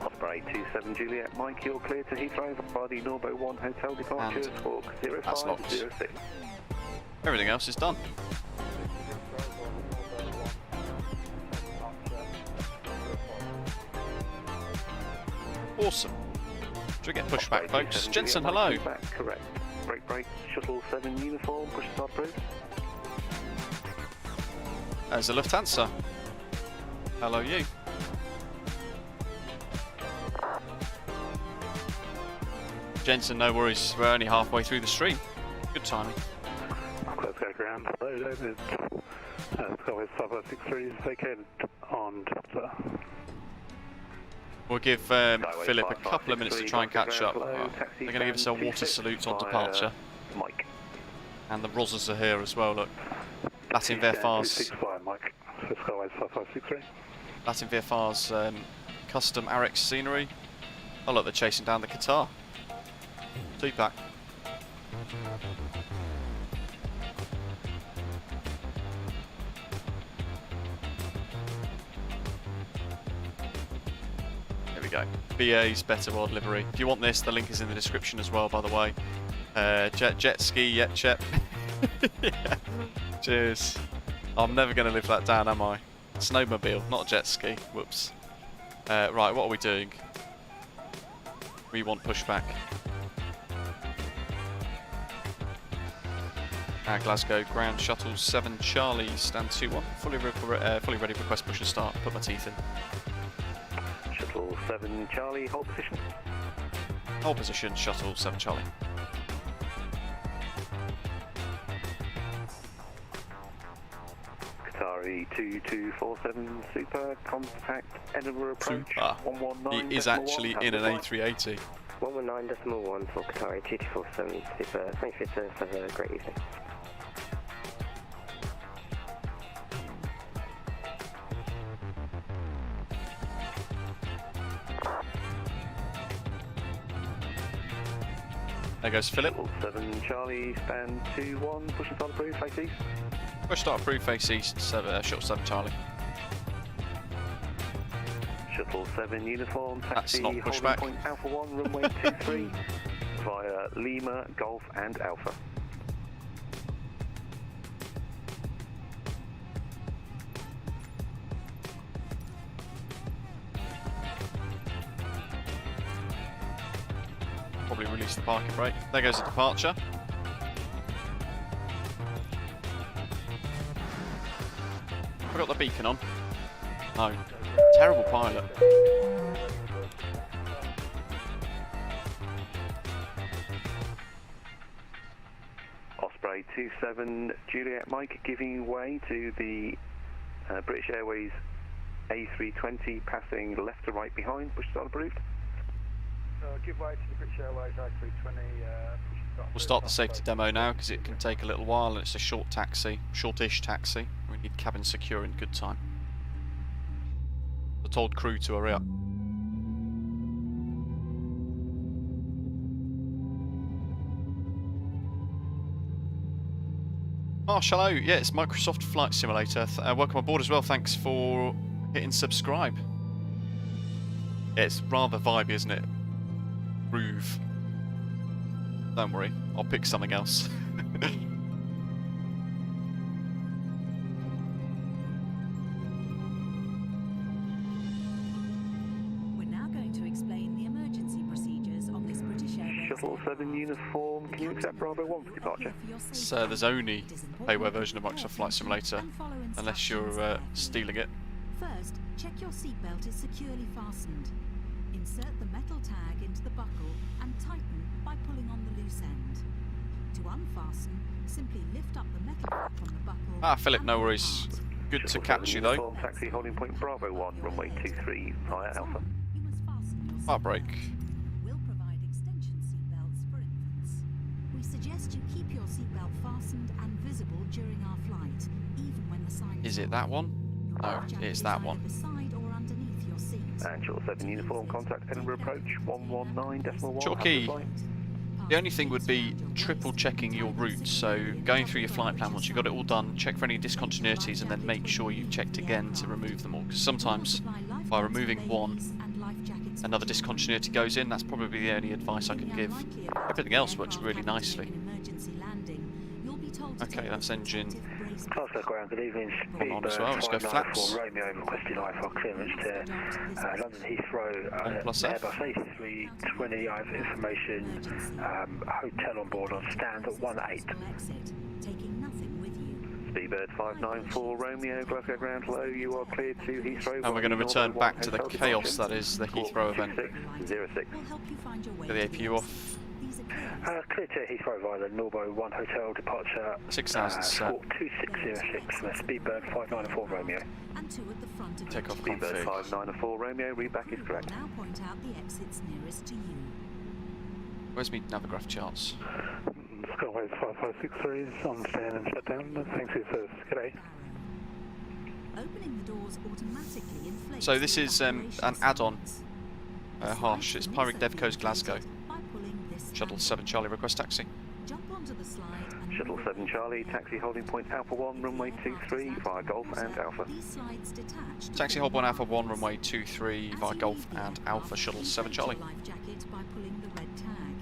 Osprey 27 Juliet Mike, you're clear to Heathrow by the NORBO 1 hotel departure, squawk 0506. Everything else is done. Awesome. Should we get pushed back, folks? Jensen, hello. Back, correct. Break, Shuttle 7 uniform, push start approved. There's a Lufthansa. Hello, you. Jensen, no worries. We're only halfway through the stream. Good timing. Glasgow ground. Hello, David. Skyway 5563, vacate on Delta. We'll give Philip a couple of minutes to try and catch up. They're going to give us a water salute on departure. Mike. And the Rozzers are here as well, look. Latin VFR's Mike. Skyway 5563. Latin VFR's custom Arex scenery. Oh look, they're chasing down the Qatar. Two-pack. There we go. BA's Better World Livery. If you want this, the link is in the description as well, by the way. Jet ski, yeah, Chet. Yeah. Cheers. I'm never going to live that down, am I? Snowmobile, not jet ski. Whoops. Right, what are we doing? We want pushback. Glasgow, ground shuttle 7 Charlie, stand 2-1, fully ready, request push and start, put my teeth in. Shuttle 7 Charlie, hold position. Hold position, shuttle 7 Charlie. Qatari 2247 Super, contact Edinburgh approach. Super. 119. He is actually in an A380. 119.1 for Qatari 2247 Super. Thanks for your service, have a great evening. There goes Philip. 7 Charlie, stand 2-1, push and start approved, face east. Push start approved, face east, shuttle 7 Charlie. Shuttle 7 uniform, That's taxi, not holding pushback. point Alpha 1, runway 23, via Lima, Golf and Alpha. Probably release the parking brake. There goes the departure. I got the beacon on. No. Terrible pilot. Osprey 27 Juliet Mike, giving way to the British Airways A320, passing left to right behind, push start approved. Give way to the British Airways A320. We'll start the safety demo now because it can take a little while and it's a short taxi, shortish taxi. We need cabin secure in good time. I told crew to hurry up. Marshall, hello. Yeah, it's Microsoft Flight Simulator. Welcome aboard as well. Thanks for hitting subscribe. Yeah, it's rather vibey, isn't it? Groove. Don't worry, I'll pick something else. We're now going to explain the emergency procedures on this British Airways. Shuttle 7 uniform, can you accept Bravo 1 for departure? So there's only a payware version of Microsoft Flight Simulator, unless you're stealing it. First, check your seatbelt is securely fastened. Insert the metal tag into the buckle and tighten by pulling on the loose end. To unfasten, simply lift up the metal from the buckle. Ah, Philip, no worries. Good to catch you though. Uniform, taxi holding point Bravo 1, runway 23 via Alpha. Heartbreak. We'll provide extension seatbelts for infants. We suggest you keep your seatbelt fastened and visible during our flight, even when the sign Is it that one? No, it's that one. beside or underneath your seat. And Shuttle 7 uniform, contact Edinburgh approach 119.1. Chalky. The only thing would be triple checking your route, so going through your flight plan once you've got it all done, check for any discontinuities and then make sure you've checked again to remove them all, because sometimes by removing one another discontinuity goes in. That's probably the only advice I can give. Everything else works really nicely. Okay, that's engine Glasgow ground, good evening. on as well. Let's go flaps. Romeo requesting IFR clearance to London Heathrow, 1+F. Airbus A320. I have information, hotel on board on stand at 18. Speedbird 594 Romeo, Glasgow ground low, you are cleared to Heathrow. And we're going to return back to the chaos that is the Heathrow event. 06. Get the APU off. Clear to Heathrow via the NORBO 1 hotel, departure 6000 set. 2606, Speedbird 594 Romeo. Takeoff Speedbird config. 594 Romeo, read back is correct. Now point out the exits nearest to you. Where's me Navigraph charts? Skyways 5563 on stand and shutdown. Thanks for your service. G'day. Opening the doors automatically inflates. So this is an add-on. Harsh. It's Pyreegue Devco's Glasgow. Shuttle 7 Charlie, request taxi. Jump onto the slide and Shuttle 7 Charlie, taxi holding point Alpha 1, runway 23 via Golf and Alpha. these slides detached. Taxi hold 1 Alpha 1, runway 23 via Golf and Alpha, Shuttle 7 Charlie. Life jacket by pulling the red tag.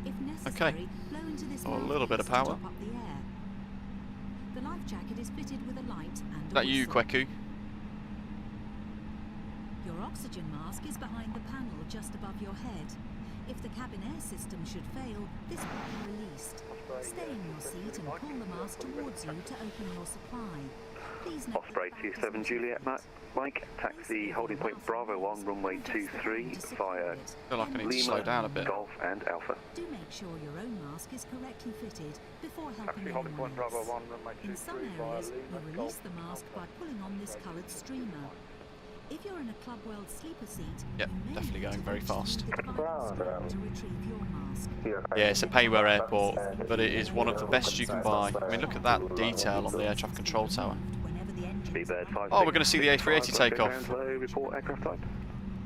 If necessary, Okay. blow into this Oh, a little bit of mouthpiece to power. top up the air. The life jacket is fitted with a light and Is that you, whistle. Kweku? Your oxygen mask is behind the panel just above your head. If the cabin air system should fail, this will be released. Stay in your seat and pull the mast towards you to open your supply. Please note Osprey 27 Juliet Mike, taxi holding point Bravo 1, runway 23 via I feel like I need to slow down a bit. Golf and Alpha. do make sure your own mask is correctly fitted before helping Taxi holding anyone point Bravo else. 1, runway In some 23 via areas, you Lima, release Golf, the mask by pulling on this coloured streamer. If you're in a Club World sleeper seat, Yep, you may definitely need going to very reach fast. through the divider strap to retrieve your mask. Yeah, it's a Pyreegue airport, but it is one of the best you can buy. I mean, look at that detail on the air traffic control tower. Speedbird 5. Oh, we're going to see the A380 take off. Report aircraft type.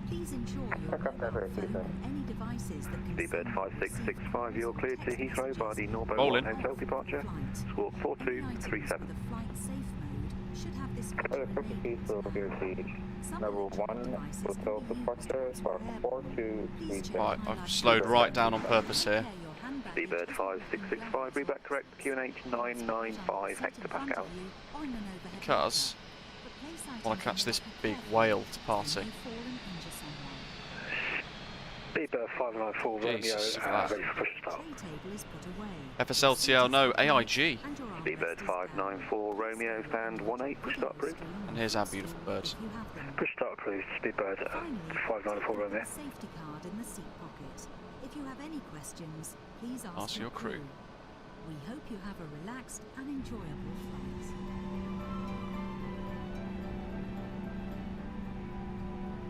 Please ensure your mobile phone and any devices that can Speedbird 5665, you're cleared to Heathrow by the NORBO Rolling. hotel departure. Squawk 4237. the flight safe mode should have this Number 1, hotel departure for 4237. Right, I've slowed right down on purpose here. Speedbird 5665, read back correct, QNH 995 hectopascal. Because I want to catch this big whale to party. Speedbird 594 Romeo, Jesus, ready for push start. FSLTL, no, AIG. Speedbird 594 Romeo, stand 18, push start approved. And here's our beautiful bird. Push start approved, Speedbird 594 Romeo. Safety card in the seat pocket. If you have any questions, please Ask your crew. We hope you have a relaxed and enjoyable flight.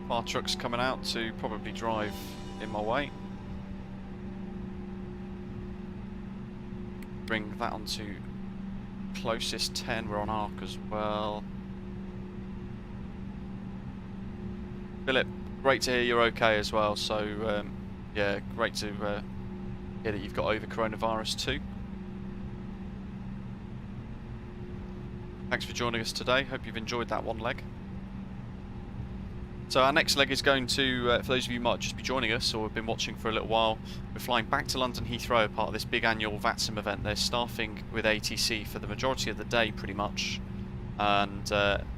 Fire truck's coming out to probably drive in my way. Bring that onto closest 10, we're on arc as well. Philip, great to hear you're okay as well, so yeah, great to hear that you've got over coronavirus too. Thanks for joining us today, hope you've enjoyed that one leg. So our next leg is going to, for those of you who might just be joining us or have been watching for a little while, we're flying back to London Heathrow, part of this big annual Vatsim event. They're staffing with ATC for the majority of the day pretty much, and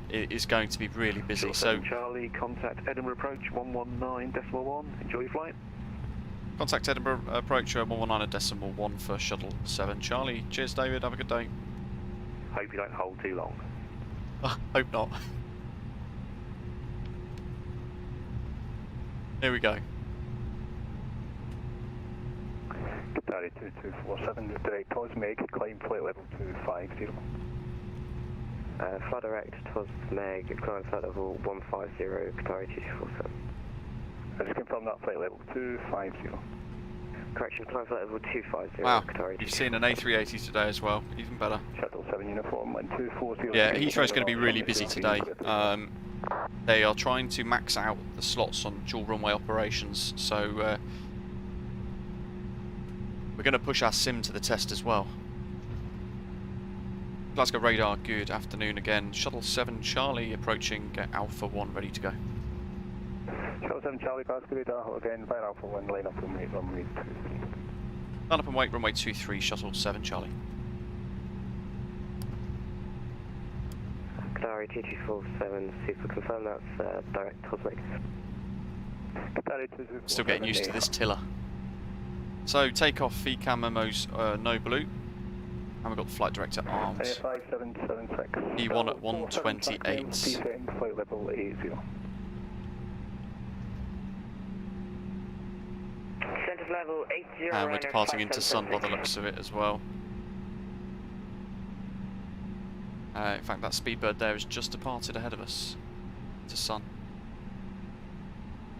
it is going to be really busy. So Charlie, contact Edinburgh approach 119.1, enjoy your flight. Contact Edinburgh approach 119.1 for Shuttle 7 Charlie. Cheers David, have a good day. Hope you don't hold too long. Hope not. Here we go. Qatari 2247, direct towards Meg, climb flight level 250. Fly direct towards Meg, climb flight level 150, Qatari 2247. Just confirm that flight level 250. Correction, climb flight level 250, Wow, Qatari. you've seen an A380 today as well, even better. Shuttle 7 uniform, 1240. Yeah, Heathrow's going to be really busy today. They are trying to max out the slots on dual runway operations, so we're going to push our sim to the test as well. Glasgow radar, good afternoon again. Shuttle 7 Charlie approaching Alpha 1, ready to go. Shuttle 7 Charlie, Glasgow radar, again via Alpha 1, line up runway 23. Line up and wait, runway 23, Shuttle 7 Charlie. Qatari 2247, super confirm that's direct towards Meg. Still getting used to this tiller. So takeoff, FECAM memos, no blue. And we've got the flight director arms. 5776. E1 at 128. Flight level 80. Center level 80. And we're departing into sun by the looks of it as well. In fact, that Speedbird there has just departed ahead of us to sun.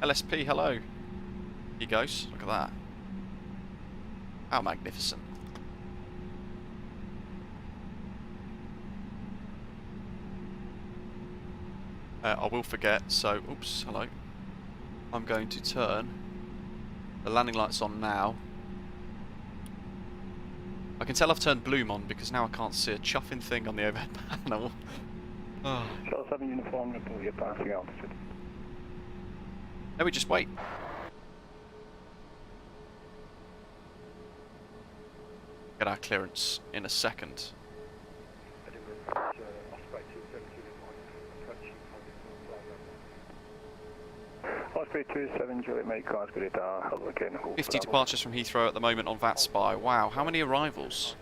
LSP, hello. He goes. Look at that. How magnificent. I will forget, so, oops, hello. I'm going to turn the landing lights on now. I can tell I've turned bloom on because now I can't see a chuffing thing on the overhead panel. Oh. Shuttle 7 uniform, report your passing altitude. Let me just wait. Get our clearance in a second. Osprey Osprey 27 Juliet Mike, Glasgow radar, hello again. 50 departures from Heathrow at the moment on VATSPY. Wow, how many arrivals?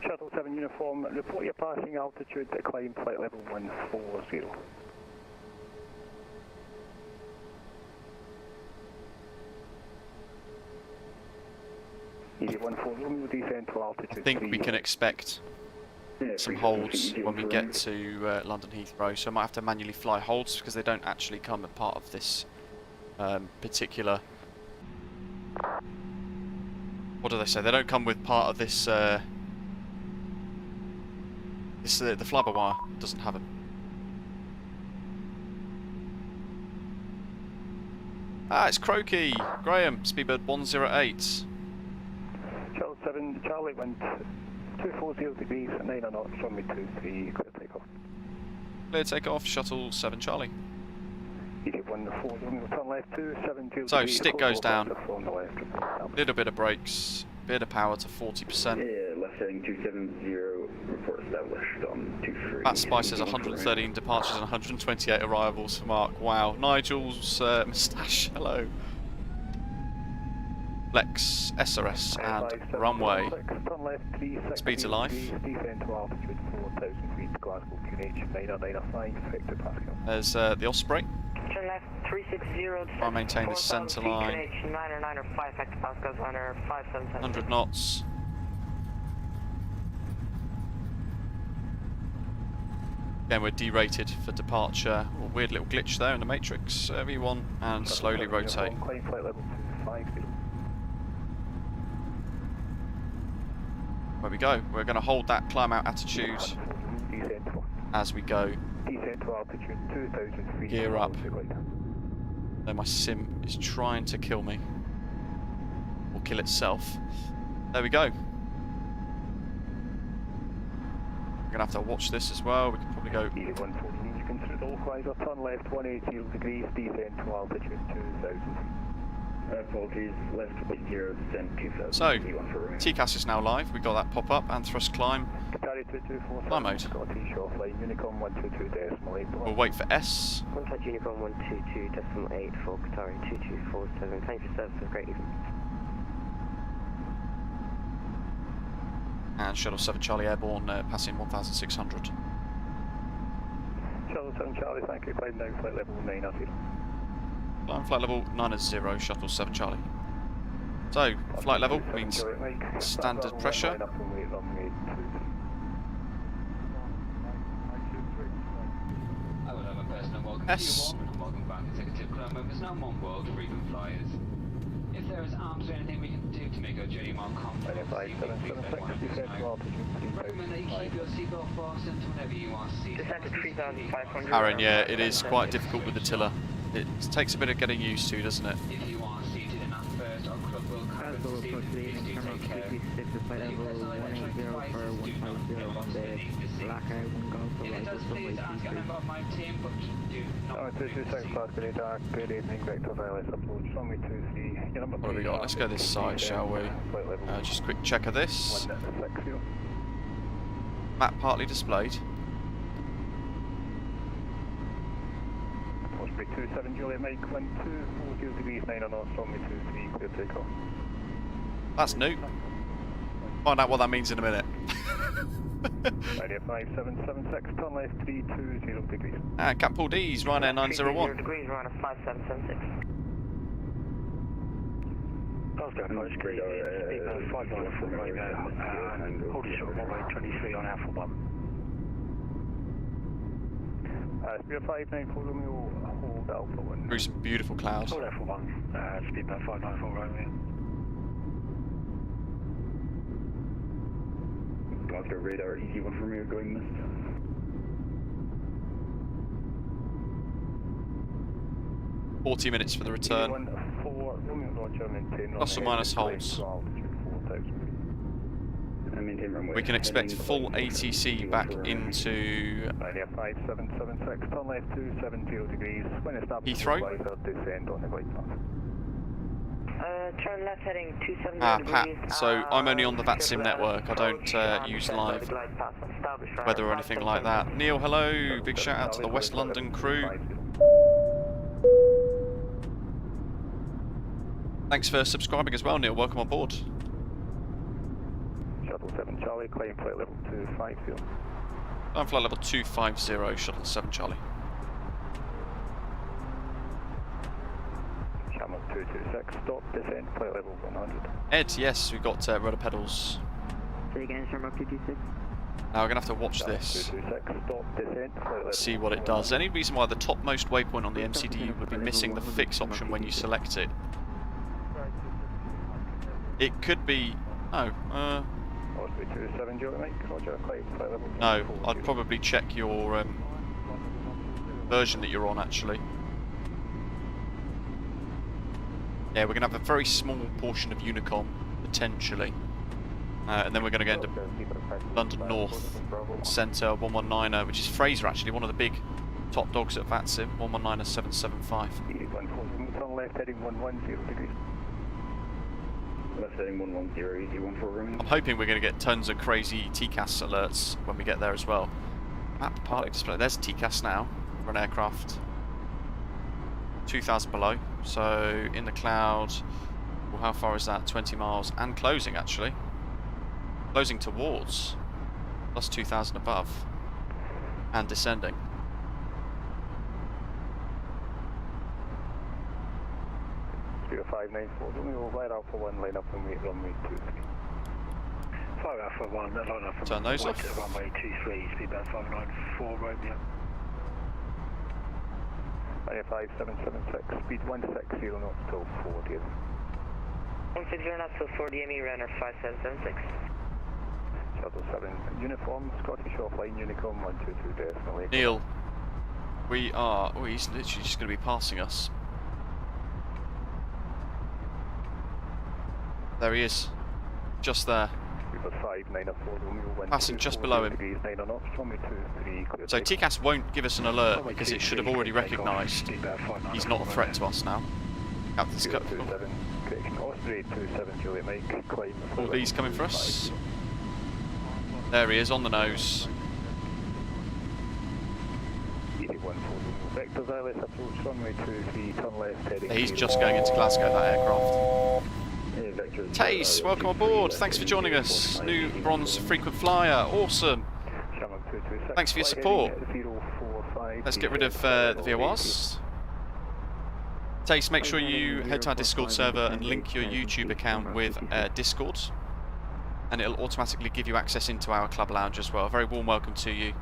Shuttle 7 uniform, report your passing altitude to climb flight level 140. Romeo descend to altitude. I think we can expect some holds when we get to London Heathrow, so I might have to manually fly holds because they don't actually come as part of this particular... What do they say? They don't come with part of this... the flybywire doesn't have them. Ah, it's Croaky! Graham, Speedbird 108. Shuttle 7, Charlie wind 240 degrees, 9 knots, runway 23, clear takeoff. Clear takeoff, Shuttle 7 Charlie. EGPF 14, turn left 270 So, stick goes down. Little bit of brakes, bit of power to 40%. Yeah, left heading 270, report established on 23. VATSPY says 113 departures and 128 arrivals for Mark. Wow. Nigel's moustache, hello. Flex, SRS and runway. Speed to life. There's the Osprey. Turn left 360. I'll maintain the centre line. 100 knots. Again, we're derated for departure. A weird little glitch there in the matrix. V1 and slowly rotate. Where we go. We're going to hold that climb out attitude as we go. Gear up. Though my sim is trying to kill me. Or kill itself. There we go. We're going to have to watch this as well. We can probably go... Turn left 180 degrees, descend to altitude 2000 feet. Apologies, left 0, descend 2000. So, TCAS is now live. We got that pop up and thrust climb. Fly mode. We'll wait for S. Contact Unicorn 122.8 for Qatari 2247. Thank you for service, have a great evening. And Shuttle 7 Charlie Airborne passing 1,600. Shuttle 7 Charlie, thank you. Climb down flight level 9 Climb flight level 90, Shuttle 7 Charlie. So, flight level means standard pressure. S. Welcome back, Executive Club members, now on board frequent flyers. If there is arms or anything we can do to make our journey more comfortable, recommend that you keep your seatbelt fastened whenever you are seated. Aaron, yeah, it is quite difficult with the tiller. It takes a bit of getting used to, doesn't it? If you are seated in that first, our club will cover the seat. Please do take care. If it does, please ask a member of my team, but do not What have we got? Let's go this side, shall we? Just a quick check of this. Map partly displayed. Osprey 27 Juliet Mike, 120 degrees 9 knots, runway 23, clear takeoff. That's new. Find out what that means in a minute. Ryanair 5776, turn left 320 degrees. And Captain D's, Ryanair 901. Degrees, Ryanair 5776. Glasgow, Pyreegue, 594 Romeo, hold short runway 23 on Alpha 1. Speed 594 Romeo, hold Alpha 1. Through some beautiful clouds. Hold Alpha 1, speed about 594 Romeo. Glasgow radar, EG1 from Romeo going missed. $40 minutes for the return. Plus or minus holds. We can expect full ATC back into Heathrow. Turn left heading 270 Pat, degrees. so I'm only on the Vatsim network. I don't use live weather or anything like that. Neil, hello. Big shout out to the West London crew. Thanks for subscribing as well, Neil. Welcome on board. Shuttle 7 Charlie, climb flight level 250. I'm flight level 250, Shuttle 7 Charlie. Channel 226, stop, descent, flight level 100. Ed, yes, we've got rudder pedals. Say again, Sherlock 226. Now we're going to have to watch this. 226, stop, descent, flight level See what it does. Any reason why the topmost waypoint on the MCDU would be missing the fix option when you select it? It could be... Oh, no, I'd probably check your version that you're on, actually. Yeah, we're going to have a very small portion of Unicom, potentially. And then we're going to get into London North Centre 119er, which is Fraser, actually, one of the big top dogs at Vatsim, 119er 775. Turn left heading 110 degrees. Left heading 110, easy 14. I'm hoping we're going to get tons of crazy TCAS alerts when we get there as well. Map partly display. There's TCAS now for an aircraft. 2,000 below. So in the cloud, well, how far is that? 20 miles and closing, actually. Closing towards plus 2,000 above and descending. Speed of 594, don't we over Alpha 1, line up and wait runway 23. 5 Alpha 1, line up from turn those off. Runway 23, speed about 594, Romeo. 5776, speed 160 knots till 40. 160 knots till 40, ME runner 5776. Shuttle 7, uniform, Scottish offline, Unicom 122 decimal 8. Neil, we are... Oh, he's literally just going to be passing us. There he is. Just there. Passing just below him. So TCAS won't give us an alert because it should have already recognised he's not a threat to us now. Captain Scott. All these coming for us. There he is on the nose. He's just going into Glasgow, that aircraft. Tace, welcome aboard. Thanks for joining us. New bronze frequent flyer. Awesome. Thanks for your support. Let's get rid of the VORs. Tace, make sure you head to our Discord server and link your YouTube account with Discord. And it'll automatically give you access into our club lounge as well. Very warm welcome to you.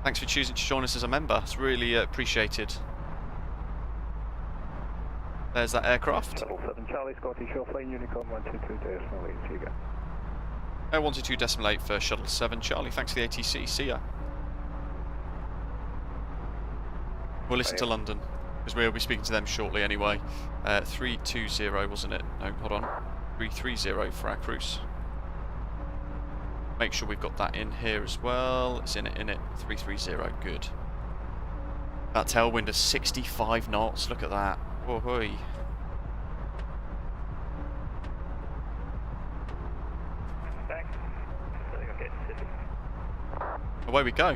Thanks for choosing to join us as a member. It's really appreciated. There's that aircraft. 7 Charlie, Scottish offline, Unicom 122.8. See you again. 122.8 for Shuttle 7 Charlie. Thanks for the ATC. See ya. We'll listen to London because we'll be speaking to them shortly anyway. 320, wasn't it? No, hold on. 330 for our cruise. Make sure we've got that in here as well. It's in it. 330. Good. That tailwind of 65 knots. Look at that. Oh, hoi. Away we go.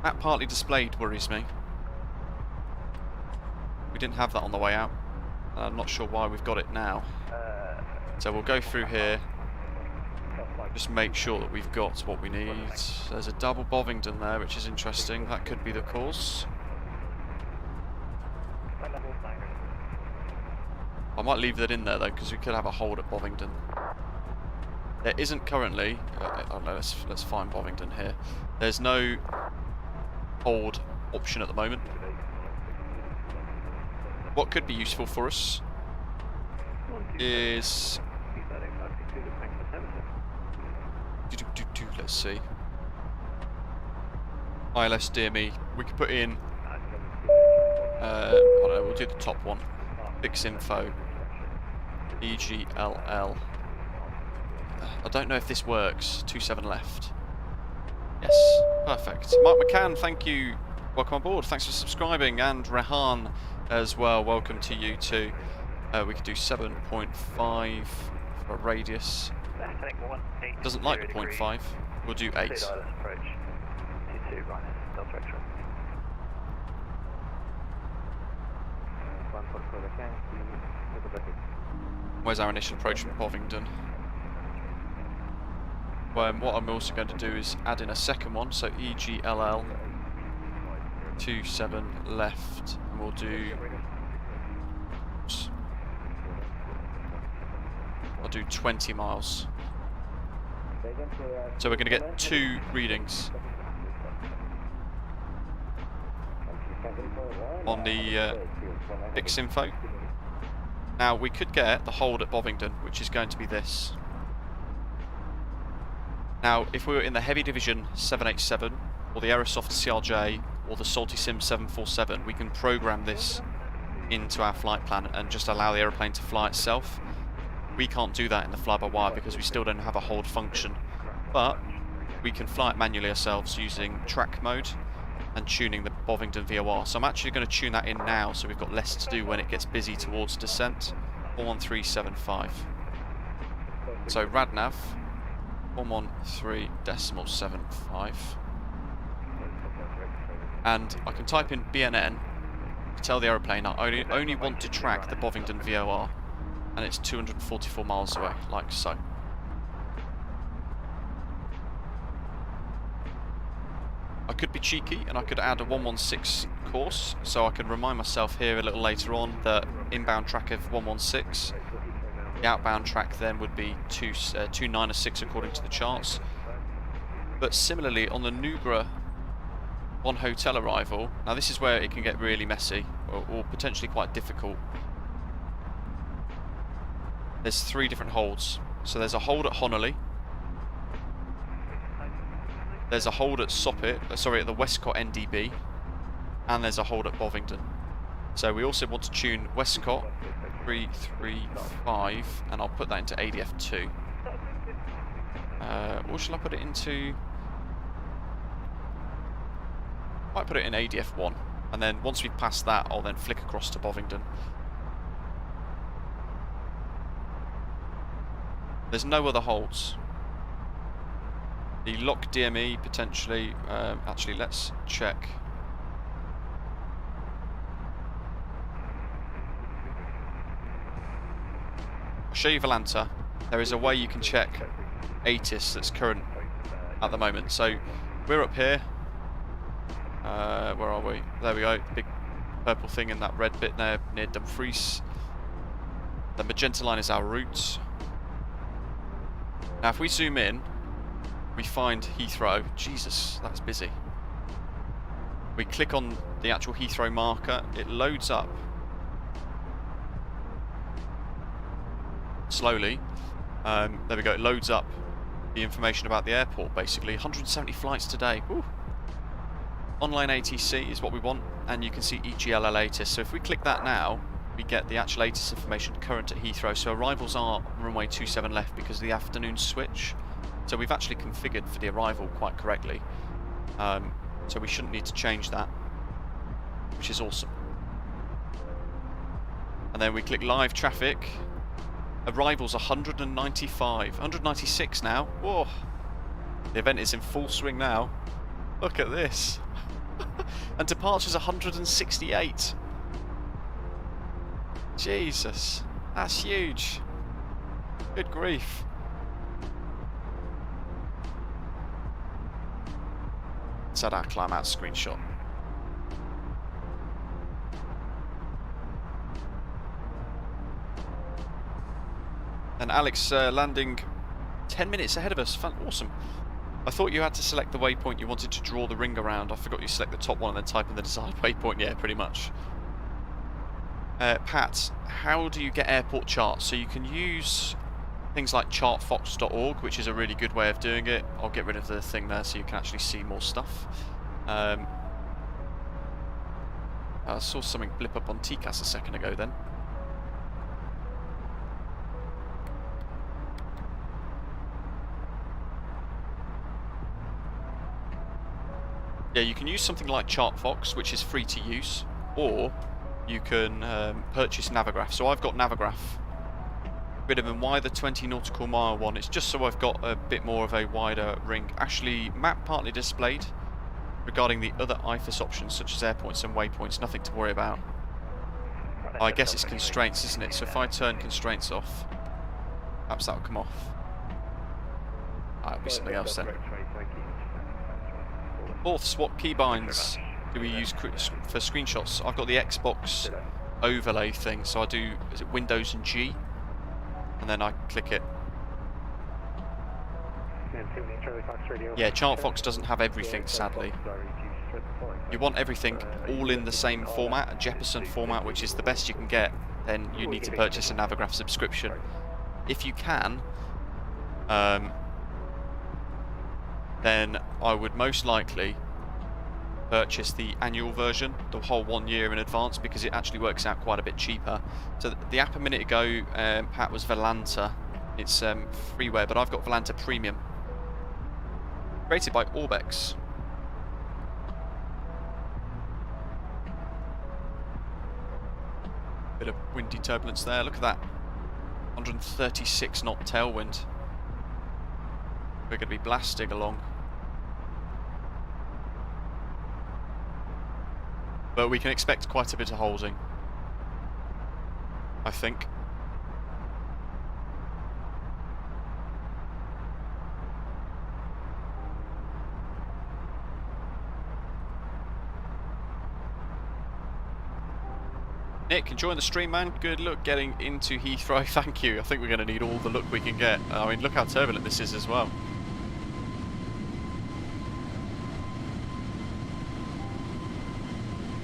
Map partly displayed worries me. We didn't have that on the way out. I'm not sure why we've got it now. So we'll go through here. Just make sure that we've got what we need. There's a double Bovingdon there, which is interesting. That could be the cause. I might leave that in there though, because we could have a hold at Bovingdon. There isn't currently. Oh no, let's find Bovingdon here. There's no hold option at the moment. What could be useful for us is. Let's see. ILS dear me. We could put in. I don't know. We'll do the top one. Fix info. EGLL. I don't know if this works. 27 left. Yes, perfect. Mark McCann, thank you. Welcome on board. Thanks for subscribing. And Rehan as well. Welcome to you too. We could do 7.5 for a radius. Doesn't like the 0.5. We'll do 8. Where's our initial approach from Bovingdon? Well, what I'm also going to do is add in a second one, so EGLL 27 left, and we'll do. I'll do 20 miles. So we're going to get 2 readings on the fix info. Now we could get the hold at Bovingdon, which is going to be this. Now, if we were in the Heavy Division 787, or the Aerosoft CRJ, or the Salty Sim 747, we can program this into our flight plan and just allow the aeroplane to fly itself. We can't do that in the fly-by-wire because we still don't have a hold function. But we can fly it manually ourselves using track mode and tuning the Bovingdon VOR. So I'm actually going to tune that in now so we've got less to do when it gets busy towards descent. 41375. So RADNAV 113.75, and I can type in BNN to tell the aeroplane I only want to track the Bovingdon VOR, and it's 244 miles away, like so. I could be cheeky and I could add a 116 course, so I can remind myself here a little later on that inbound track of 116. The outbound track then would be 296 according to the charts. But similarly on the NUGRA on hotel arrival, now this is where it can get really messy or potentially quite difficult. There's 3 different holds. So there's a hold at Honolulu, there's a hold at at the Westcott NDB, and there's a hold at Bovingdon. So we also want to tune Westcott 335, and I'll put that into ADF2. Or shall I put it into... I might put it in ADF1, and then once we've passed that, I'll then flick across to Bovingdon. There's no other holds. The lock DME potentially, actually let's check. I'll show you Volanta. There is a way you can check ATIS that's current at the moment. So we're up here. Where are we? There we go. Big purple thing in that red bit there near Dumfries. The magenta line is our route. Now if we zoom in, we find Heathrow. Jesus, that's busy. We click on the actual Heathrow marker, it loads up slowly. There we go, it loads up the information about the airport basically. 170 flights today. Woo. Online ATC is what we want, and you can see EGLL ATIS. So if we click that now, we get the actual ATIS information current at Heathrow. So arrivals are runway 27 left because of the afternoon switch. So we've actually configured for the arrival quite correctly. So we shouldn't need to change that, which is awesome. And then we click live traffic. Arrivals 195, 196 now. Whoa! The event is in full swing now. Look at this. And departures 168. Jesus, that's huge. Good grief. Let's add our climb out screenshot. And Alex landing 10 minutes ahead of us. Awesome. I thought you had to select the waypoint you wanted to draw the ring around. I forgot you select the top one and then type in the desired waypoint. Yeah, pretty much. Pat, how do you get airport charts? So you can use things like chartfox.org, which is a really good way of doing it. I'll get rid of the thing there so you can actually see more stuff. I saw something blip up on TCAS a second ago then. Yeah, you can use something like ChartFox, which is free to use, or you can purchase Navigraph. So I've got Navigraph. Bit of a why the 20 nautical mile one. It's just so I've got a bit more of a wider ring. Actually, map partly displayed. Regarding the other IFIS options such as airpoints and waypoints, nothing to worry about. I guess it's constraints, isn't it? So if I turn constraints off, perhaps that'll come off. That'll be something else then. Fourths, what keybinds do we use for screenshots? I've got the Xbox overlay thing, so I do, is it Windows and G? And then I click it. Yeah, ChartFox doesn't have everything, sadly. You want everything all in the same format, a Jeppesen format, which is the best you can get, then you need to purchase a Navigraph subscription. If you can, then I would most likely purchase the annual version, the whole 1 year in advance, because it actually works out quite a bit cheaper. So the app a minute ago, Pat, was Volanta. It's freeware, but I've got Volanta Premium. Created by Orbex. Bit of windy turbulence there, look at that. 136 knot tailwind. We're going to be blasting along. But we can expect quite a bit of holding, I think. Nick, enjoying the stream, man. Good luck getting into Heathrow. Thank you. I think we're going to need all the luck we can get. I mean, look how turbulent this is as well.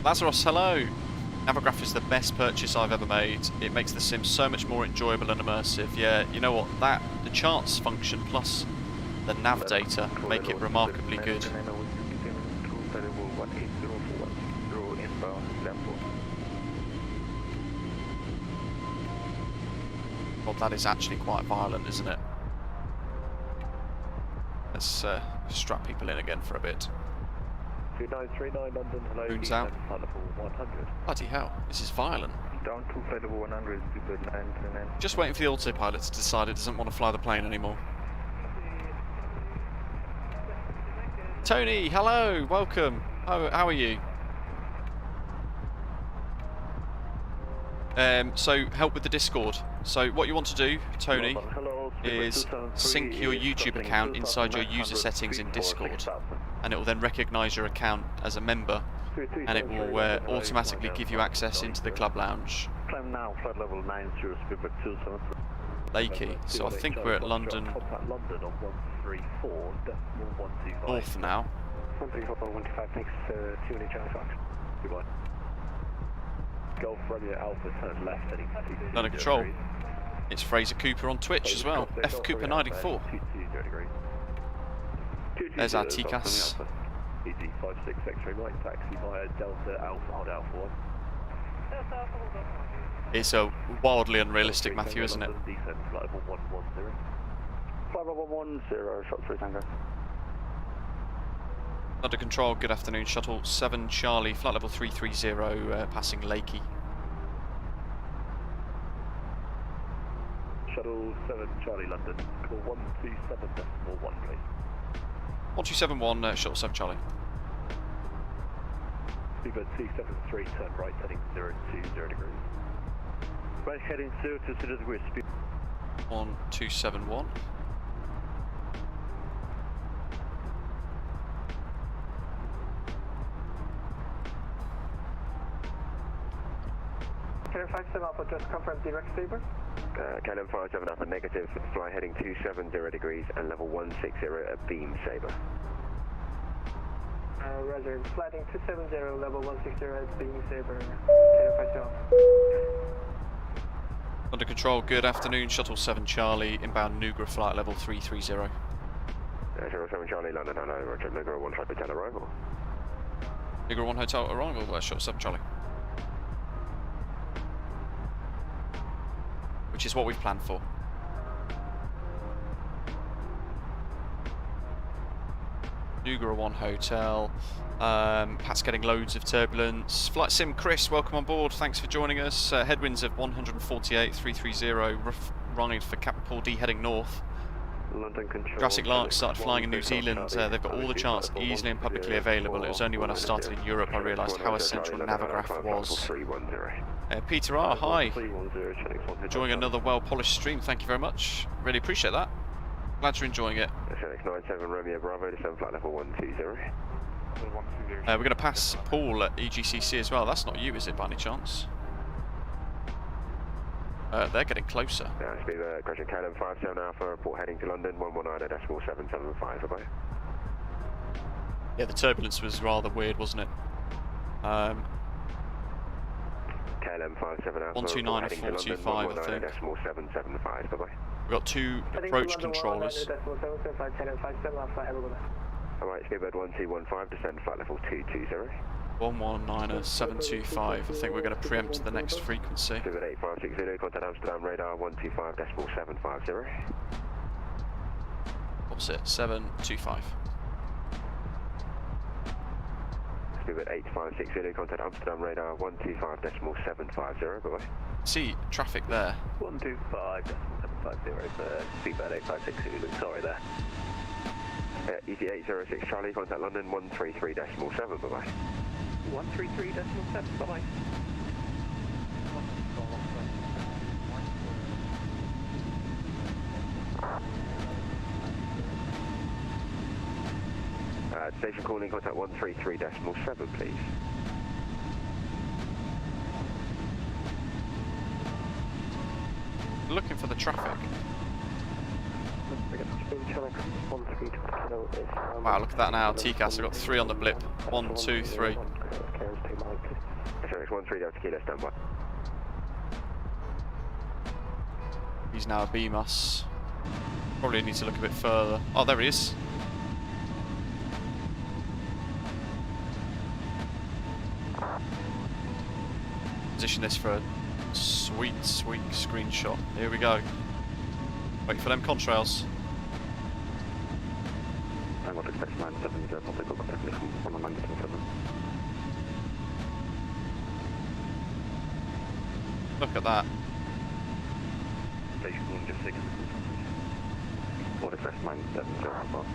Lazarus, hello. Navigraph is the best purchase I've ever made. It makes the sim so much more enjoyable and immersive. Yeah, you know what? The charts function plus the nav data make it remarkably good. Well, that is actually quite violent, isn't it? Let's strap people in again for a bit. 2939 London, hello. Moon's out. Level 100. Bloody hell, this is violent. Down to flight level 100, super 939. Just waiting for the autopilot to decide it doesn't want to fly the plane anymore. Tony, hello, welcome. How are you? So help with the Discord. So what you want to do, Tony, is sync your YouTube account inside your user settings in Discord, and it will then recognise your account as a member, and it will automatically give you access into the club lounge. Climb now, flight level 90, speedbird 273. Lakey, so I think we're at London North now. 135, thanks, 2 minute Charlie Fox. Goodbye. Golf Romeo Alpha, turn left, heading to Under control. It's Fraser Cooper on Twitch as well. F Cooper 94. There's our TCAS. EG 56 X-ray right, taxi via Delta Alpha, hold Alpha 1. It's a wildly unrealistic, Matthew, isn't it? Descend, flight level 110. Flight level 110, shot 3 Tango. Under control, good afternoon. Shuttle 7 Charlie, flight level 330, passing Lakey. Shuttle 7 Charlie London, call 127.1 please. 1271, Shuttle 7 Charlie. Speedbird 273, turn right, heading 020 degrees. Right, heading 020 degrees, speed. 1271. Cannon 57 Alpha, just confirm direct saber. Cannon 57 Alpha, negative, fly heading 270 degrees and level 160 at beam saber. Roger, flighting 270, level 160 at beam saber. Cannon 57 Alpha. Under control, good afternoon. Shuttle 7 Charlie, inbound NUGRA flight level 330. 07 Charlie London, hello, Roger, NUGRA 1 hotel arrival. NUGRA 1 hotel arrival, Shuttle 7 Charlie. Which is what we've planned for. NUGRA 1 hotel. Pat's getting loads of turbulence. Flight Sim Chris, welcome on board. Thanks for joining us. Headwinds of 148, 330. Rough ride for Captain Paul D heading north. London Control. Jurassic Lark started flying in New Zealand. They've got all the charts easily and publicly available. It was only when I started in Europe I realised how essential Navigraph was. Peter R, hi. Enjoying another well-polished stream. Thank you very much. Really appreciate that. Glad you're enjoying it. 97 Romeo Bravo, descend flight level 120. We're going to pass Paul at EGCC as well. That's not you, is it, by any chance? They're getting closer. Yeah, speed correction, KLM 57 Alpha, report heading to London, 119.775, bye-bye. Yeah, the turbulence was rather weird, wasn't it? KLM 57 Alpha, 129 or 425, I think. 119.775, bye-bye. We've got two approach controllers. Alright, speedbird 1215, descend flight level 220. 119.725. I think we're going to preempt the next frequency. Speedbird 8560, contact Amsterdam radar 125.750. What's it? 725. Speedbird 8560, contact Amsterdam radar 125.750, bye-bye. See traffic there. 125.750 for speedbird 8560, sorry there. EG806 Charlie, contact London 133.7, bye-bye. 133.7, bye-bye. Station calling, contact 133.7, please. Looking for the traffic. Wow, look at that now. TCAS, I've got 3 on the blip. 1, 2, 3. SX13 Delta Kilo, standby. He's now a BMUS. Probably needs to look a bit further. Oh, there he is. Position this for a sweet, sweet screenshot. Here we go. Wait for them contrails. Look at that. Station calling just 6. What express 970.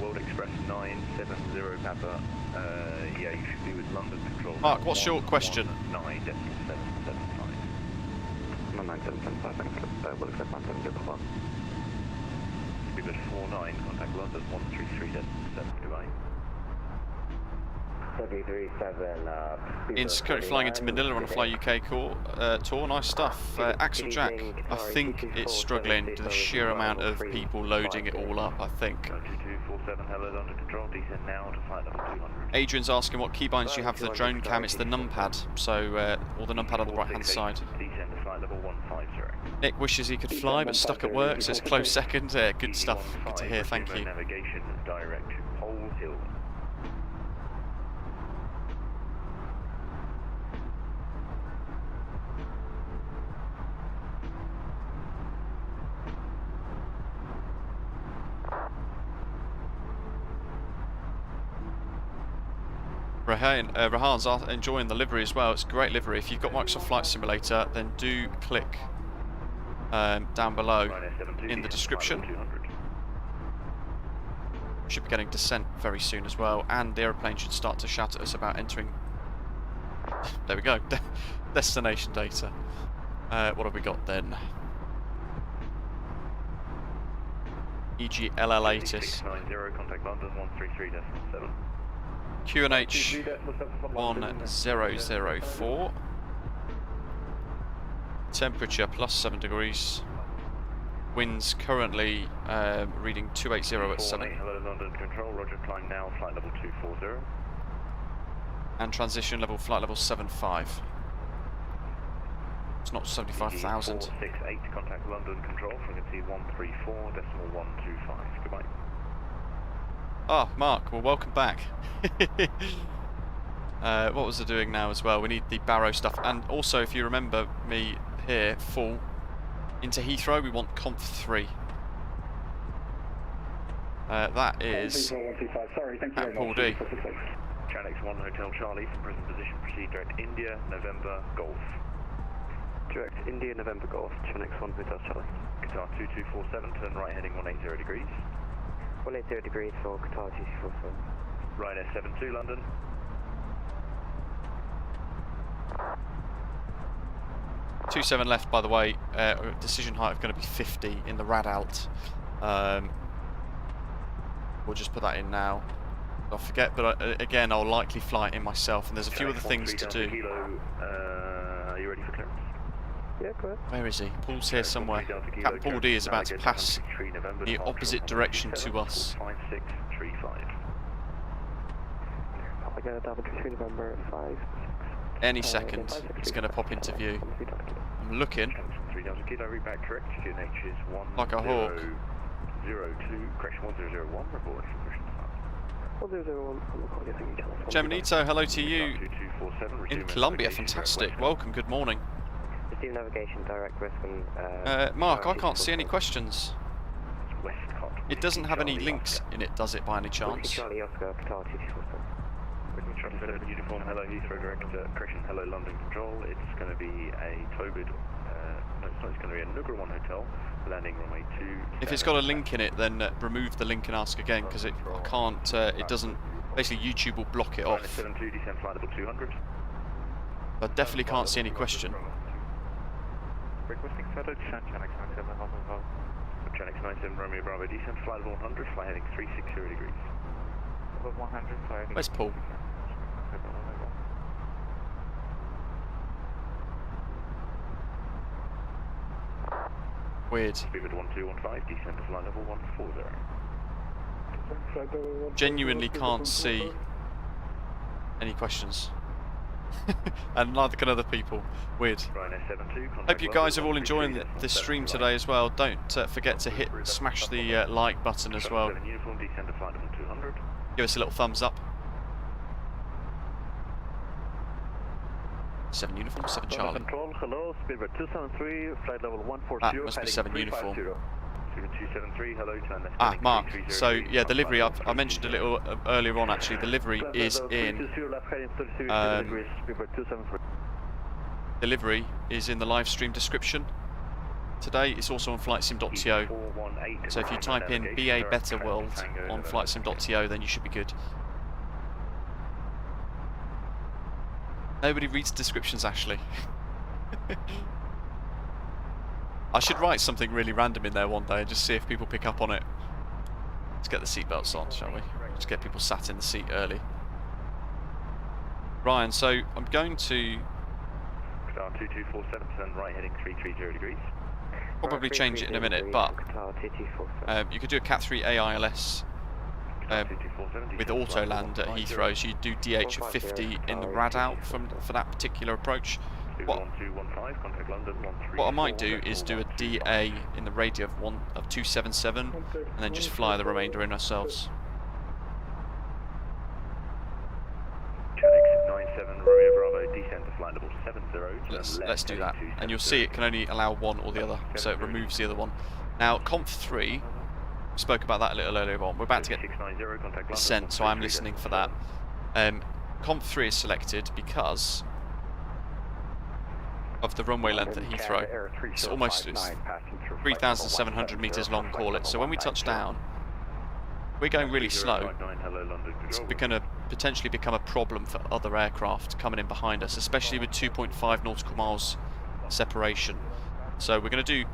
World Express 970 Papa. Yeah, you should be with London Control. Mark, what's your question? 9.775. 9775, thanks. World Express 970 Papa. Speedbird 49, contact London 133.7, goodbye. Ian's currently flying into Manila on a Fly UK tour. Nice stuff. Axel Jack, I think it's struggling to the sheer amount of people loading it all up, I think. 2247, hello, London Control, descend now to flight level 200. Adrian's asking what keybinds you have for the drone cam. It's the numpad, so, or the numpad on the right hand side. Descend to flight level 150. Nick wishes he could fly, but stuck at work, so it's a close second. Good stuff, good to hear, thank you. Navigation direct Pole Hill. Rahan's enjoying the livery as well. It's a great livery. If you've got Microsoft Flight Simulator, then do click down below in the description. Should be getting descent very soon as well, and the aeroplane should start to shout at us about entering. There we go. Destination data. What have we got then? EGLL ATIS. 690, contact London 133.7. QNH 1004. Temperature +7 degrees. Winds currently reading 280 at 7. Hello, London Control, roger, climb now, flight level 240. And transition level, flight level 75. It's not 75,000. 468, contact London Control, frequency 134.125. Goodbye. Ah, Mark, well, welcome back. What was I doing now as well? We need the Barrow stuff. And also, if you remember me here, full into Heathrow, we want Conf 3. That is at Paul D. Chanix 1 Hotel Charlie from present position, proceed direct India, November, Golf. Direct India November Golf, 2NX1 Hotel Charlie. Qatar 2247, turn right heading 180 degrees. 180 degrees for Qatar 2247. Ryanair 72 London. .27 left, by the way. Decision height of going to be 50 in the rad alt. We'll just put that in now. I'll forget, but again, I'll likely fly it in myself, and there's a few other things to do. Are you ready for clearance? Yeah, go ahead. Where is he? Paul's here somewhere. Captain Paul D is about to pass the opposite direction to us. 5635. Papa Gunner Delta 3 November 5. Any second, it's going to pop into view. I'm looking. 3 Delta Kilo, read back correct. QNH is 1. Like a hawk. 02, correction 1001, report information. 1001, Geminito, hello to you in Colombia, fantastic. Welcome, good morning. Receive navigation, direct risk and... Mark, I can't see any questions. It doesn't have any links in it, does it, by any chance? Charlie Oscar, Qatar 2247. Uniform, hello Heathrow, direct, correction, hello London Control. It's going to be a TOBID, no, it's not, it's going to be a NUGRA 1 hotel, landing runway 2. If it's got a link in it, then remove the link and ask again, because it can't, it doesn't, basically YouTube will block it off. 72, descend flight level 200. I definitely can't see any question. Requesting photo, descent, Channel 97, Channel 97, Romeo Bravo, descent, flight level 100, fly heading 360 degrees. Level 100, fly heading. Where's Paul? Weird. Speedbird 1215, descend to flight level 140. Genuinely can't see any questions. And neither can other people. Weird. Hope you guys are all enjoying this stream today as well. Don't forget to smash the like button as well. Give us a little thumbs up. 7 uniform, 7 Charlie. Control, hello, Speedbird 273, flight level 140. Ah, must be 7 uniform. 273, hello, ah, Mark. So yeah, the livery I mentioned a little earlier on. Actually, the livery is in. The livery is in the live stream description today. It's also on flightsim.to. So if you type in BA Better World on flightsim.to, then you should be good. Nobody reads descriptions, Ashley. I should write something really random in there one day and just see if people pick up on it. Let's get the seatbelts on, shall we? Just get people sat in the seat early. Ryan, so I'm going to... Star 2247, right heading 330 degrees. Probably change it in a minute, but you could do a Cat 3 AILS with auto land at Heathrow, so you do DH of 50 in the rad out for that particular approach. What I might do is do a DA in the radio of 277 and then just fly the remainder in ourselves. 97 Romeo Bravo, descend to flight level 70. Let's do that, and you'll see it can only allow one or the other, so it removes the other one. Now Conf 3, we spoke about that a little earlier on. We're about to get descent, so I'm listening for that. Conf 3 is selected because of the runway length at Heathrow. It's almost 3,700 metres long, call it. So when we touch down, we're going really slow. It's going to potentially become a problem for other aircraft coming in behind us, especially with 2.5 nautical miles separation. So we're going to do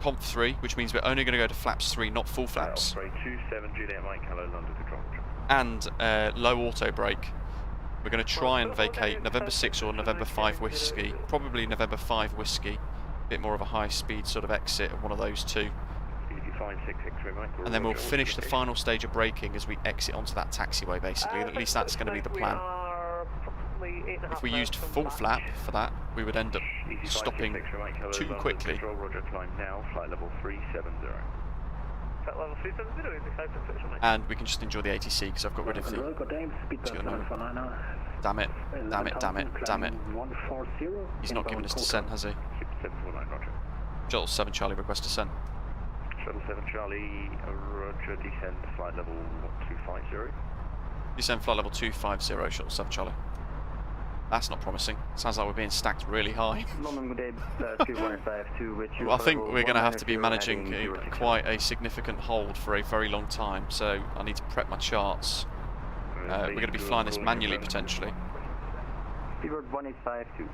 Comp 3, which means we're only going to go to flaps 3, not full flaps. And low auto brake. We're going to try and vacate November 6 or November 5 whiskey, probably November 5 whiskey, a bit more of a high speed sort of exit of one of those two. And then we'll finish the final stage of braking as we exit onto that taxiway basically, at least that's going to be the plan. If we used full flap for that, we would end up stopping too quickly. And we can just enjoy the ATC because I've got rid of the... Damn it, damn it, damn it, damn it. He's not giving us descent, has he? Shuttle 7 Charlie, request descent. Shuttle 7 Charlie, roger, descend flight level 250. Descend flight level 250, Shuttle 7 Charlie. That's not promising. Sounds like we're being stacked really high. London, good day, 2152 with you. Well, I think we're going to have to be managing quite a significant hold for a very long time, so I need to prep my charts. We're going to be flying this manually, potentially. Speedbird 1852.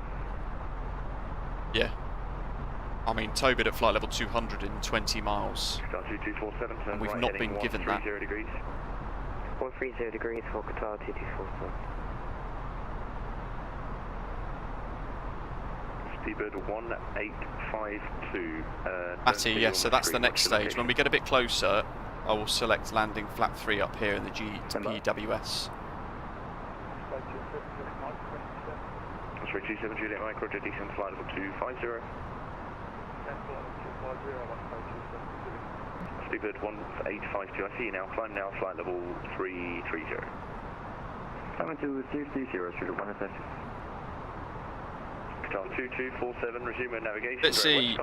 Yeah. I mean, towbid at flight level 200 in 20 miles. And we've not been given that. 130 degrees for Qatar 2247. Speedbird 1852. Matty, yes, so that's the next stage. When we get a bit closer, I will select landing flap 3 up here in the GPWS. 327 Juliet Micro, descent flight level 250. Speedbird 1852, I see you now, climb now, flight level 330. Coming to 330, through 150. Qatar 2247, resume navigation. Let's see.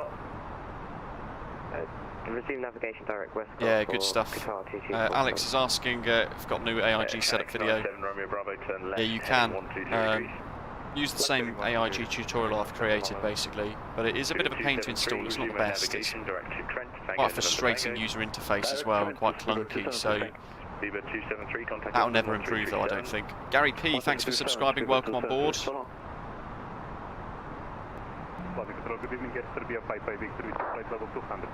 Resume navigation direct west. Yeah, good stuff. Alex is asking if we've got new AIG setup video. Yeah, you can. Use the same AIG tutorial I've created basically, but it is a bit of a pain to install, it's not the best. It's quite a frustrating user interface as well, and quite clunky, so that'll never improve though, I don't think. Gary P, thanks for subscribing, welcome on board. Good evening, get Serbia 5583, flight level 200.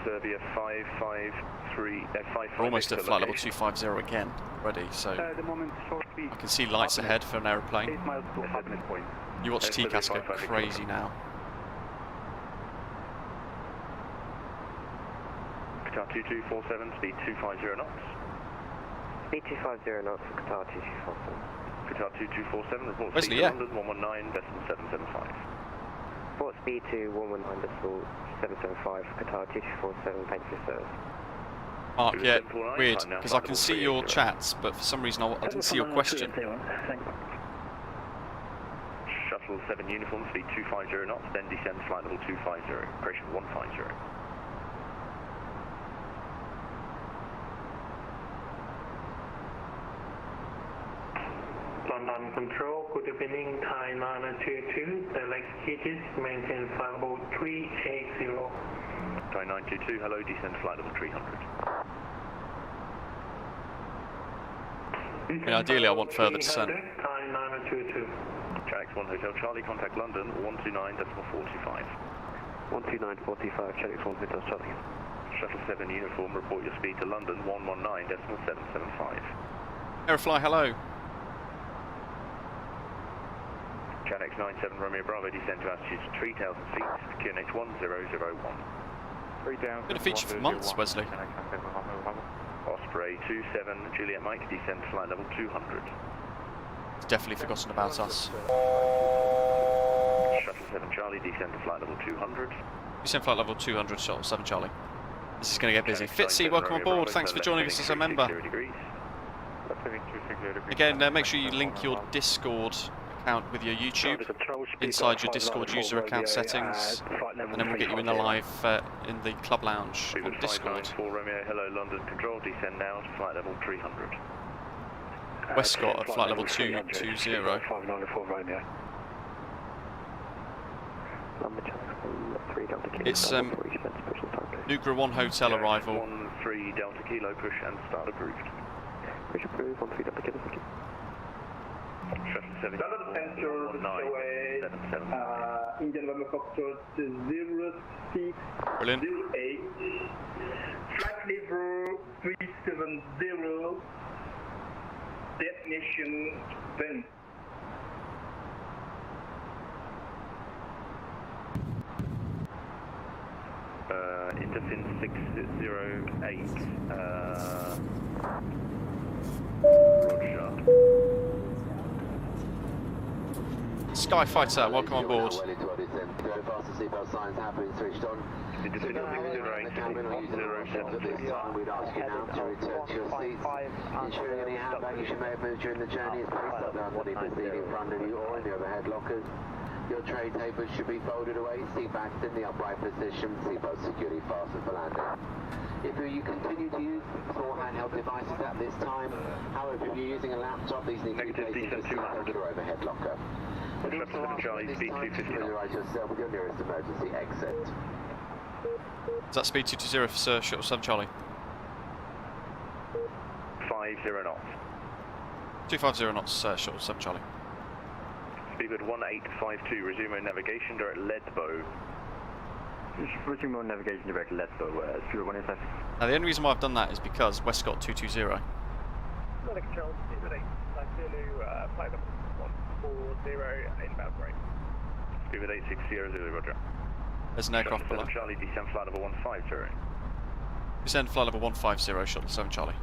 Serbia 553, We're almost at flight level 250 again already, so I can see lights ahead for an aeroplane. You watch TCAS go crazy now. Qatar 2247, speed 250 knots. Speed 250 knots for Qatar 2247. Qatar 2247, report Wesley, speed yeah. to London 119.775. Report speed to 119.775 Qatar 2247, thank you sir. Mark, yeah, weird, because I can see your chats, but for some reason I didn't see your question. Shuttle 7 uniform, speed 250 knots, then descend flight level 250, pressure 150. London Control, good evening, Thai 922, the LAKEY, maintain flight level 380. Thai 922, hello, descend flight level 300. I mean, ideally I want further descent. Thai 922. Jax 1 Hotel Charlie, contact London 129.425. 129.45, Jax 1 Hotel Charlie. Shuttle 7 uniform, report your speed to London 119.775. Aerofly, hello. Janex 97 Romeo Bravo, descend to altitude 3,000 feet, QNH 1001. Been a feature for months, Wesley. Osprey 27 Juliet Mike, descend to flight level 200. It's definitely forgotten about us. Shuttle 7 Charlie, descend to flight level 200. Descend flight level 200, Shuttle 7 Charlie. This is going to get busy. Fitzy, welcome on board. Thanks for joining us as a member. Again, make sure you link your Discord account with your YouTube inside your Discord user account settings, and then we'll get you in the live in the club lounge on Discord. Romeo, hello, London Control, descend now to flight level 300. Westcott at flight level 220. 594 Romeo. It's NUGRA 1 hotel arrival. 13 Delta Kilo, push and start approved. Push approved, 13 Delta Kilo, thank you. Shuttle 7 Indian Lima Foxtrot 0608, flight level 370, destination then. Interfin 608, Roger. Skyfighter, welcome on board. Ensuring any hand baggage you may have moved during the journey is placed up underneath the seat in front of you or in the overhead lockers. Your tray tables should be folded away, seat backs in the upright position, seatbelt securely fastened for landing. If you continue to use small handheld devices at this time, however, if you're using a laptop, these need to be placed into your overhead locker. Charlie, speed 250. Familiarise yourself with your nearest emergency exit. Is that speed 220 for Shuttle 7 Charlie? 50 knots. 250 knots, Shuttle 7 Charlie. Speedbird 1852, resume navigation direct Ledbo. Resume on navigation direct Ledbo, 018. Now the only reason why I've done that is because Westcott 220. London Control, Speedbird 8, Zulu, flight level 140, inbound break. Speedbird 860, Zulu, roger. There's an aircraft below. Charlie, descend flight level 150. Descend flight level 150, Shuttle 7 Charlie.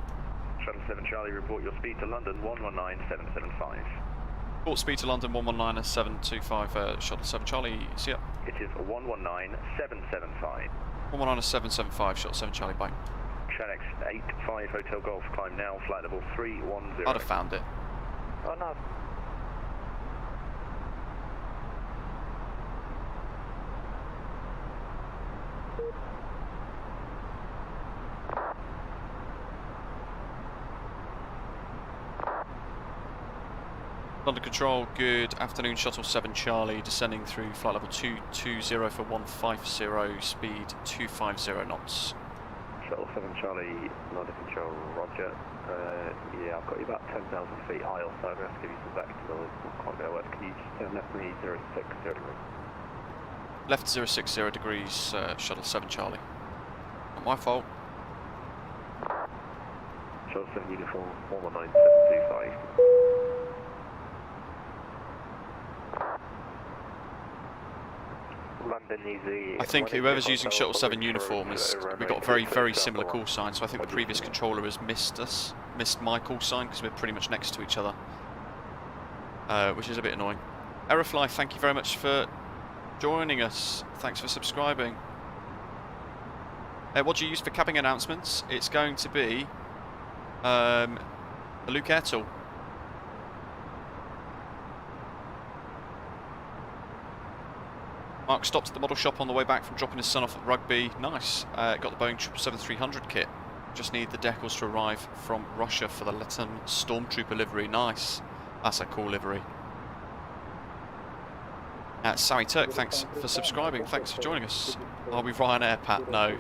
Shuttle 7 Charlie, report your speed to London 119775. Report speed to London 119725, Shuttle 7 Charlie, see ya. It is 119775. 119775, Shuttle 7 Charlie, bye. Chanex 85 Hotel Golf, climb now, flight level 310. I'd have found it. Oh no. London Control, good afternoon, Shuttle 7 Charlie, descending through flight level 220 for 150, speed 250 knots. Shuttle 7 Charlie, London Control, roger. Yeah, I've got you about 10,000 feet high or so. I'm going to have to give you some vector noise. Not quite going to work. Can you just turn left me 060 degrees? Left 060 degrees, Shuttle 7 Charlie. Not my fault. Shuttle 7 uniform, 119725. London easy. I think whoever's using Shuttle 7 uniform we've got very similar call sign, so I think the previous controller has missed my call sign because we're pretty much next to each other, which is a bit annoying. Aerofly, thank you very much for joining us. Thanks for subscribing. What do you use for cabbing announcements? It's going to be a Luke Air tool. Mark stopped at the model shop on the way back from dropping his son off at Rugby. Nice. Got the Boeing 777-300 kit. Just need the decals to arrive from Russia for the Latin Stormtrooper livery. Nice. That's a cool livery. Sammy Turk, thanks for subscribing. Thanks for joining us. Are we Ryanair, Pat? No.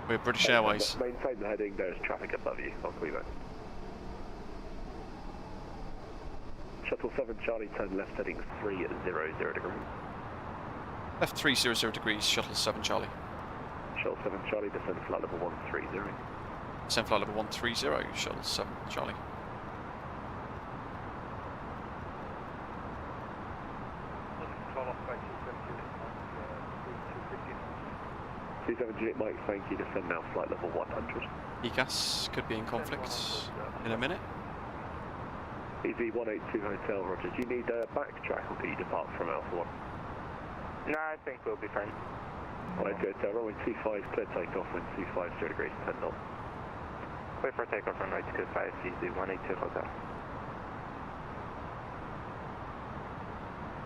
We're British Airways. Maintain the heading, there's traffic above you. I'll call you back. Shuttle 7 Charlie, turn left heading 300 degrees. Left 300 degrees, Shuttle 7 Charlie. Shuttle 7 Charlie, descend flight level 130. Descend flight level 130, Shuttle 7 Charlie. Control operator 27 Juliet Mike, thank you, descend now, flight level 100. ECAS could be in conflict in a minute. EV182 Hotel, roger. Do you need a backtrack or can you depart from Alpha 1? No, I think we'll be fine. Alright, good. Runway 25, clear takeoff, wind 250 degrees, 10 knots. Wait for takeoff, runway 25, EV182 Hotel.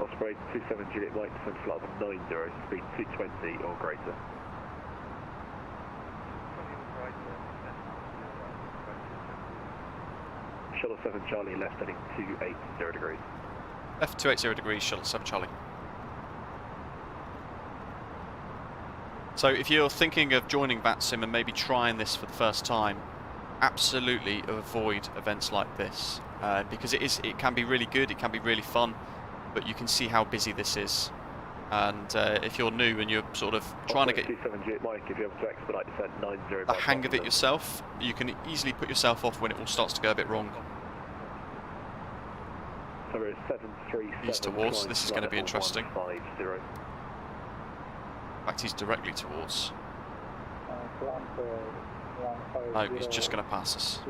Osprey 27 Juliet Mike, descend flight level 90, speed 220 or greater. Shuttle 7 Charlie, left heading 280 degrees. Left 280 degrees, Shuttle 7 Charlie. So if you're thinking of joining Vatsim and maybe trying this for the first time, absolutely avoid events like this because it can be really good, it can be really fun, but you can see how busy this is. And if you're new and you're sort of trying to get the hang of it yourself, you can easily put yourself off when it all starts to go a bit wrong. East towards, this is going to be interesting. In fact, he's directly towards. No, he's just going to pass us.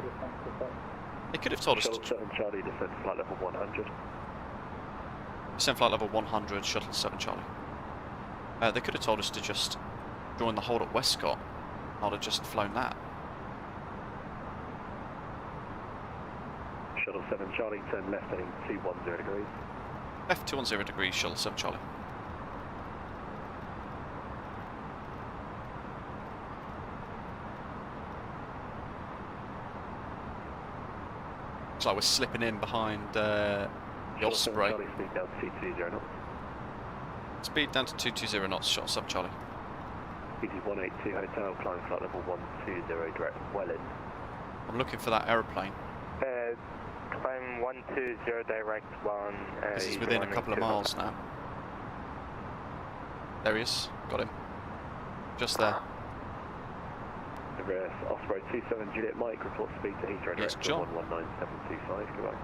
They could have told us to... Charlie, descend flight level 100. Descend flight level 100, Shuttle 7 Charlie. They could have told us to just join the hold at Westcott. I'd have just flown that. Shuttle 7 Charlie, turn left heading 210 degrees. Left 210 degrees, Shuttle 7 Charlie. Looks like we're slipping in behind the Osprey. Speed down to 220 knots. Speed down to 220 knots, Shuttle 7 Charlie. BT 182 Hotel, climb flight level 120 direct WELIN. I'm looking for that aeroplane. Climb 120 direct 1. This is within a couple of miles now. There he is, got him. Just there. Osprey 27 Juliet Mike, report speed to Heathrow direct 119725, goodbye.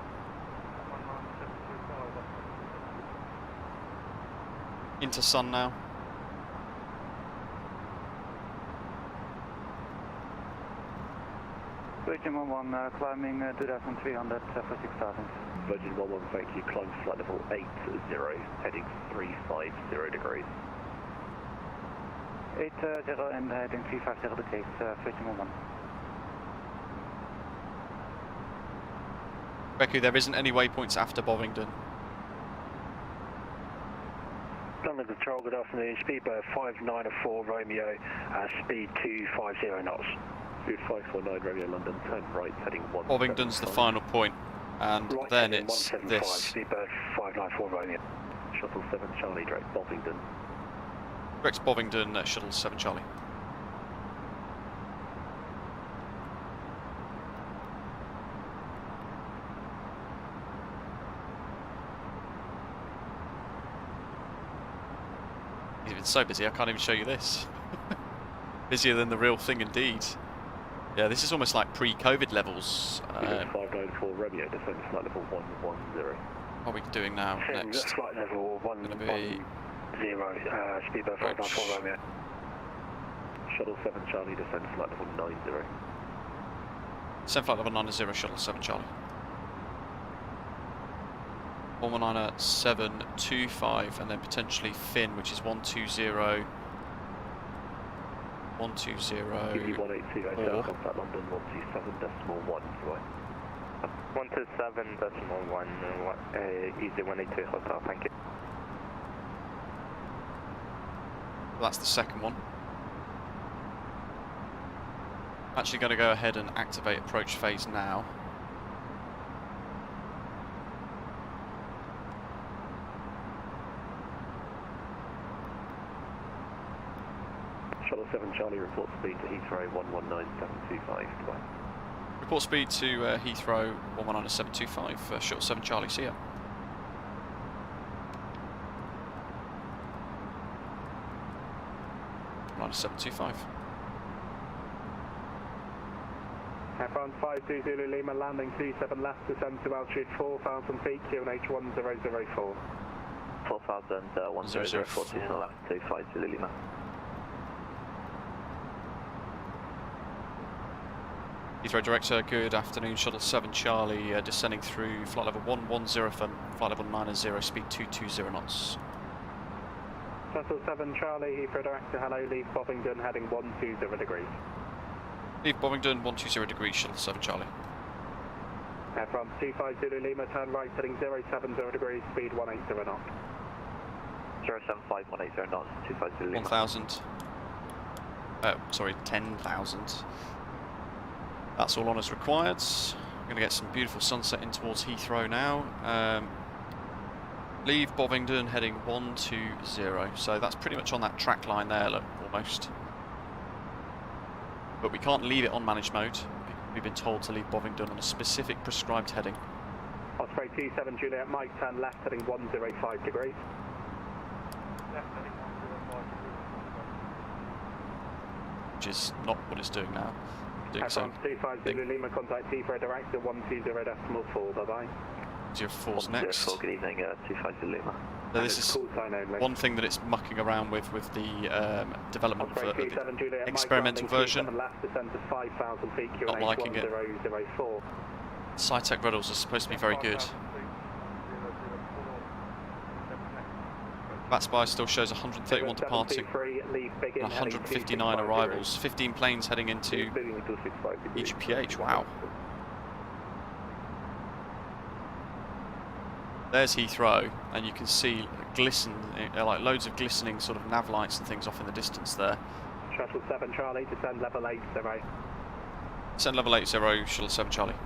Into sun now. Virgin 11, climbing 2300 for 6000. Virgin 11, thank you, climb flight level 80, heading 350 degrees. 80 and heading 350 degrees, Virgin 11. Becky, there isn't any waypoints after Bovingdon. London Control, good afternoon. Speedbird 594 Romeo, speed 250 knots. Speed 549 Romeo London, turn right, heading 1. Bovingdon's the final point, and right, then it's 175, this. Speedbird 594 Romeo. Shuttle 7 Charlie, direct Bovingdon. Direct Bovingdon, Shuttle 7 Charlie. He's been so busy I can't even show you this. Busier than the real thing indeed. Yeah, this is almost like pre-COVID levels. 594 Romeo, descend flight level 110. What are we doing now next? Flight level 110, Speedbird 594 Romeo. Shuttle 7 Charlie, descend flight level 90. Descend flight level 90, Shuttle 7 Charlie. 119.725 and then potentially Finn, which is 120. 120. 182 Hotel, contact London 127.1. 127.1, easy 182 Hotel, thank you. That's the second one. I'm actually going to go ahead and activate approach phase now. Shuttle 7 Charlie, report speed to Heathrow 119725, goodbye. Report speed to Heathrow 119725, Shuttle 7 Charlie, see ya. .725. F1 52 Zulu Lima, landing 27 left, descend to altitude 4,000 feet, QNH 1004. 4,1004, seasonal left, 25 Zulu Lima. Heathrow Director, good afternoon. Shuttle 7 Charlie, descending through flight level 110 from flight level 90, speed 220 knots. Shuttle 7 Charlie, Heathrow Director, hello, leave Bovingdon, heading 120 degrees. Leave Bovingdon, 120 degrees, Shuttle 7 Charlie. From 25 Zulu Lima, turn right, heading 070 degrees, speed 180 knots. 075, 180 knots, 25 Zulu Lima. 1,000. Sorry, 10,000. That's all on as required. We're going to get some beautiful sunset in towards Heathrow now. Leave Bovingdon, heading 120. So that's pretty much on that track line there, look, almost. But we can't leave it on managed mode. We've been told to leave Bovingdon on a specific prescribed heading. Osprey 27 Juliet Mike, turn left, heading 105 degrees. Which is not what it's doing now. Doing so. 25 Zulu Lima, contact Heathrow Director 120.4, bye-bye. 04's next. 04, good evening, 25 Zulu Lima. So this is one thing that it's mucking around with the development for the experimental version. Not liking it. Sci-Tech Riddles are supposed to be very good. That spy still shows 131 departing and 159 arrivals. 15 planes heading into EGPF. Wow. There's Heathrow, and you can see like loads of glistening sort of nav lights and things off in the distance there. Shuttle 7 Charlie, descend level 80. Descend level 80, Shuttle 7 Charlie.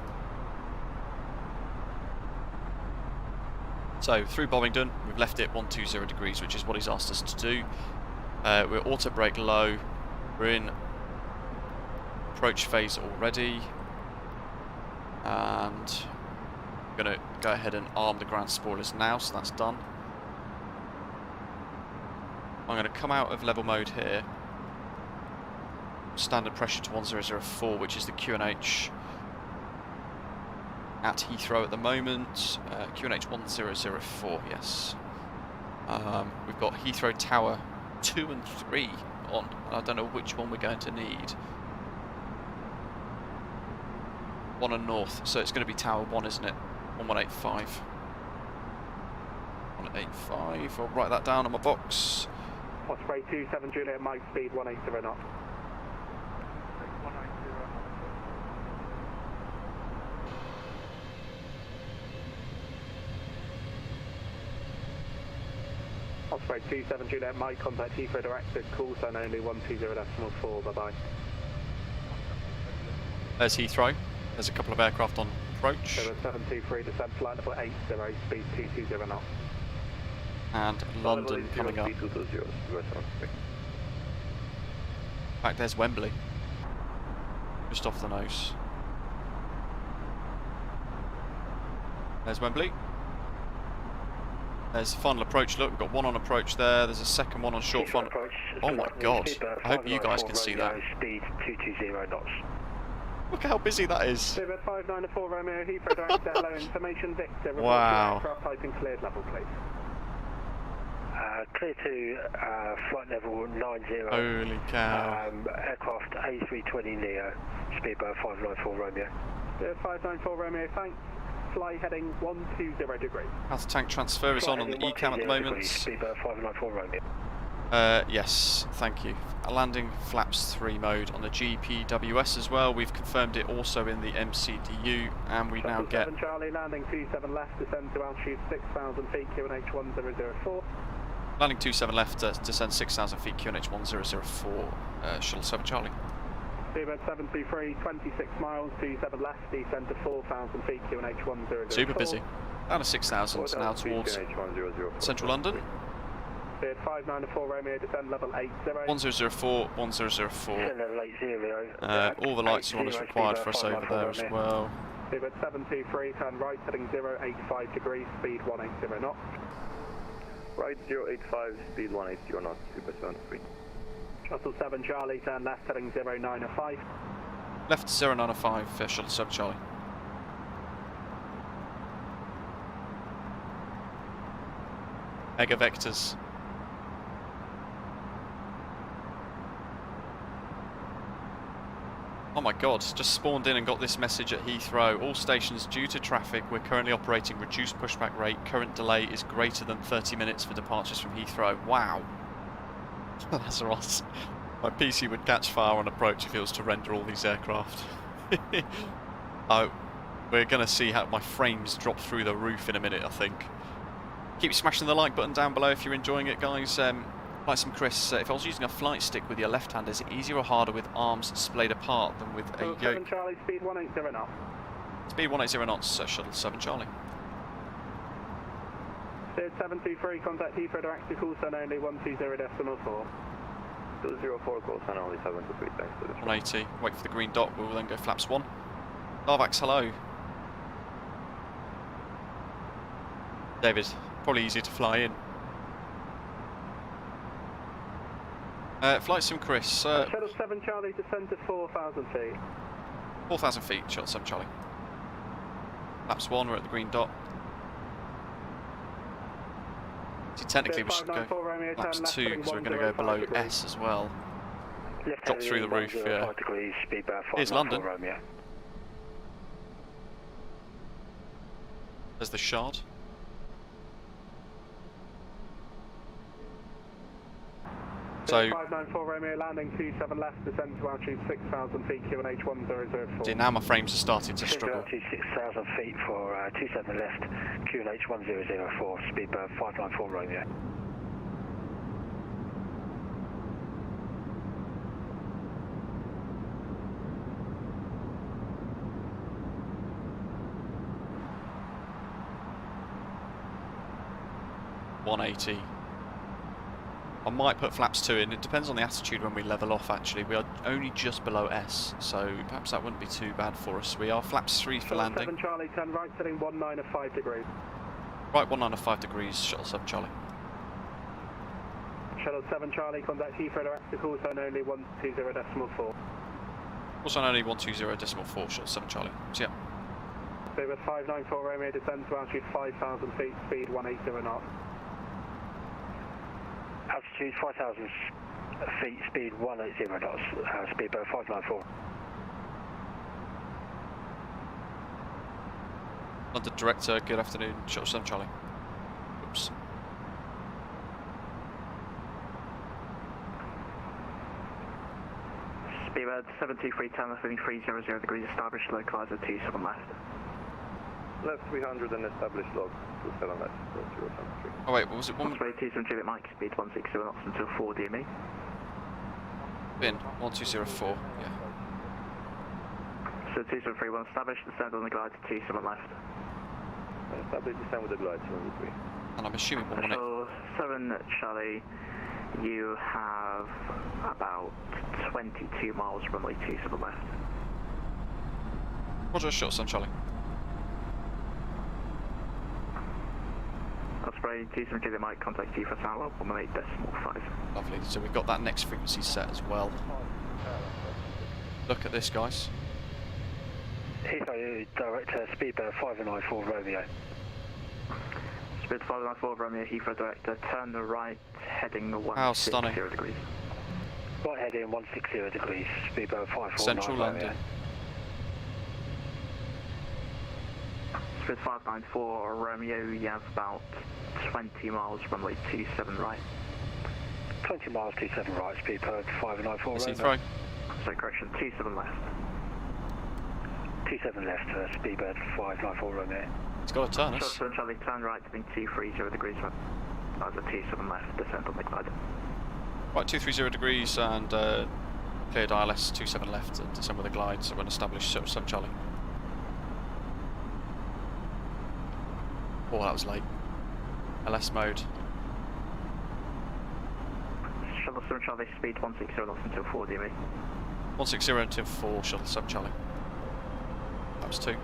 So through Bovingdon, we've left it 120 degrees, which is what he's asked us to do. We're auto brake low. We're in approach phase already, and I'm going to go ahead and arm the ground spoilers now, so that's done. I'm going to come out of level mode here. Standard pressure to 1004, which is the QNH at Heathrow at the moment. QNH 1004, yes. We've got Heathrow Tower 2 and 3 on. I don't know which one we're going to need. 1 and north, so it's going to be Tower 1, isn't it? 1185. 185, I'll write that down on my box. Osprey 27 Juliet, Mike speed 180 knots. Osprey 27 Juliet, Mike, contact Heathrow directed, call sign only 120.4, bye-bye. There's Heathrow. There's a couple of aircraft on approach. 723, descent flight level 80, speed 220 knots. And London coming up. In fact, there's Wembley. Just off the nose. There's Wembley. There's final approach. Look, we've got one on approach there. There's a second one on short final. Oh my god. I hope you guys can see that. Speed 220 knots. Look how busy that is. 594 Romeo, Heathrow director, hello, information Victor. Wow. Aircraft type and cleared level, please. Clear to flight level 90. Holy cow. Aircraft A320 Neo, speed 594 Romeo. 594 Romeo, thanks. Fly heading 120 degrees. As tank transfer is on the ECAM at the moment. Speed 594 Romeo. Yes, thank you. Landing flaps 3 mode on the GPWS as well. We've confirmed it also in the MCDU, and we now get... 7 Charlie, landing 27 left, descend to altitude 6,000 feet, QNH 1004. Landing 27 left, descend 6,000 feet, QNH 1004, Shuttle 7 Charlie. Seabird 723, 26 miles, 27 left, descend to 4,000 feet, QNH 1004. Super busy. Down to 6,000 now towards central London. Beard 594 Romeo, descend level 80. 1004, 1004. Level 80. All the lights are on as required for us over there as well. Seabird 723, turn right, heading 085 degrees, speed 180 knots. Right 085, speed 180 knots, Super 73. Shuttle 7 Charlie, turn left, heading 095. Left 095, Shuttle 7 Charlie. Mega vectors. Oh my god, just spawned in and got this message at Heathrow. All stations due to traffic, we're currently operating reduced pushback rate. Current delay is greater than 30 minutes for departures from Heathrow. Wow. That's awesome. My PC would catch fire on approach if it was to render all these aircraft. Oh, we're going to see how my frames drop through the roof in a minute, I think. Keep smashing the like button down below if you're enjoying it, guys. Like some Chris, if I was using a flight stick with your left hand, is it easier or harder with arms splayed apart than with a yoke? 7 Charlie, speed 180 knots. Speed 180 knots, Shuttle 7 Charlie. Beard 723, contact Heathrow direct to call sign only 120.4. 204, call sign only 723, thanks for this. 180, wait for the green dot, we will then go flaps 1. Darvax, hello. David, probably easier to fly in. Flight sim Chris. Shuttle 7 Charlie, descend to 4,000 feet. 4,000 feet, Shuttle 7 Charlie. Laps 1, we're at the green dot. See, technically we should go laps 2 because we're going to go below S as well. Drop through the roof, yeah. Here's London. There's the Shard. So, 594 Romeo, landing 27 left, descend to altitude 6,000 feet, QNH 1004. See, now my frames are starting to struggle. Altitude 6,000 feet for 27 left, QNH 1004, speed 594 Romeo. 180. I might put flaps 2 in. It depends on the attitude when we level off, actually. We are only just below S, so perhaps that wouldn't be too bad for us. We are flaps 3 for landing. 7 Charlie, turn right, setting 19 of 5 degrees. Right, 19 of 5 degrees, Shuttle 7 Charlie. Shuttle 7 Charlie, contact Heathrow direct to call zone only 120.4. Also only 120.4, Shuttle 7 Charlie. So yeah. Speed 594 Romeo, descend to altitude 5,000 feet, speed 180 knots. Altitude 5,000 feet, speed 180 knots, speedboat 594. London Director, good afternoon, Shuttle 7 Charlie. Oops. Speedbird 723, turn left, 300 degrees, established, localizer 27 left. Left 300 and established log, 27 left, 073. Oh wait, what was it? 123, Juliet Mike, speed 160 knots until 4 DME. Bin, 1204, yeah. So 2731, established, descend on the glide to 27 left. Established, descend with the glide, 73. And I'm assuming 118. 7 Charlie, you have about 22 miles runway 27 left. Roger, Shuttle 7 Charlie. Osprey 27 Juliet Mike, contact you for tower 118.5. Lovely, so we've got that next frequency set as well. Look at this, guys. Heathrow Director, speedboat 594 Romeo. Speed 594 Romeo, Heathrow Director, turn the right, heading 160 How stunning. degrees. Right heading 160 degrees, speedboat 549 Central Romeo. London. Speed 594 Romeo, you have about 20 miles runway 27 right. 20 miles 27 right, speedboat 594 Let's see, Romeo. throw. So correction, 27 left. 27 left, speedboat 594 Romeo. It's got to turn us. Shuttle Charlie, turn right, heading 230 degrees right. That's a 27 left, descent on the glide. Right, 230 degrees and cleared ILS 27 left and descend with a glide, so we're an established Shuttle 7 Charlie. Oh, that was late. LS mode. Shuttle 7 Charlie, speed 160 knots until 4 DME. 160 until 4, Shuttle 7 Charlie. That was 2.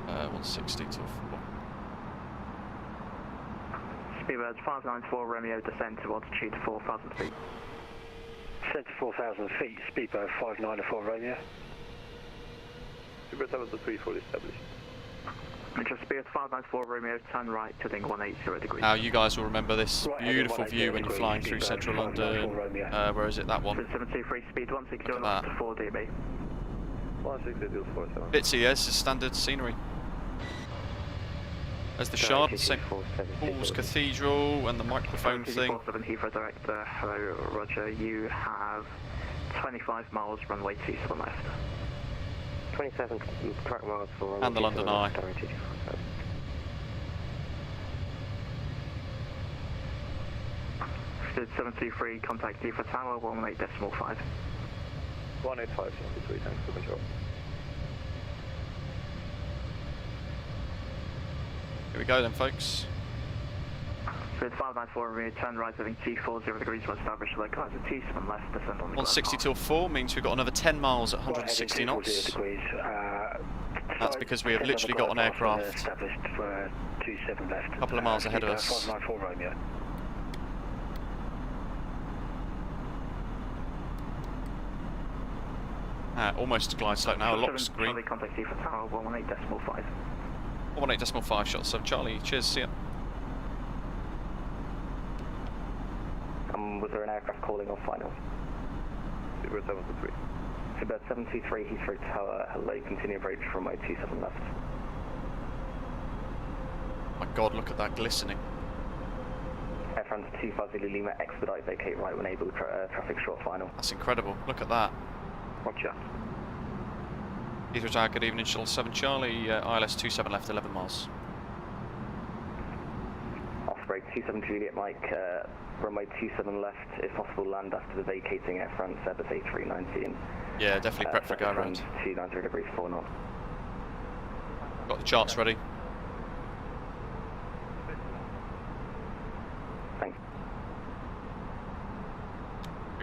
160 till 4. Speedbird 594 Romeo, descend to altitude 4,000 feet. Descend to 4,000 feet, speedboat 594 Romeo. Speedboat 723 established. Just Speedbird 594 Romeo, turn right, heading 180 degrees. Now you guys will remember this beautiful view when you're flying through central London. Where is it? That one. 723, speed 160 knots to 4 DB. 160 47. Bitsy, yes, is standard scenery. There's the Shard, St Paul's Cathedral, and the microphone thing. 47 Heathrow Director, hello, Roger. You have 25 miles, runway 27 left. 27 correct miles for runway. And the London Eye. Stood 723, contact Heathrow Tower, 18.5. 18573, thanks for control. Here we go then, folks. Speed 594, Romeo, turn right, heading 240 degrees, we'll establish localizer 27 left, descend on the 160 till 4 means we've got another 10 miles at 160 knots. Degrees, That's because we have literally got an aircraft established for 27 left. a couple of miles ahead of us. 594 Romeo. Almost glide slope now, a lock screen. Charlie, contact Heathrow Tower, 118.5. 118.5 shots, so Charlie, cheers, see ya. Was there an aircraft calling or final? Speedbird 723. Speedbird 723, Heathrow Tower, hello, continue approach from my 27 left. My god, look at that glistening. Air France 250 Lima, expedite, vacate right when able, traffic short final. That's incredible, look at that. Roger. Heathrow Tower, good evening, Shuttle 7 Charlie, ILS 27 left, 11 miles. Osprey 27 Juliet Mike, runway 27 left, if possible land after the vacating Air France Airbus A319. Yeah, definitely prep for a go around. 290 degrees 4 knots. Got the charts ready.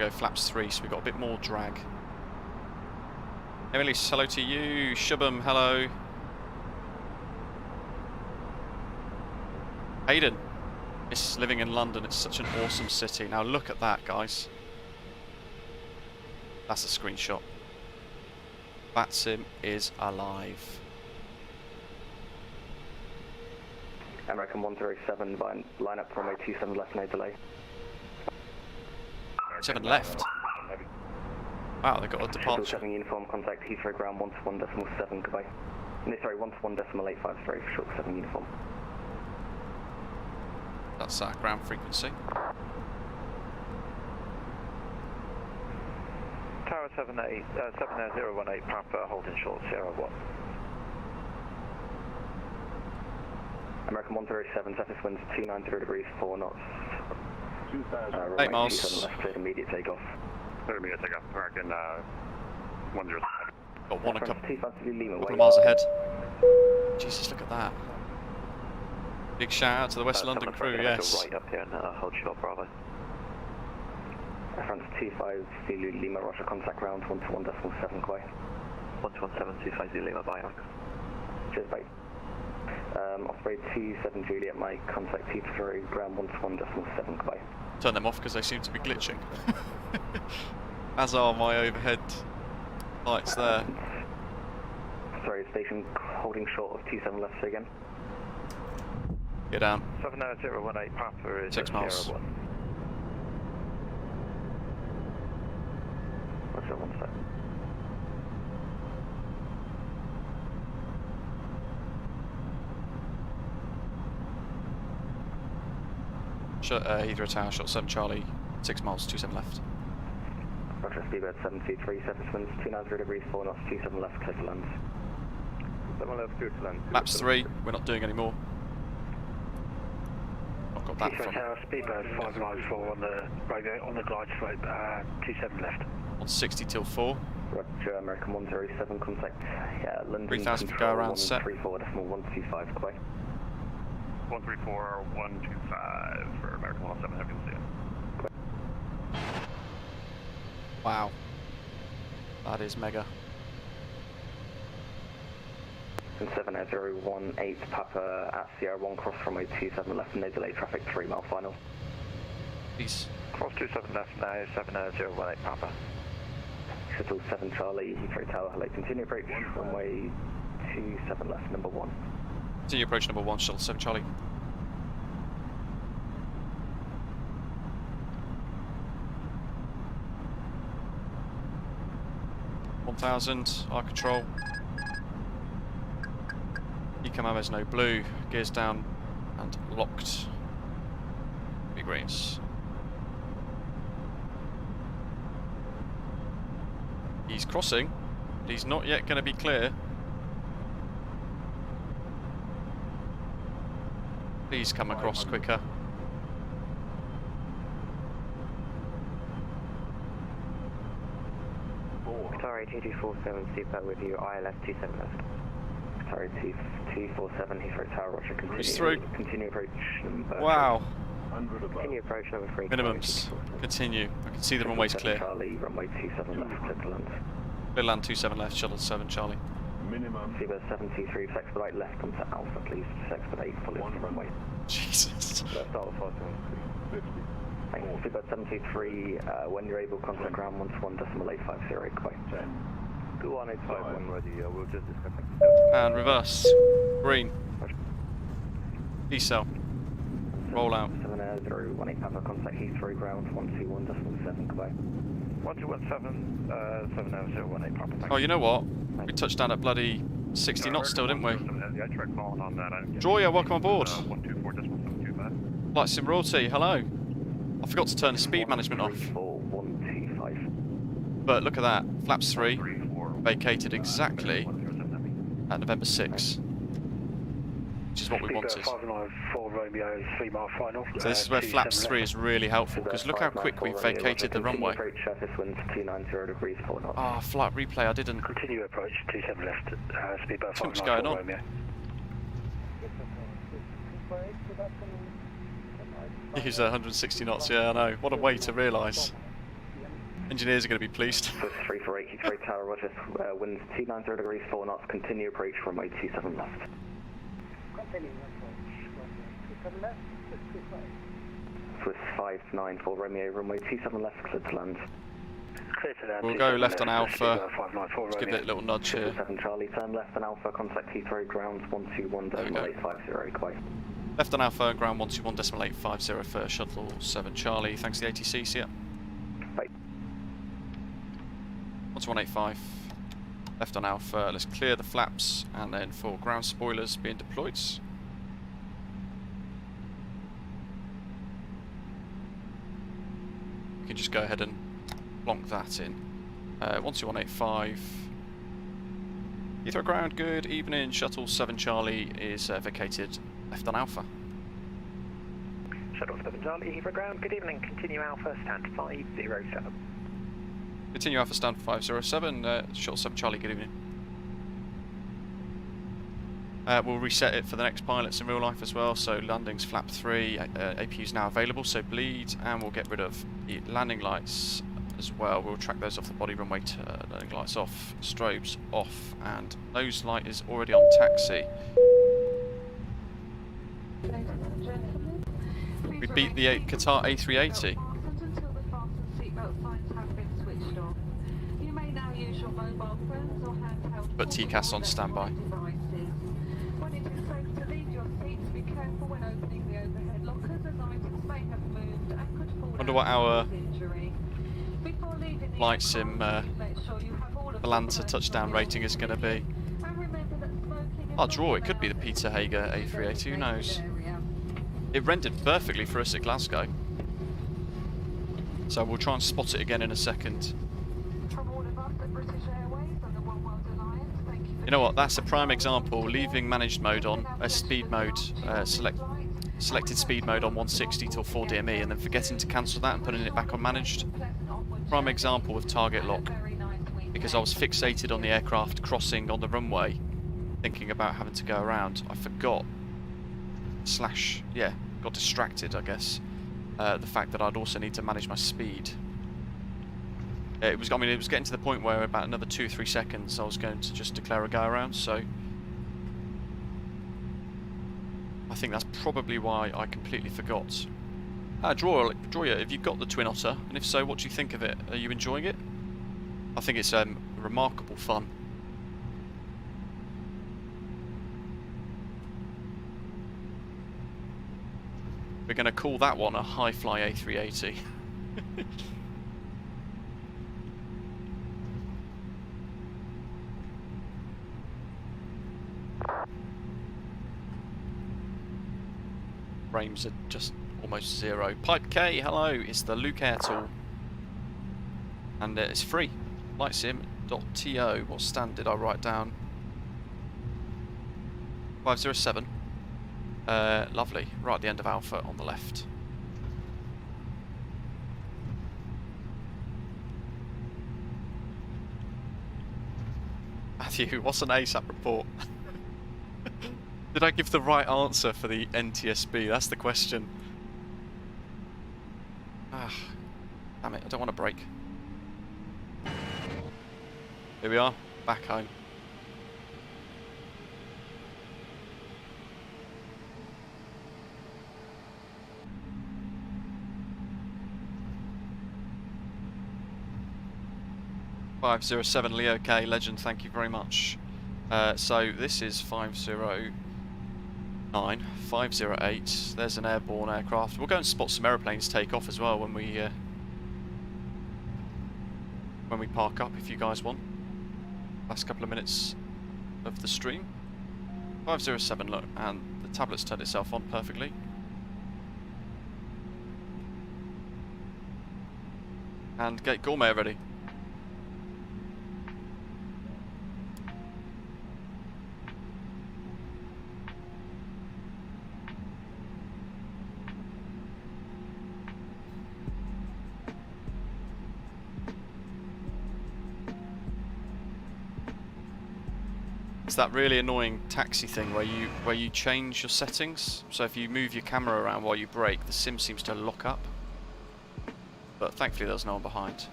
We go flaps 3, so we've got a bit more drag. Emily, hello to you. Shubham, hello. Hayden, miss living in London. It's such an awesome city. Now look at that, guys. That's a screenshot. Vatsim is alive. American 107, line up from runway 27 left, no delay. 7 left. Wow, they got a departure. 7 uniform, contact Heathrow ground 121.7, goodbye. No, sorry, 121.853 for short 7 uniform. That's our ground frequency. Tower 78018 Papa, holding short, Sierra 1. American 107, surface winds 290 degrees, 4 knots. 8 miles. Left, cleared immediate takeoff. Cleared immediate takeoff, American 107. Got one a couple Lima, of miles ahead. Jesus, look at that. Big shout out to the West London crew, yes. Right up here and hold short, Bravo. France 25 Zulu Lima, Roger, contact ground 121.7, Quay. 121.725 Zulu Lima, bye, Cheers, bye. Osprey 27 Juliet, my contact Heathrow ground 121.7, Quay. Turn them off because they seem to be glitching. As are my overhead lights there. Sorry, station holding short of 27 left again. Get down. 79018 Papa is 6 miles. Sierra 1. What's that, 1 sec? Heathrow Tower, shot 7 Charlie, 6 miles, 27 left. Roger, speedbird 723, surface winds 290 degrees, 4 knots, 27 left, clear to land. 7 left, clear to land. Maps 3, we're not doing any more. I've got that from. Tower, speedbird 594 on the radio, on the glide slope, 27 left. On 60 till 4. Roger, American 107, contact London 3000 to go around set. 134.125, Quay. 134.125 for American 107, happy to see you. Wow. That is mega. 78018 Papa at Sierra 1, cross runway 27 left, no delay traffic, 3 mile final. Peace. Cross 27 left now, 78018 Papa. Shuttle 7 Charlie, Heathrow Tower, hello, continue approach, runway 27 left, number 1. Continue approach number 1, Shuttle 7 Charlie. R control. Ecam has no blue, gears down and locked. Big greens. He's crossing, but he's not yet going to be clear. Please come across quicker. Sorry, 2247, seatbelt with you, ILS 27 left. Sorry, 247, Heathrow Tower, Roger, continue approach number... Wow. Continue approach number 3. Minimums. Continue. I can see the runway's clear. Charlie, runway 27 left, clear to land. Clear land 27 left, Shuttle 7 Charlie. Minimum. Seabird 723, expedite left, come to Alpha, please. Expedite, fully off the runway. Jesus. Left Alpha, 50. Thanks. Seabird 723, when you're able, contact ground 121.850, Quay. 21851 ready, we'll just disconnect. And reverse. Green. D-cell. Roll out. 78018 Papa, contact Heathrow ground 121.7, Quay. 1217, 78018 Papa. Oh, you know what? We touched down at bloody 60 knots still, didn't we? Yeah, I tried calling on that. Joya, welcome on board. 124.725. Flight Sim Royalty, hello. I forgot to turn the speed management off. 125. But look at that. Flaps 3 vacated exactly at November 6. Which is what we wanted. 594 Romeo, 3 mile final. So this is where flaps 3 is really helpful, because look how quick we vacated the runway. Ah, flight replay, I didn't. Continue approach 27 left, speedbird 594 What's going on? Romeo. Use 160 knots, yeah, I know. What a way to realise. Engineers are going to be pleased. 348 Heathrow Tower, Roger. Winds 290 degrees, 4 knots. Continue approach runway 27 left. Continue approach runway 27 left. Swiss 594 Romeo, runway 27 left, clear to land. Clear to land. We'll go left on Alpha. 594 Let's give it a little nudge here. 7 Charlie, turn left on Alpha, contact Heathrow, ground 121.850, goodbye. Left on Alpha, ground 121.850 for Shuttle 7 Charlie. Thanks to the ATC, see ya. Bye. 121.85. Left on Alpha, let's clear the flaps and then for ground spoilers being deployed. We can just go ahead and plonk that in. 121.85. Heathrow ground, good evening. Shuttle 7 Charlie is vacated left on Alpha. Shuttle 7 Charlie, Heathrow ground, good evening. Continue Alpha, stand 507. Continue Alpha, stand 507. Shuttle 7 Charlie, good evening. We'll reset it for the next pilots in real life as well. So landings flap 3, APU is now available, so bleed, and we'll get rid of the landing lights as well. We'll track those off the body runway, landing lights off, strobes off, and nose light is already on taxi. We beat the Qatar A380. But TCAS on standby. Wonder what our flight sim Atlanta touchdown rating is going to be. I'll draw, it could be the Peter Hager A380, who knows? It rendered perfectly for us at Glasgow. So we'll try and spot it again in a second. You know what, that's a prime example, leaving managed mode on, speed mode, selected speed mode on 160 till 4DME and then forgetting to cancel that and putting it back on managed. Prime example with target lock, because I was fixated on the aircraft crossing on the runway, thinking about having to go around. I forgot, got distracted, I guess, the fact that I'd also need to manage my speed. It was getting to the point where about another 2-3 seconds I was going to just declare a go around, so I think that's probably why I completely forgot. Draw, have you got the Twin Otter? And if so, what do you think of it? Are you enjoying it? I think it's remarkable fun. We're going to call that one a high-fly A380. Frames are just almost 0. Pipe K, hello, it's the Luke Air tool. And it's free. Lightsim.to. What stand did I write down? 507. Lovely. Right at the end of Alpha on the left. Matthew, what's an ASAP report? Did I give the right answer for the NTSB? That's the question. Ah, damn it, I don't want to brake. Here we are, back home. .507 Leo K, legend, thank you very much. So this is 509, 508. There's an airborne aircraft. We'll go and spot some aeroplanes take off as well when we park up, if you guys want. Last couple of minutes of the stream. 507, look, and the tablet's turned itself on perfectly. And Gate Gourmet ready. It's that really annoying taxi thing where you change your settings. So if you move your camera around while you brake, the sim seems to lock up. But thankfully there's no one behind.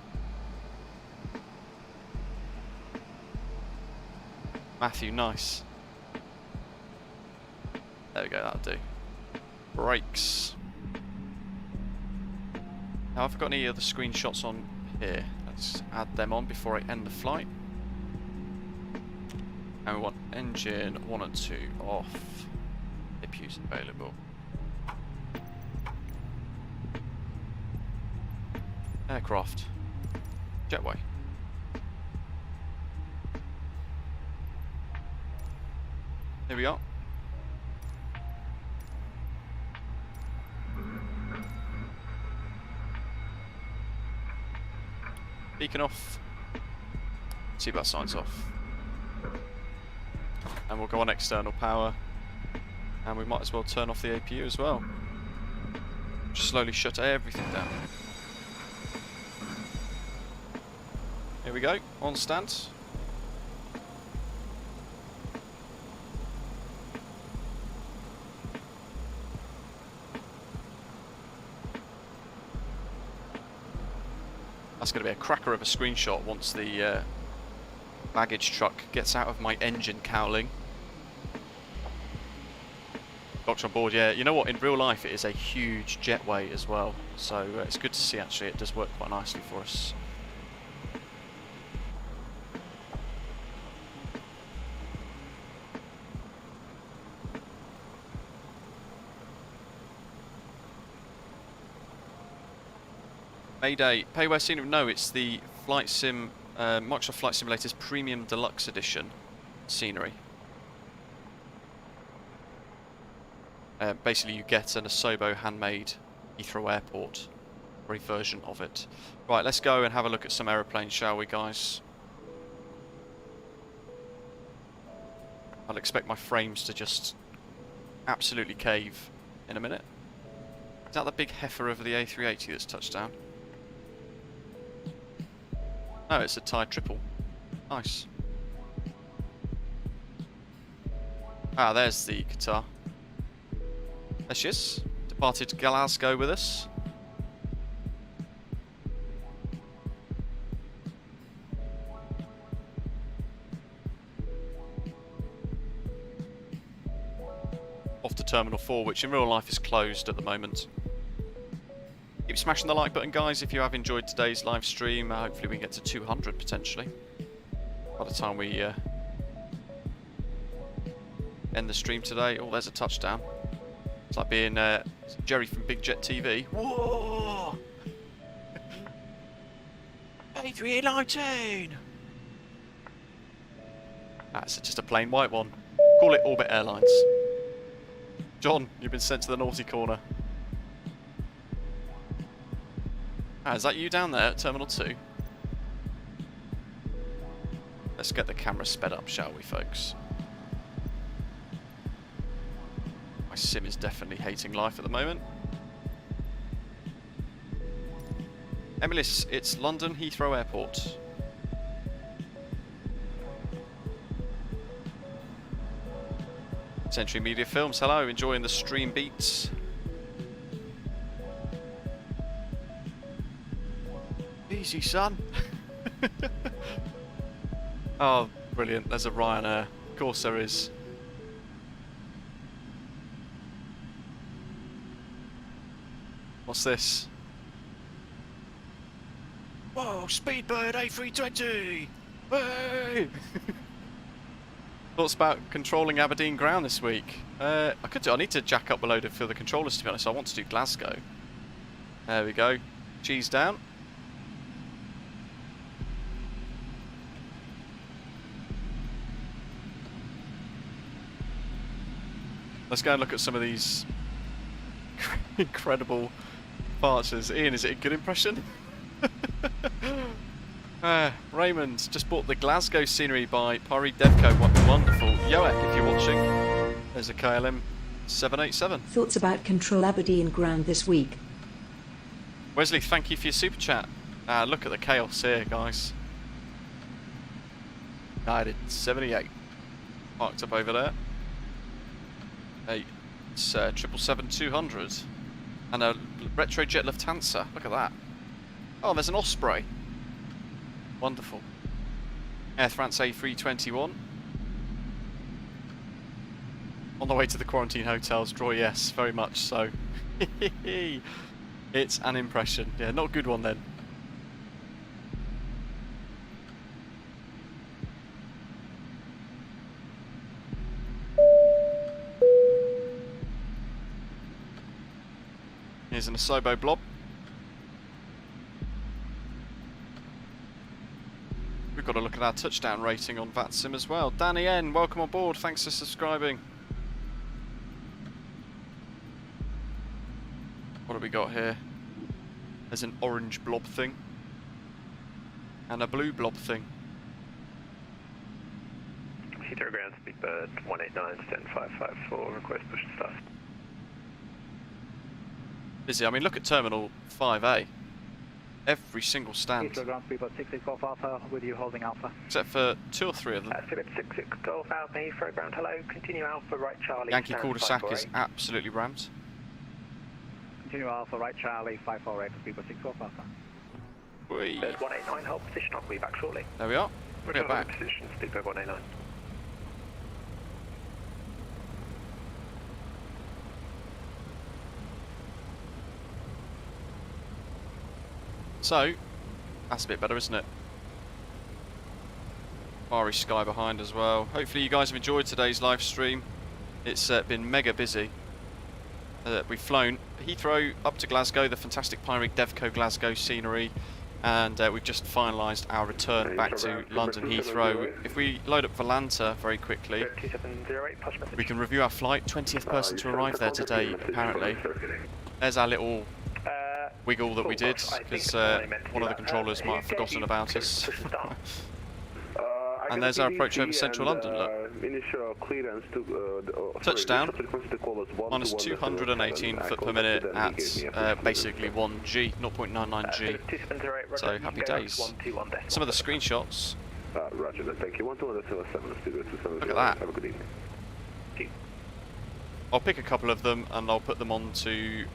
Matthew, nice. There we go, that'll do. Brakes. Now, have I got any other screenshots on here? Let's add them on before I end the flight. And we want engine 1 and 2 off. APUs available. Aircraft. Jetway. Here we are. Beacon off. Seatbelt signs off. And we'll go on external power. And we might as well turn off the APU as well. Just slowly shut everything down. Here we go, on stand. That's going to be a cracker of a screenshot once the baggage truck gets out of my engine cowling. Box on board, yeah. You know what? In real life, it is a huge jetway as well. So it's good to see. Actually, it does work quite nicely for us. Mayday. Payware Scenery? No, it's the Flight Sim, Microsoft Flight Simulator's Premium Deluxe Edition scenery. Basically, you get an Asobo handmade Heathrow Airport, or a version of it. Right, let's go and have a look at some aeroplanes, shall we, guys? I'll expect my frames to just absolutely cave in a minute. Is that the big heifer of the A380 that's touched down? No, it's a Thai triple. Nice. Ah, there's the Qatar. There she is. Departed Glasgow with us. Off to Terminal 4, which in real life is closed at the moment. Keep smashing the like button, guys, if you have enjoyed today's live stream. Hopefully we can get to 200 potentially by the time we end the stream today. Oh, there's a touchdown. It's like being Jerry from Big Jet TV. Whoa! A319! That's just a plain white one. Call it Orbit Airlines. John, you've been sent to the naughty corner. Ah, is that you down there at Terminal 2? Let's get the camera sped up, shall we, folks? My sim is definitely hating life at the moment. Emilis, it's London Heathrow Airport. Century Media Films, hello, enjoying the stream beats. Easy, son. Oh, brilliant. There's a Ryanair. Of course there is. What's this? Whoa, Speedbird A320! Hey! Thoughts about controlling Aberdeen ground this week? I need to jack up a load of the controllers, to be honest. I want to do Glasgow. There we go. Cheese down. Let's go and look at some of these incredible departures. Ian, is it a good impression? Raymond just bought the Glasgow scenery by Pyreegue Devco. Wonderful. Yoek, if you're watching, there's a KLM 787. Thoughts about Control Aberdeen ground this week? Wesley, thank you for your super chat. Look at the chaos here, guys. United 78 parked up over there. It's 777-200 and a Retrojet Lufthansa. Look at that. Oh, there's an Osprey. Wonderful. Air France A321. On the way to the quarantine hotels, draw yes, very much so. It's an impression. Yeah, not a good one then. Here's an Asobo blob. We've got to look at our touchdown rating on Vatsim as well. Danny N, welcome on board. Thanks for subscribing. What have we got here? There's an orange blob thing. And a blue blob thing. Heathrow ground speedbird 189 10554, request push to start. Busy. I mean, look at Terminal 5A. Every single stand. Heathrow ground speedbird 6 Golf Alpha with you holding Alpha. Except for 2 or 3 of them. Speedbird 6 Golf Alpha, Heathrow ground, hello. Continue Alpha, right Charlie. Yankee cul-de-sac is absolutely rammed. Continue Alpha, right Charlie, 548, speedbird 6 Golf Alpha. Whee. Bird 189, hold position, I'll be back shortly. There we are. We'll get back. Position, speedbird 189. So, that's a bit better, isn't it? Fiery sky behind as well. Hopefully you guys have enjoyed today's live stream. It's been mega busy. We've flown Heathrow up to Glasgow, the fantastic Pyreegue Devco Glasgow scenery, and we've just finalised our return back to London Heathrow. If we load up Volanta very quickly, we can review our flight. 20th person to arrive there today, apparently. There's our little wiggle that we did, because one of the controllers might have forgotten about us. And there's our approach over central London, look. Touchdown, minus 218 foot per minute at basically 1G, 0.99G. So happy days. Some of the screenshots. Look at that. I'll pick a couple of them and I'll put them onto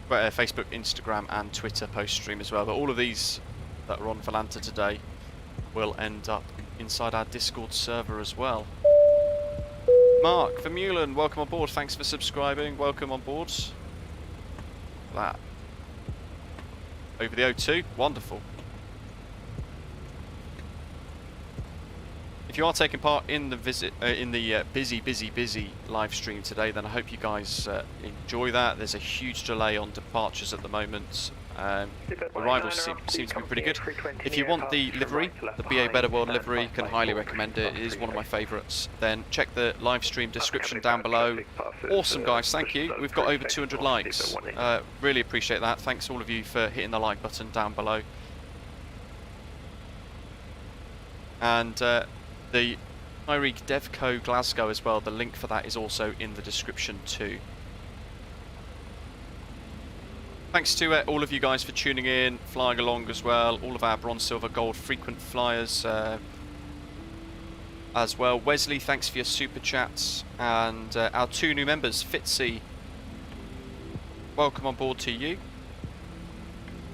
Facebook, Instagram and Twitter post stream as well. But all of these that are on Volanta today will end up inside our Discord server as well. Mark Vermeulen, welcome on board. Thanks for subscribing. Welcome on board. That over the O2, wonderful. If you are taking part in the busy live stream today, then I hope you guys enjoy that. There's a huge delay on departures at the moment. Arrivals seem to be pretty good. If you want the livery, the BA Better World livery, can highly recommend it. It is one of my favourites. Then check the live stream description down below. Awesome, guys, thank you. We've got over 200 likes. Really appreciate that. Thanks all of you for hitting the like button down below. And the Pyreegue Devco Glasgow as well, the link for that is also in the description too. Thanks to all of you guys for tuning in, flying along as well, all of our bronze, silver, gold frequent flyers as well. Wesley, thanks for your super chats, and our 2 new members, Fitzy, welcome on board to you,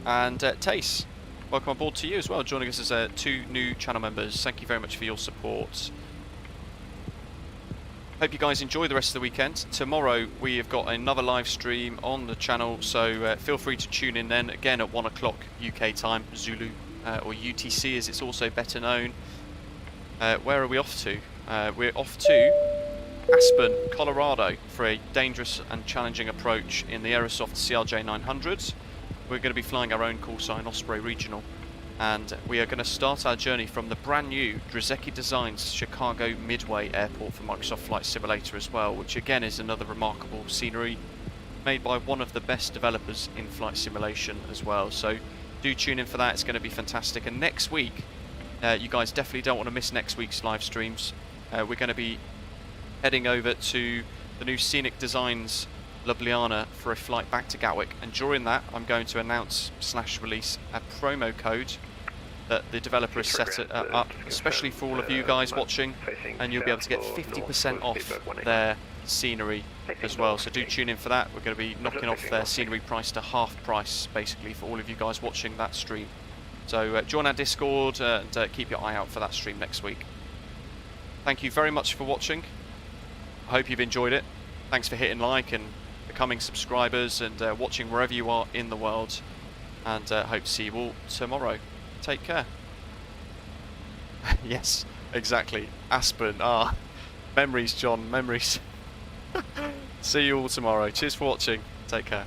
and Tace, welcome on board to you as well, joining us as 2 new channel members. Thank you very much for your support. Hope you guys enjoy the rest of the weekend. Tomorrow we have got another live stream on the channel, so feel free to tune in then, again at 1 o'clock UK time, Zulu, or UTC as it's also better known. Where are we off to? We're off to Aspen, Colorado for a dangerous and challenging approach in the Aerosoft CRJ 900. We're going to be flying our own Callsign Osprey Regional, and we are going to start our journey from the brand new Drzecki Designs Chicago Midway Airport for Microsoft Flight Simulator as well, which again is another remarkable scenery made by one of the best developers in flight simulation as well. So do tune in for that, it's going to be fantastic. And next week, you guys definitely don't want to miss next week's live streams. We're going to be heading over to the new Scenic Designs Ljubljana for a flight back to Gatwick, and during that I'm going to announce / release a promo code that the developer has set up especially for all of you guys watching, and you'll be able to get 50% off their scenery as well. So do tune in for that. We're going to be knocking off their scenery price to half price basically for all of you guys watching that stream. So join our Discord and keep your eye out for that stream next week. Thank you very much for watching. I hope you've enjoyed it. Thanks for hitting like and becoming subscribers and watching wherever you are in the world. And hope to see you all tomorrow. Take care. Yes, exactly. Aspen. Ah, memories, John. Memories. See you all tomorrow. Cheers for watching. Take care.